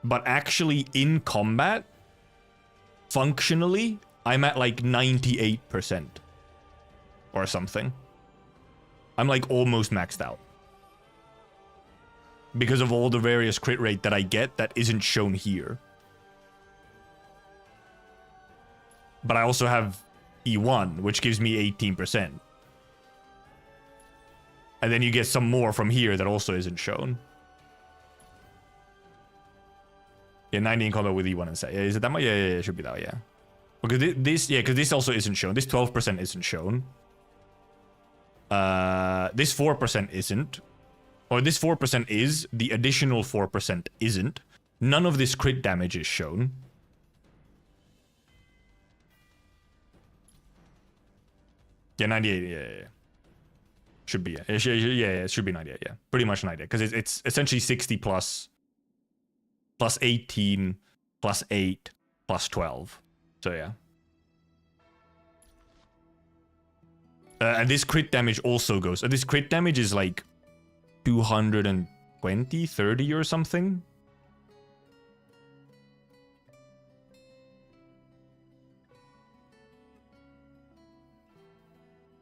But actually in combat, functionally, I'm at like 98% or something. I'm like almost maxed out. Because of all the various crit rate that I get that isn't shown here. But I also have E1, which gives me 18%. And then you get some more from here that also isn't shown. Yeah, 90 in combat with E1 and set. Yeah, is it that much? Yeah, it should be that, yeah. Because because this also isn't shown. This 12% isn't shown. This 4% isn't. Or this 4% is. The additional 4% isn't. None of this crit damage is shown. Yeah, 98, yeah. Should be, yeah. It should be 98, yeah. Pretty much 98. Because it's essentially 60 plus 18 plus 8 plus 12. So, yeah. And this crit damage also goes... this crit damage is like 220, 30 or something.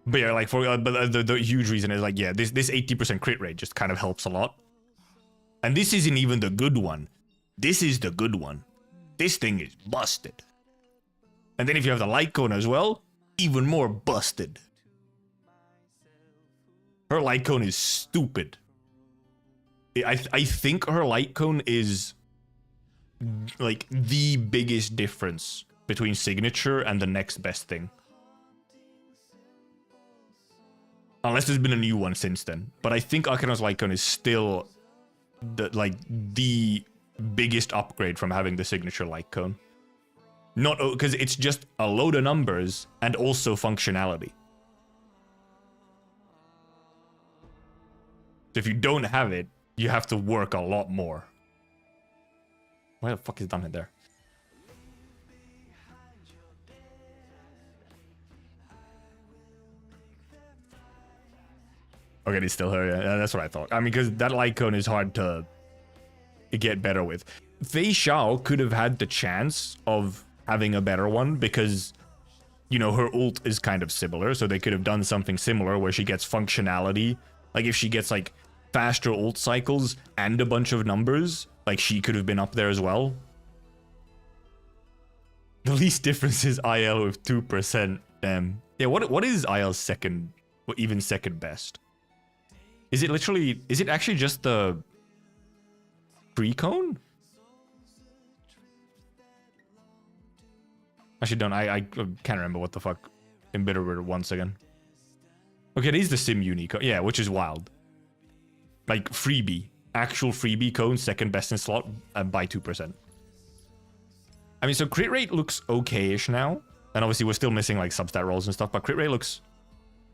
But yeah, like but the huge reason is like, yeah, this 80% crit rate just kind of helps a lot. And this isn't even the good one. This is the good one. This thing is busted. And then if you have the light cone as well, even more busted. Her light cone is stupid. I think her light cone is like the biggest difference between signature and the next best thing. Unless there's been a new one since then. But I think Akina's light cone is still the biggest upgrade from having the signature light cone. Not because it's just a load of numbers and also functionality. If you don't have it, you have to work a lot more. Why the fuck is done it there? Okay, it's still her. Yeah, that's what I thought. I mean, because that light cone is hard to get better with. Fei Xiao could have had the chance of having a better one because, you know, her ult is kind of similar. So they could have done something similar where she gets functionality. Like if she gets like faster ult cycles and a bunch of numbers, like she could have been up there as well. The least difference is IL with 2%. Yeah, what is IL's second, or even second best? Is it literally, is it actually just the free cone? Actually, don't, I can't remember what the fuck Embittered once again. Okay, it is the sim unique, yeah, which is wild. Like freebie, actual freebie cone, second best in slot by 2%. I mean, so crit rate looks okay-ish now. And obviously we're still missing like substat rolls and stuff, but crit rate looks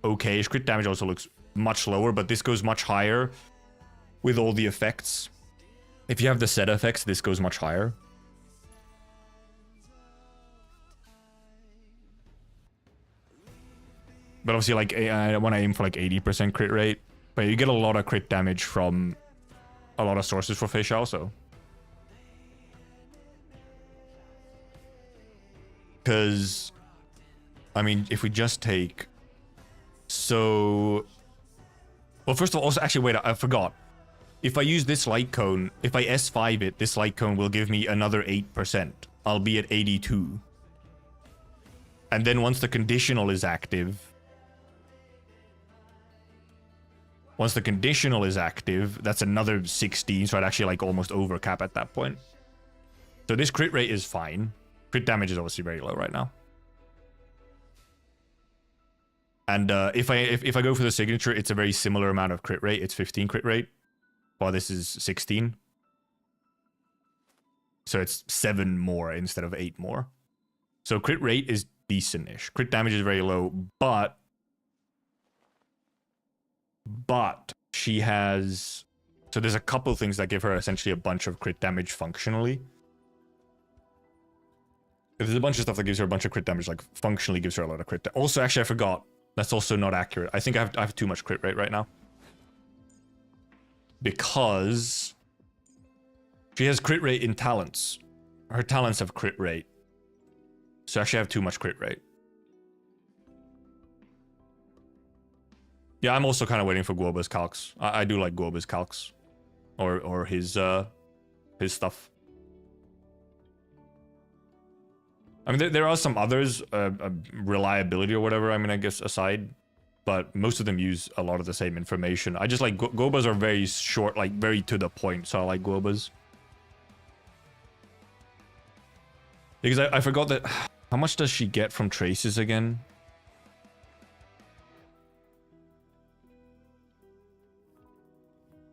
okay-ish. Crit damage also looks much lower, but this goes much higher with all the effects. If you have the set effects, this goes much higher. But obviously, like, I want to aim for like 80% crit rate. But you get a lot of crit damage from a lot of sources for Fei Xiao, so. Because, I mean, if we just take... So... Well, first of all, also, actually, wait, I forgot. If I use this light cone, if I S5 it, this light cone will give me another 8%. I'll be at 82. And then once the conditional is active... Once the conditional is active, that's another 16, so I'd actually like almost overcap at that point. So this crit rate is fine. Crit damage is obviously very low right now. And if I go for the signature, it's a very similar amount of crit rate. It's 15 crit rate, while this is 16. So it's 7 more instead of 8 more. So crit rate is decent-ish. Crit damage is very low, but she has... So there's a couple things that give her essentially a bunch of crit damage functionally. There's a bunch of stuff that gives her a bunch of crit damage, like functionally gives her a lot of crit damage. Also, actually, I forgot. That's also not accurate. I think I have too much crit rate right now. Because she has crit rate in talents. Her talents have crit rate. So actually I have too much crit rate. Yeah, I'm also kind of waiting for Guoba's calcs. I do like Guoba's calcs. Or his stuff. I mean, there are some others, reliability or whatever, I mean, I guess, aside. But most of them use a lot of the same information. I just like, Guoba's are very short, like, very to the point, so I like Guoba's. Because I forgot that... How much does she get from traces again?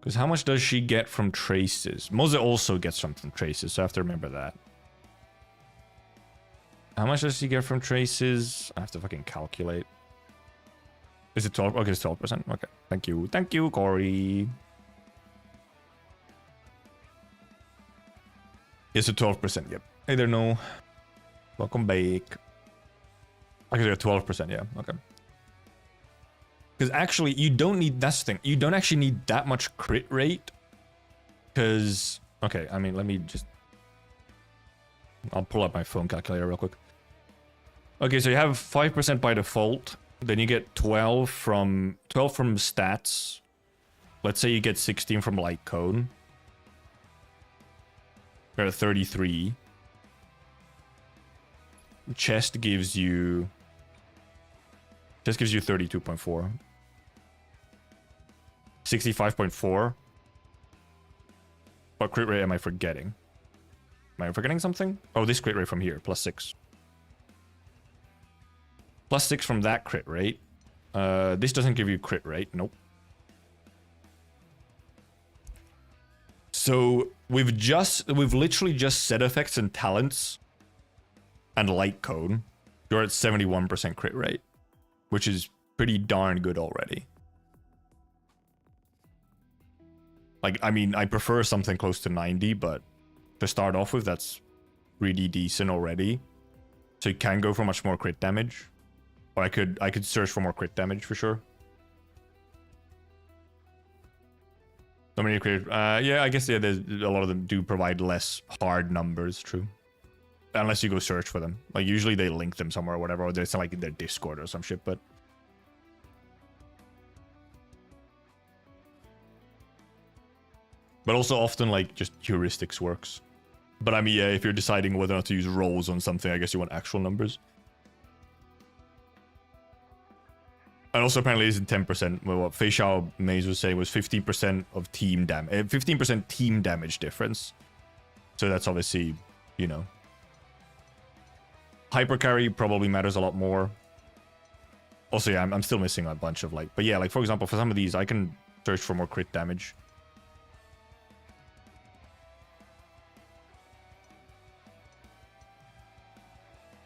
Because how much does she get from traces? Moze also gets some from traces, so I have to remember that. How much does she get from traces? I have to fucking calculate. Is it 12? Okay, it's 12%. Okay, thank you. Thank you, Corey. It's a 12%, yep. Hey there, no. Welcome back. Okay, you're 12%, yeah, okay. Because actually, you don't need, that's the thing, you don't actually need that much crit rate. Because, okay, I mean, let me just... I'll pull up my phone calculator real quick. Okay, so you have 5% by default. Then you get 12 from stats. Let's say you get 16 from light cone. You're at 33. chest gives you 32.4. 65.4. What crit rate am I forgetting? Am I forgetting something? Oh, this crit rate from here, +6. +6 from that crit rate. This doesn't give you crit rate. Nope. So we've literally just set effects and talents and light cone. You're at 71% crit rate, which is pretty darn good already. Like, I mean, I prefer something close to 90, but to start off with, that's really decent already. So you can go for much more crit damage. Or I could search for more crit damage for sure. So many crit. Yeah, I guess, yeah, there's a lot of them do provide less hard numbers, true. Unless you go search for them. Like, usually they link them somewhere or whatever, or it's like in their Discord or some shit, but... But also often, like, just heuristics works. But I mean, yeah, if you're deciding whether or not to use rolls on something, I guess you want actual numbers. And also apparently it isn't 10%. Well, what Fei Xiao Maze was saying was 15% of team damage. 15% team damage difference. So that's obviously, you know. Hypercarry probably matters a lot more. Also, yeah, I'm still missing a bunch of, like... But yeah, like, for example, for some of these, I can search for more crit damage.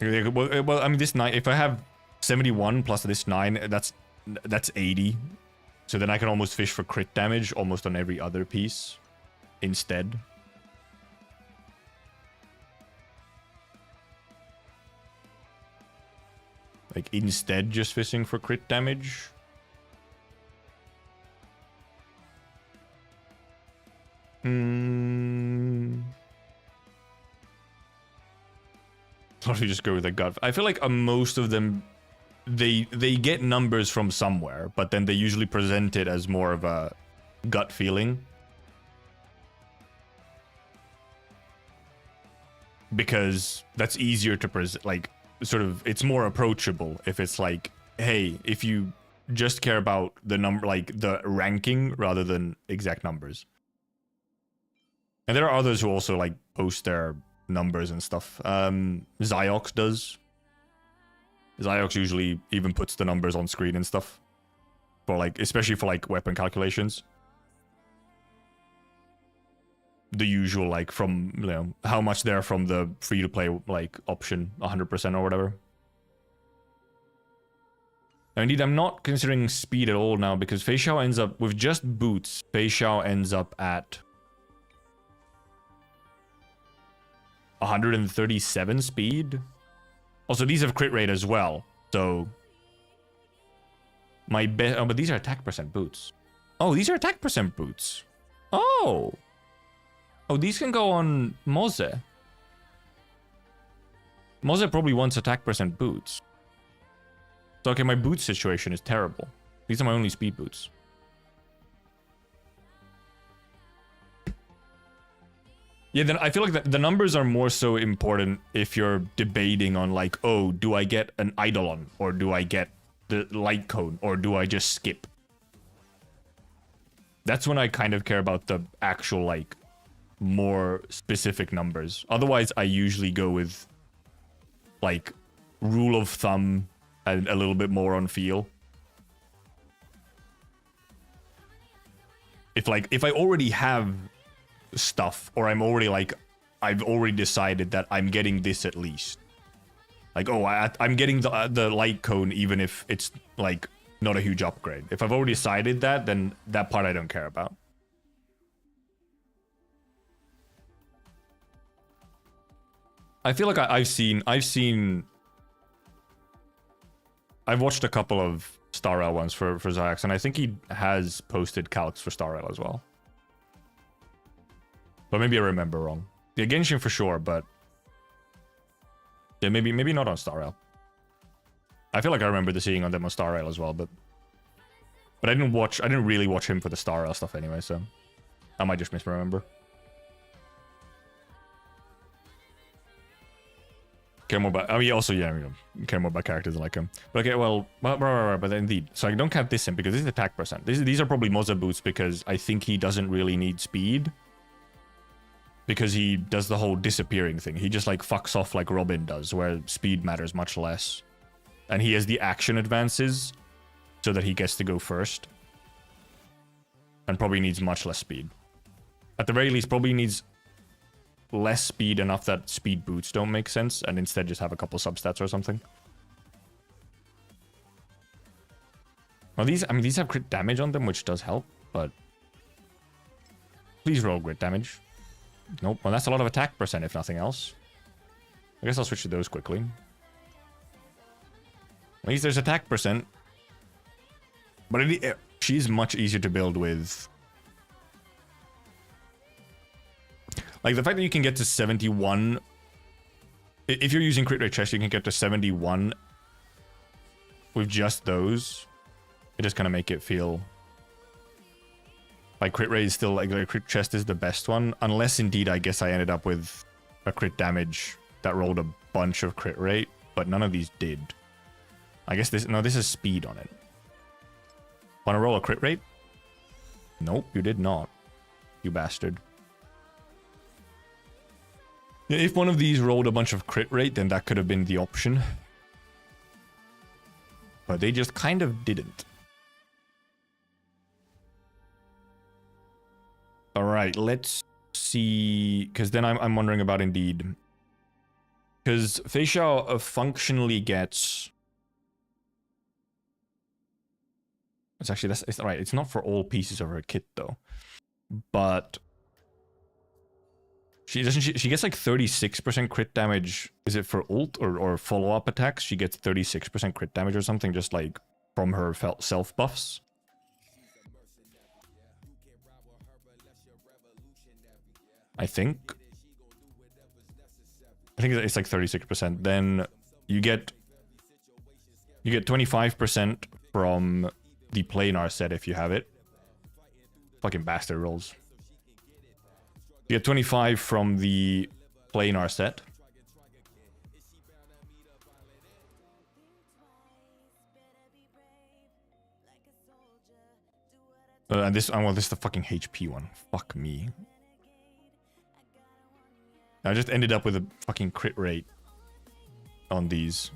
Well, I mean, this 9... If I have 71 plus this 9, that's 80. So then I can almost fish for crit damage almost on every other piece instead. Like, instead just fishing for crit damage. Probably just go with a gut. I feel like most of them, they get numbers from somewhere, but then they usually present it as more of a gut feeling. Because that's easier to present, like, sort of, it's more approachable if it's like, hey, if you just care about the number, like the ranking rather than exact numbers. And there are others who also like post their numbers and stuff. Ziox does. Ziox usually even puts the numbers on screen and stuff. For like, especially for like weapon calculations. The usual, like, from, you know, how much they're from the free-to-play, like, option, 100% or whatever. Now, indeed, I'm not considering speed at all now, because Fei Xiao ends up, with just boots, Fei Xiao ends up at 137 speed. Also, these have crit rate as well, so... My best... Oh, but these are attack percent boots. Oh, these are attack percent boots. Oh! Oh, these can go on Moze. Moze probably wants attack percent boots. So, okay, my boot situation is terrible. These are my only speed boots. Yeah, then I feel like the numbers are more so important if you're debating on, like, oh, do I get an Eidolon? Or do I get the light cone? Or do I just skip? That's when I kind of care about the actual, like, more specific numbers. Otherwise, I usually go with, like, rule of thumb and a little bit more on feel. If I already have stuff, or I'm already, like, I've already decided that I'm getting this at least. Like, oh, I'm getting the light cone even if it's, like, not a huge upgrade. If I've already decided that, then that part I don't care about. I feel like I've watched a couple of Star Rail ones for Zayax, and I think he has posted calcs for Star Rail as well. But maybe I remember wrong. Yeah, Genshin for sure, but yeah, maybe not on Star Rail. I feel like I remember seeing on them on Star Rail as well, but I didn't really watch him for the Star Rail stuff anyway, so I might just misremember. Care more about, I mean, also, yeah, you know, care more about characters like him. But okay, well, but indeed. So I don't count this in because this is attack percent. These are probably Moza boots because I think he doesn't really need speed. Because he does the whole disappearing thing. He just like fucks off like Robin does, where speed matters much less. And he has the action advances so that he gets to go first. And probably needs much less speed. At the very least, probably needs less speed enough that speed boots don't make sense, and instead just have a couple substats or something. Well, these, I mean, these have crit damage on them, which does help, but please roll crit damage. Nope. Well, that's a lot of attack percent, if nothing else. I guess I'll switch to those quickly. At least there's attack percent. But she's much easier to build with. Like, the fact that you can get to 71... If you're using crit rate chest, you can get to 71 with just those. It just kind of make it feel... Like, crit rate is still... Like, the crit chest is the best one. Unless, indeed, I guess I ended up with a crit damage that rolled a bunch of crit rate. But none of these did. I guess this... No, this is speed on it. Want to roll a crit rate? Nope, you did not. You bastard. If one of these rolled a bunch of crit rate, then that could have been the option. But they just kind of didn't. Alright, let's see... Because then I'm wondering about Indeed. Because Fei Xiao functionally gets... It's actually... It's right, it's not for all pieces of her kit, though. But... She gets like 36% crit damage. Is it for ult or follow-up attacks? She gets 36% crit damage or something, just like from her self buffs. I think it's like 36%. Then you get 25% from the planar set if you have it. Fucking bastard rolls. You get 25 from the planar set. And this, well, this is the fucking HP one. Fuck me. I just ended up with a fucking crit rate on these.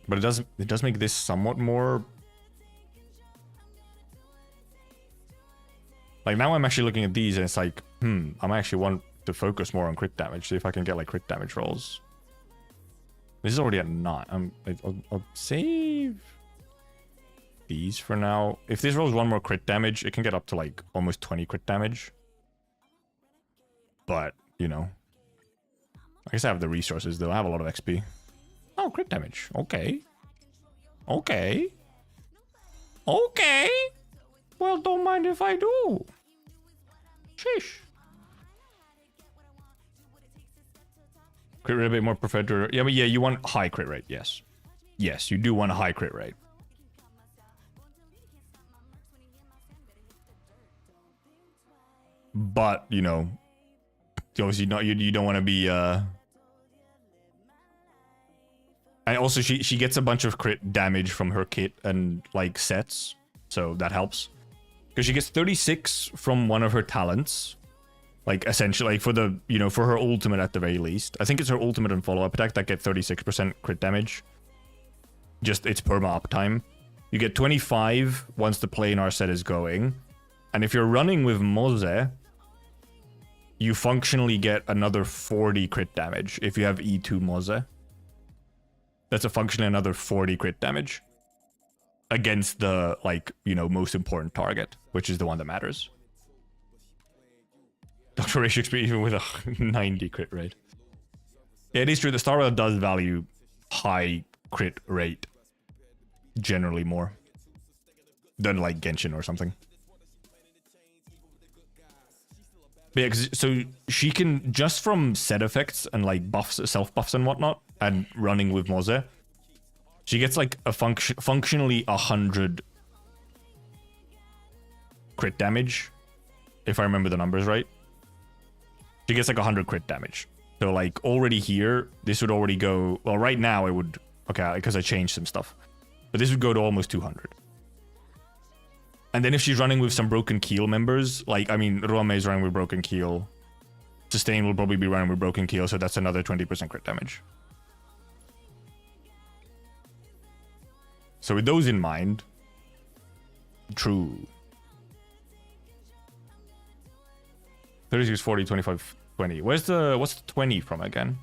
But it does make this somewhat more... Like, now I'm actually looking at these and it's like, I actually want to focus more on crit damage. See if I can get, like, crit damage rolls. This is already at 9. I'll save these for now. If this rolls one more crit damage, it can get up to, like, almost 20 crit damage. But, you know. I guess I have the resources, though. I have a lot of XP. Oh, crit damage. Okay. Okay. Okay. Well, don't mind if I do. Sheesh. Crit rate a bit more preferred to... Yeah, but yeah, you want high crit rate, yes. Yes, you do want a high crit rate. But, you know... Obviously, not, you don't want to be... And also, she gets a bunch of crit damage from her kit and, like, sets. So that helps. Because she gets 36 from one of her talents. Like, essentially, like, for the, you know, for her ultimate at the very least. I think it's her ultimate and follow-up attack that get 36% crit damage. Just, it's perma uptime. You get 25 once the planar set is going. And if you're running with Moze, you functionally get another 40 crit damage if you have E2 Moze. That's a functionally another 40 crit damage. Against the, like, you know, most important target, which is the one that matters. Dr. Ratio XP even with a 90 crit rate. Yeah, it is true. The Star Rail does value high crit rate. Generally more. Than, like, Genshin or something. But yeah, so she can, just from set effects and, like, buffs, self-buffs and whatnot, and running with Moze, she gets, like, a functionally 100 crit damage, if I remember the numbers right. She gets, like, 100 crit damage So like already here, this would already go, well, right now it would, okay, because I changed some stuff. But this would go to almost 200. And then if she's running with some broken keel members, like, I mean, Ruame is running with broken keel. Sustain will probably be running with broken keel, so that's another 20% crit damage. So with those in mind, true. 36, 40, 25, 20. What's the 20 from again?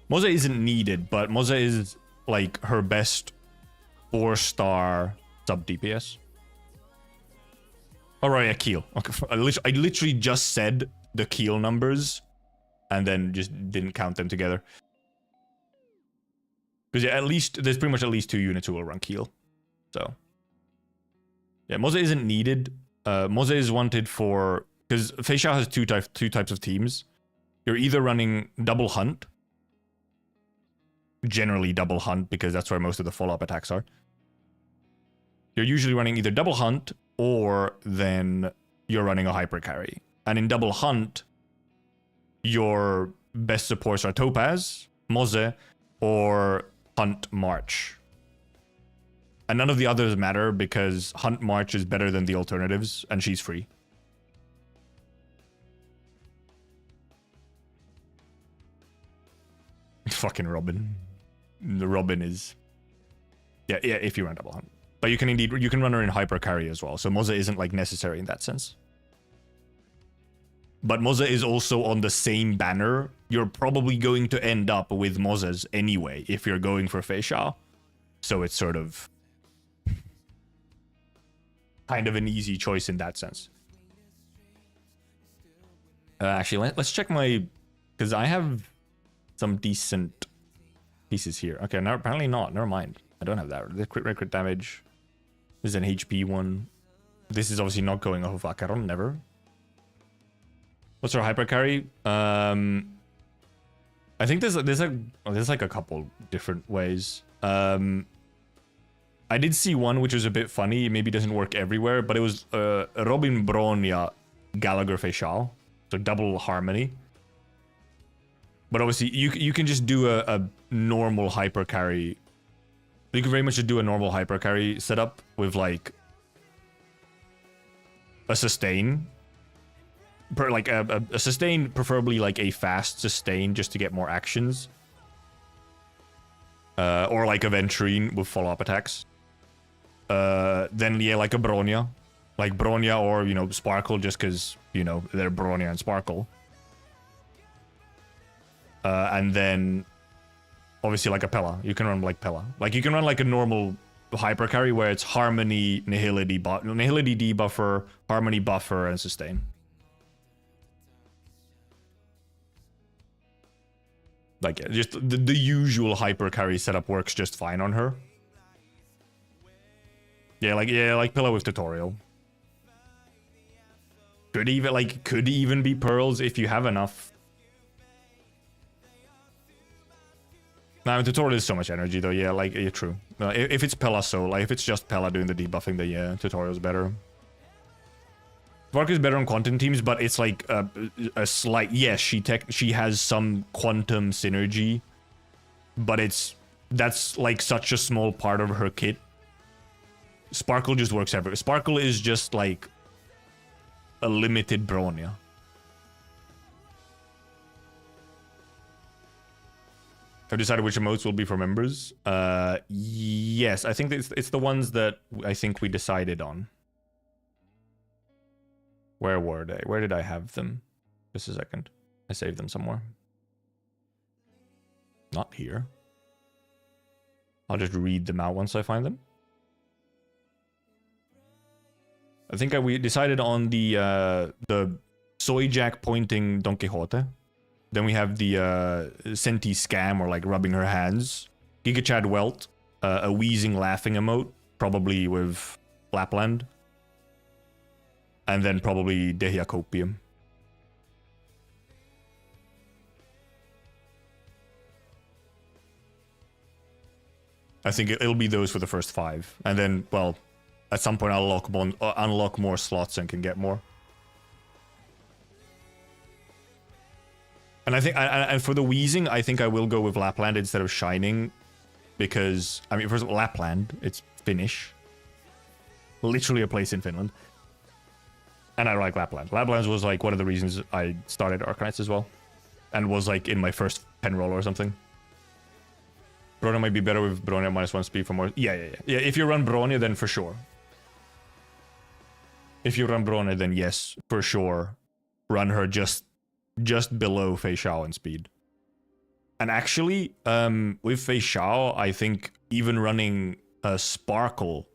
Moza isn't needed, but Moza is like her best 4-star sub DPS. Oh right, yeah, keel. Okay, I literally just said the keel numbers and then just didn't count them together. Because yeah, at least there's pretty much at least 2 units who will run keel. So yeah, Moza isn't needed. Moza is wanted for, because Fei Xiao has two types of teams. You're either running double hunt, generally double hunt because that's where most of the follow-up attacks are. You're usually running either double hunt or then you're running a hyper carry. And in double hunt, your best supports are Topaz, Moze, or Hunt March. And none of the others matter because Hunt March is better than the alternatives and she's free. Fucking Robin. The Robin is... Yeah, if you run double hunt. But you can run her in hyper carry as well. So Moza isn't like necessary in that sense. But Moza is also on the same banner. You're probably going to end up with Mozas anyway if you're going for Fei Xiao. So it's sort of kind of an easy choice in that sense. Actually, let's check my... Because I have some decent pieces here. Okay, no, apparently not. Never mind. I don't have that. The crit damage. This is an HP one. This is obviously not going off of Acheron, never. What's our hyper carry? I think there's like a couple different ways. I did see one which was a bit funny. It maybe doesn't work everywhere, but it was Robin Bronya Gallagher Fei Xiao. So double harmony. But obviously you can just do a normal hyper carry. You can very much just do a normal hyper carry setup with like a sustain. Like a sustain, preferably like a fast sustain just to get more actions. Or like a Ventrine with follow-up attacks. Then yeah, like a Bronya. Like Bronya or, you know, Sparkle just because, you know, they're Bronya and Sparkle. And then obviously like a Pella. You can run like Pella. Like you can run like a normal hyper carry where it's Harmony, Nihility, Nihility debuffer, Harmony buffer, and sustain. Like yeah, just the usual hyper carry setup works just fine on her. Yeah, like Pella with tutorial. Could even be pearls if you have enough. Now, tutorial is so much energy, though. Yeah, like, yeah, true. If it's Pella so, like, if it's just Pella doing the debuffing, then yeah, tutorial's better. Vark is better on quantum teams, but it's like a slight... Yes, she has some quantum synergy, but that's like such a small part of her kit. Sparkle just works everywhere. Sparkle is just like a limited Bronya. I've decided which emotes will be for members. Yes, I think it's the ones that I think we decided on. Where were they? Where did I have them? Just a second. I saved them somewhere. Not here. I'll just read them out once I find them. I think we decided on the soy jack pointing Don Quixote. Then we have the Senti scam, or like rubbing her hands. Giga Chad Welt, a wheezing laughing emote, probably with Lapland. And then probably Dehia Copium. I think it'll be those for the first 5. And then, well, at some point I'll unlock more slots and can get more. And I think, and for the wheezing, I think I will go with Lapland instead of Shining. Because, I mean, first of all, Lapland, it's Finnish. Literally a place in Finland. And I like Lapland. Lapland was like one of the reasons I started Arcanites as well. And was like in my first pen roll or something. Bronya might be better with Bronya -1 speed for more. Yeah. If you run Bronya, then for sure. If you run Bronya, then yes, for sure. Run her just below Fei Xiao in speed. And actually, with Fei Xiao, I think even running a Sparkle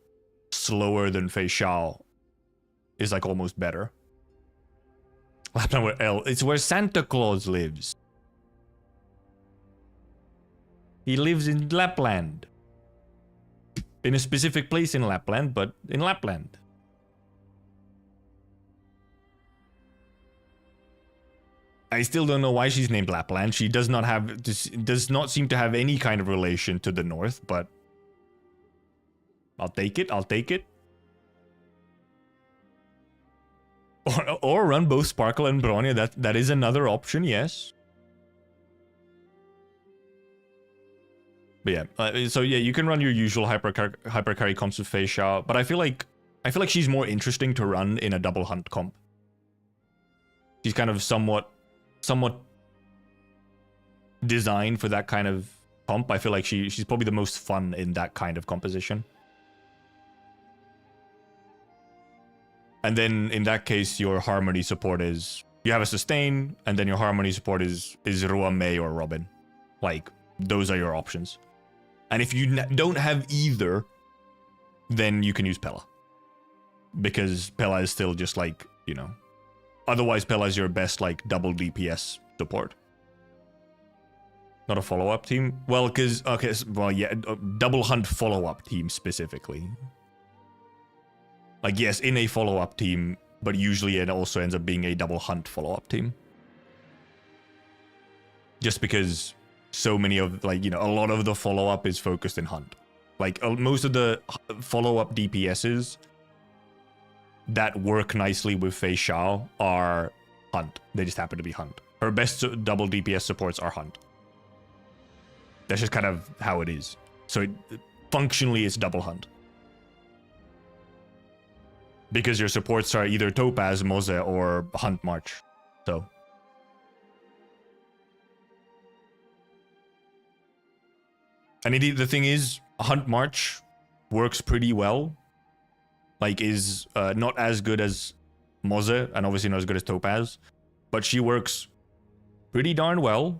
slower than Fei Xiao is like almost better. Lapland where it's where Santa Claus lives. He lives in Lapland. In a specific place in Lapland, but in Lapland. I still don't know why she's named Lapland. She does not seem to have any kind of relation to the north, but I'll take it. I'll take it. Or run both Sparkle and Bronya. That is another option, yes. But yeah, so yeah, you can run your usual hypercarry comps with Fei Xiao, but I feel like she's more interesting to run in a double hunt comp. She's kind of somewhat designed for that kind of comp. I feel like she's probably the most fun in that kind of composition. And then in that case, your harmony support is you have a sustain, and then your harmony support is Rua, Mei, or Robin. Like, those are your options. And if you don't have either, then you can use Pella. Because Pella is still just like, you know. Otherwise, Pella is your best, like, double DPS support. Not a follow-up team? Well, because, okay, well, yeah, double hunt follow-up team specifically. Like, yes, in a follow-up team, but usually it also ends up being a double hunt follow-up team. Just because so many of, like, you know, a lot of the follow-up is focused in hunt. Like, most of the follow-up DPSs that work nicely with Fei Xiao are hunt. They just happen to be hunt. Her best double DPS supports are hunt. That's just kind of how it is. So functionally, it's double hunt. Because your supports are either Topaz, Moze, or Hunt March. So. And indeed, the thing is, Hunt March works pretty well. Like, is not as good as Moze, and obviously not as good as Topaz. But she works pretty darn well.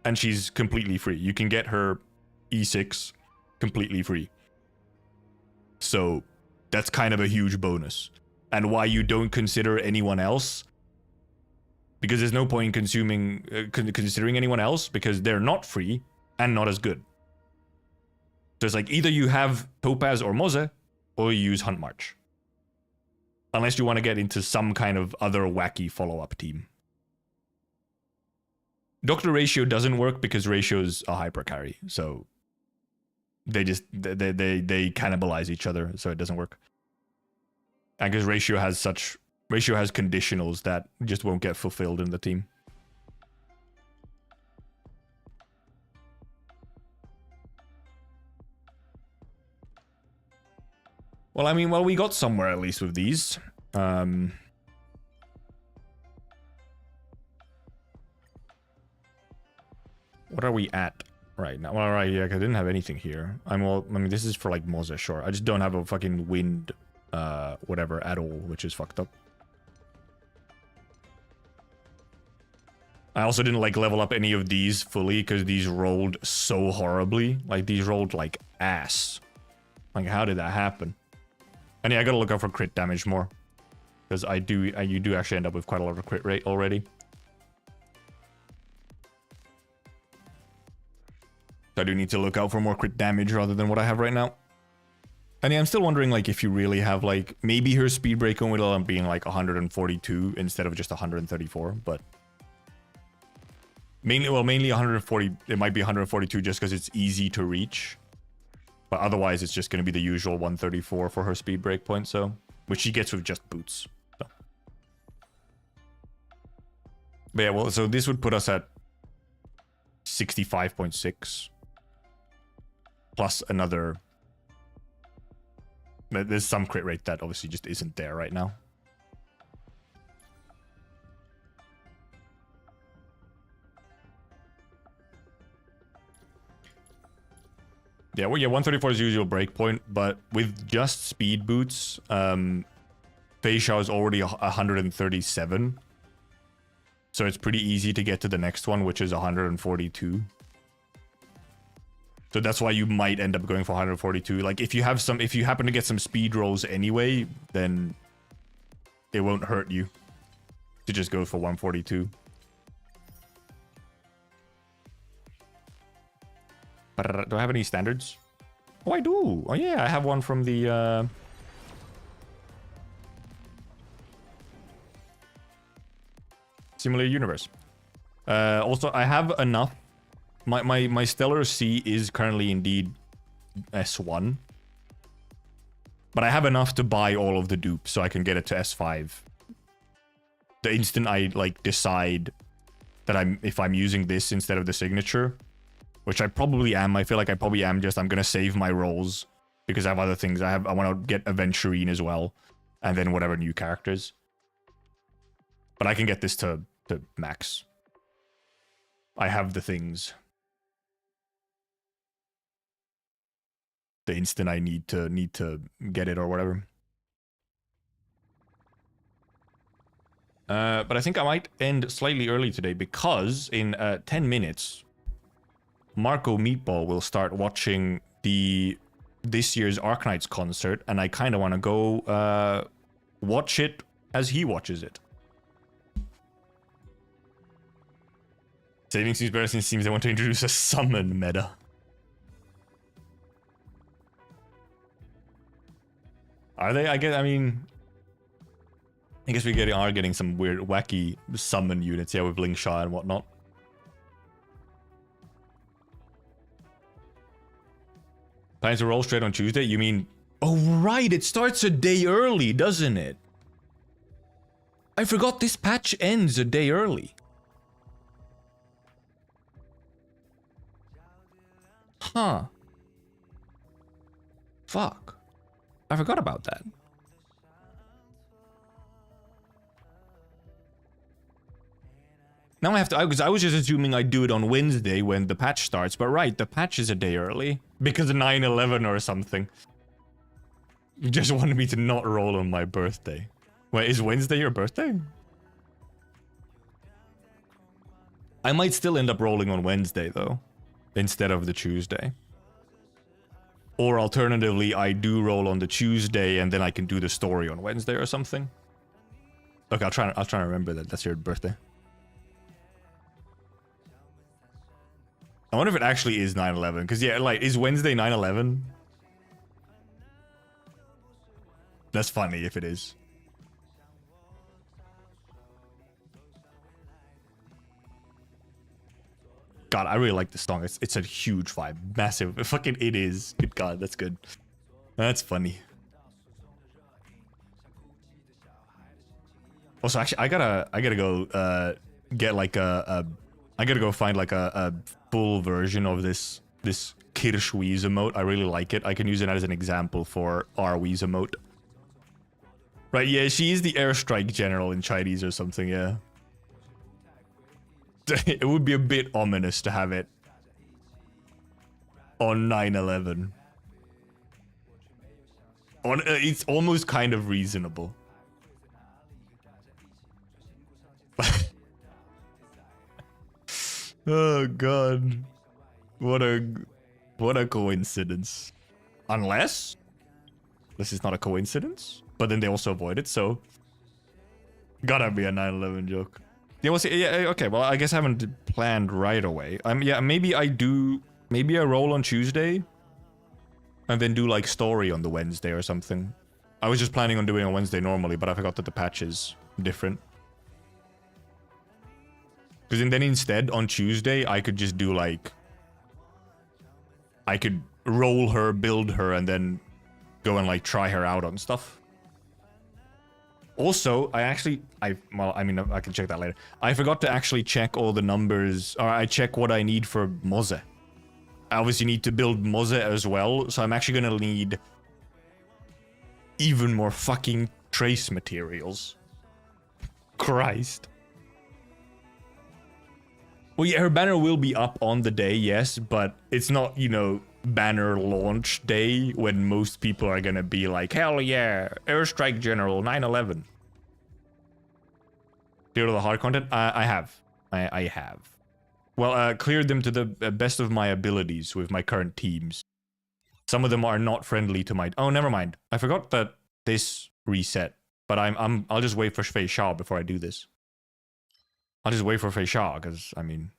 And she's completely free. You can get her E6 completely free. So that's kind of a huge bonus. And why you don't consider anyone else, because there's no point in considering anyone else, because they're not free and not as good. So it's like either you have Topaz or Moze, or you use Hunt March. Unless you want to get into some kind of other wacky follow-up team. Dr. Ratio doesn't work because Ratio's a hyper carry, so they cannibalize each other, so it doesn't work. And because Ratio has conditionals that just won't get fulfilled in the team. Well, I mean, well, we got somewhere at least with these. What are we at right now? Well, right, yeah, I didn't have anything here. I mean, this is for like Moze, sure. I just don't have a fucking wind, whatever at all, which is fucked up. I also didn't like level up any of these fully because these rolled so horribly. Like, these rolled like ass. Like, how did that happen? And yeah, I gotta look out for crit damage more. Because you do actually end up with quite a lot of crit rate already. I do need to look out for more crit damage rather than what I have right now. And yeah, I'm still wondering, like, if you really have, like, maybe her speed break will end up being, like, 142 instead of just 134, but... Mainly 140, it might be 142 just because it's easy to reach. But otherwise, it's just going to be the usual 134 for her speed break point, so... Which she gets with just boots. So. But yeah, well, so this would put us at 65.6 plus another. There's some crit rate that obviously just isn't there right now. Yeah, well, yeah, 134 is usual breakpoint, but with just speed boots, Fei Xiao is already 137. So it's pretty easy to get to the next one, which is 142. So that's why you might end up going for 142. Like if you happen to get some speed rolls anyway, then it won't hurt you to just go for 142. But do I have any standards? Oh, I do. Oh yeah, I have one from the Simulated Universe. Also, I have enough. My Stellar C is currently indeed S1. But I have enough to buy all of the dupes so I can get it to S5. The instant I like decide that if I'm using this instead of the signature, which I probably am. I feel like I probably am. I'm gonna save my rolls because I have other things. I want to get Aventurine as well, and then whatever new characters. But I can get this to max. I have the things. The instant I need to get it or whatever. But I think I might end slightly early today because in 10 minutes, Marco Meatball will start watching this year's Arknights concert, and I kind of want to go watch it as he watches it. Saving seems better since it seems they want to introduce a summon meta. Are they? I guess we are getting some weird, wacky summon units here with Linkshire and whatnot. Planning to roll straight on Tuesday? You mean... Oh, right! It starts a day early, doesn't it? I forgot this patch ends a day early. Huh. Fuck. I forgot about that. Now I have to, because I was just assuming I'd do it on Wednesday when the patch starts, but right, the patch is a day early. Because of 9/11 or something. You just wanted me to not roll on my birthday. Wait, is Wednesday your birthday? I might still end up rolling on Wednesday though, instead of the Tuesday. Or alternatively, I do roll on the Tuesday and then I can do the story on Wednesday or something. Okay, I'll try to remember that that's your birthday. I wonder if it actually is 9/11, because yeah, like, is Wednesday 9/11? That's funny if it is. God, I really like this song. It's a huge vibe. Massive. Fucking it is. Good God, that's good. That's funny. Also, actually, I gotta go get like I gotta go find like a full version of this Kirsch Wheeze emote. I really like it. I can use it as an example for our Wheeze emote. Right, yeah, she is the airstrike general in Chinese or something, yeah. It would be a bit ominous to have it on 9/11. It's almost kind of reasonable. Oh god. What a coincidence. Unless this is not a coincidence, but then they also avoid it, so gotta be a 9/11 joke. Yeah, well, see, yeah, okay, well, I guess I haven't planned right away. Yeah, maybe I roll on Tuesday and then do like story on the Wednesday or something. I was just planning on doing on Wednesday normally, but I forgot that the patch is different. Because then instead, on Tuesday, I could just do like... I could roll her, build her, and then go and like try her out on stuff. Also, well, I mean, I can check that later. I forgot to actually check all the numbers, or I check what I need for Moze. I obviously need to build Moze as well, so I'm actually gonna need even more fucking trace materials. Christ. Well, yeah, her banner will be up on the day, yes, but it's not, you know, banner launch day when most people are gonna be like, hell yeah, Airstrike General 9/11. Clear the hard content? I have. I have. Well, cleared them to the best of my abilities with my current teams. Some of them are not friendly to my... Oh, never mind. I forgot that this reset, but I'll just wait for Fei Xiao before I do this. I'll just wait for Fei Xiao, because, I mean...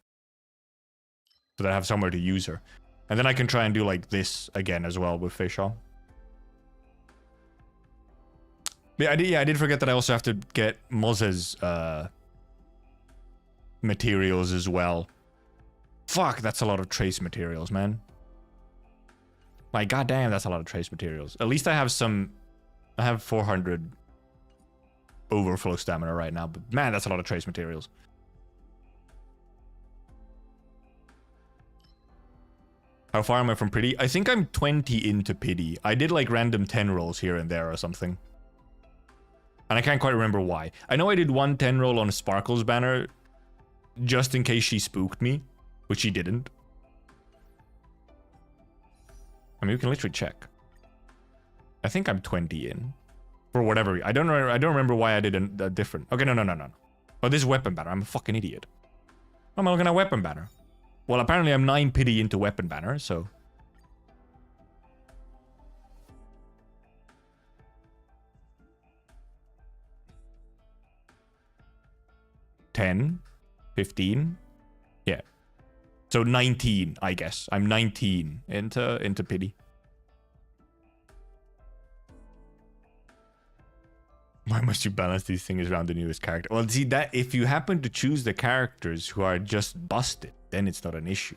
so that I have somewhere to use her. And then I can try and do, like, this again as well with Fei Xiao. Yeah, I did forget that I also have to get Moze's, materials as well. Fuck, that's a lot of trace materials, man. Like, goddamn, that's a lot of trace materials. At least I have some... I have 400 overflow stamina right now, but man, that's a lot of trace materials. How far am I from Pity? I think I'm 20 into Pity. I did like random 10 rolls here and there or something. And I can't quite remember why. I know I did one 10 roll on Sparkle's banner just in case she spooked me, which she didn't. I mean, we can literally check. I think I'm 20 in. For whatever reason. I don't remember why I did a different... Okay, no. Oh, this is weapon banner. I'm a fucking idiot. Why am I looking at weapon banner? Well, apparently I'm 9 pity into weapon banner, so... $10? $15? Yeah. So 19, I guess. I'm 19 into pity. Why must you balance these things around the newest character? Well, see, that if you happen to choose the characters who are just busted, then it's not an issue.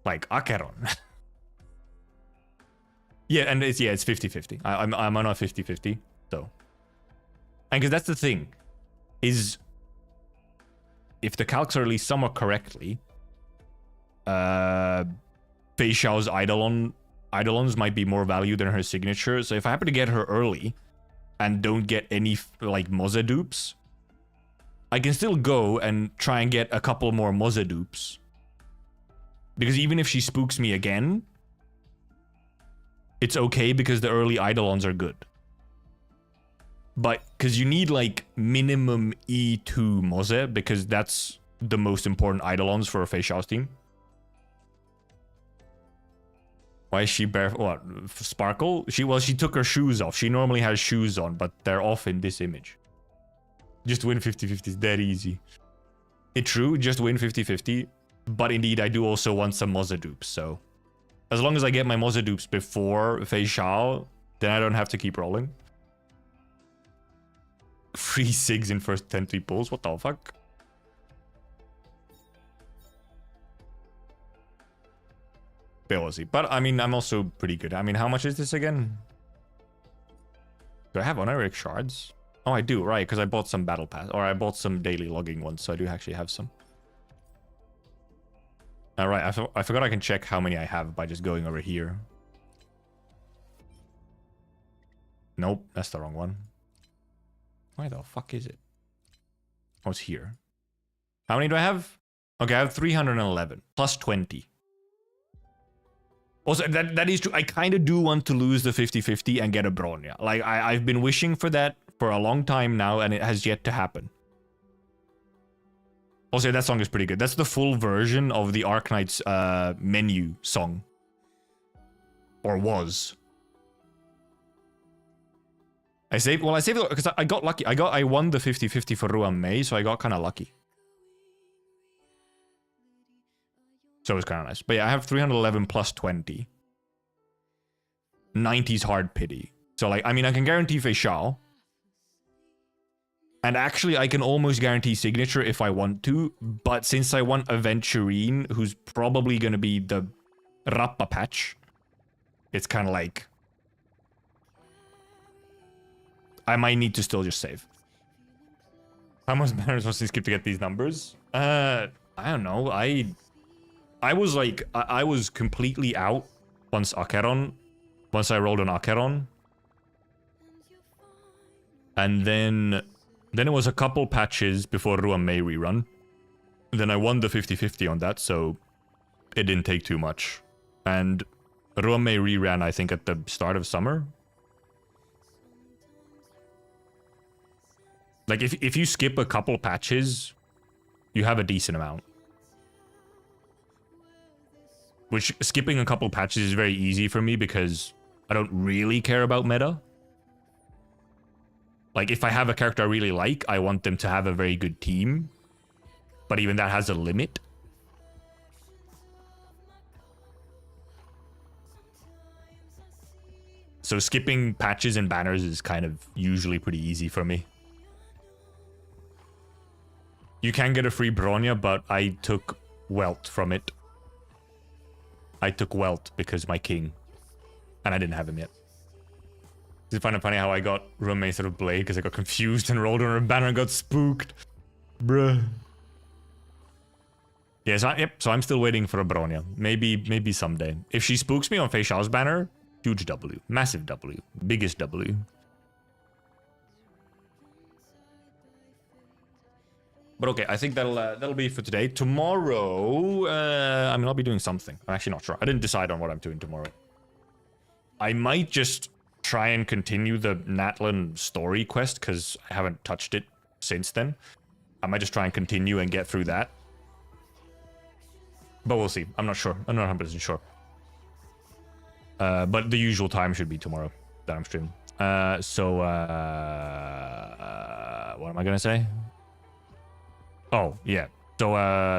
Like Acheron. Yeah, and it's 50-50. I'm on a 50-50, so. And because that's the thing, is if the calcs are at least somewhat correctly, Fei Xiao's Eidolons might be more value than her signature. So if I happen to get her early and don't get any like Moze dupes, I can still go and try and get a couple more Moze dupes. Because even if she spooks me again, it's okay because the early Eidolons are good. But because you need like minimum E2 Moze, because that's the most important Eidolons for a Fei Xiao's team. Why is she barefoot? What? Sparkle? She took her shoes off. She normally has shoes on, but they're off in this image. Just win 50-50 is dead easy. It's true, just win 50-50. But indeed, I do also want some Moze dupes, so... as long as I get my Moze dupes before Fei Xiao, then I don't have to keep rolling. Free SIGs in first 10 pulls? What the fuck? Ballsy. But, I mean, I'm also pretty good. I mean, how much is this again? Do I have honorific shards? Oh, I do, right, because I bought some battle pass. Or I bought some daily logging ones, so I do actually have some. Alright, I forgot I can check how many I have by just going over here. Nope, that's the wrong one. Why the fuck is it? Oh, it's here. How many do I have? Okay, I have 311. Plus 20. Also, that is true. I kind of do want to lose the 50-50 and get a Bronya. Like, I've been wishing for that for a long time now, and it has yet to happen. Also, that song is pretty good. That's the full version of the Arknight's menu song. Or was. I saved it because I got lucky. I won the 50-50 for Ruan Mei, so I got kind of lucky. So it was kind of nice. But yeah, I have 311 plus 20. 90's hard pity. So like, I mean, I can guarantee Fei Xiao. And actually, I can almost guarantee signature if I want to. But since I want Aventurine, who's probably going to be the Rappa patch, it's kind of like... I might need to still just save. How much banners must I skip to get these numbers? I don't know. I was like, I was completely out once Acheron. Once I rolled an Acheron. And then it was a couple patches before Ruan May rerun. Then I won the 50-50 on that, so it didn't take too much. And Ruan May reran, I think, at the start of summer. Like, if you skip a couple patches, you have a decent amount. Which, skipping a couple patches is very easy for me because I don't really care about meta. Like, if I have a character I really like, I want them to have a very good team. But even that has a limit. So skipping patches and banners is kind of usually pretty easy for me. You can get a free Bronya, but I took Welt from it. I took Welt because my king. And I didn't have him yet. Is it funny how I got Ruan May instead of Blade because I got confused and rolled on a banner and got spooked? Bruh. Yeah, so I'm still waiting for a Bronya. Maybe someday. If she spooks me on Fei Xiao's banner, huge W. Massive W. Biggest W. But okay, I think that'll be for today. Tomorrow, I mean, I'll be doing something. I'm actually not sure. I didn't decide on what I'm doing tomorrow. I might just try and continue the Natlan story quest, because I haven't touched it since then. I might just try and continue and get through that. But we'll see. I'm not sure. I'm not 100% sure. But the usual time should be tomorrow that I'm streaming. What am I gonna say? Oh, yeah. So,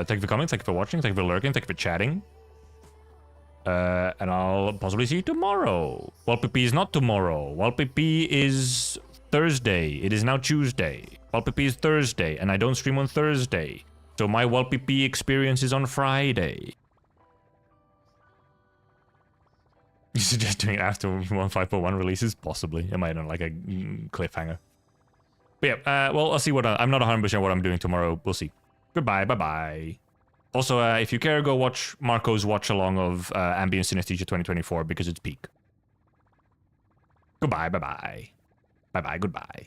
thank you for coming, thank you for watching, thank you for lurking, thank you for chatting. And I'll possibly see you tomorrow. Walpipi is not tomorrow. Walpipi is Thursday. It is now Tuesday. Walpipi is Thursday, and I don't stream on Thursday. So my Walpipi experience is on Friday. You suggest doing it after 1.5.1 releases? Possibly. It might be like a cliffhanger. But yeah, well, I'll see what I'm not 100% what I'm doing tomorrow. We'll see. Goodbye, bye-bye. Also, if you care, go watch Marco's watch-along of Ambient Synesthesia 2024 because it's peak. Goodbye, bye-bye. Bye-bye, goodbye.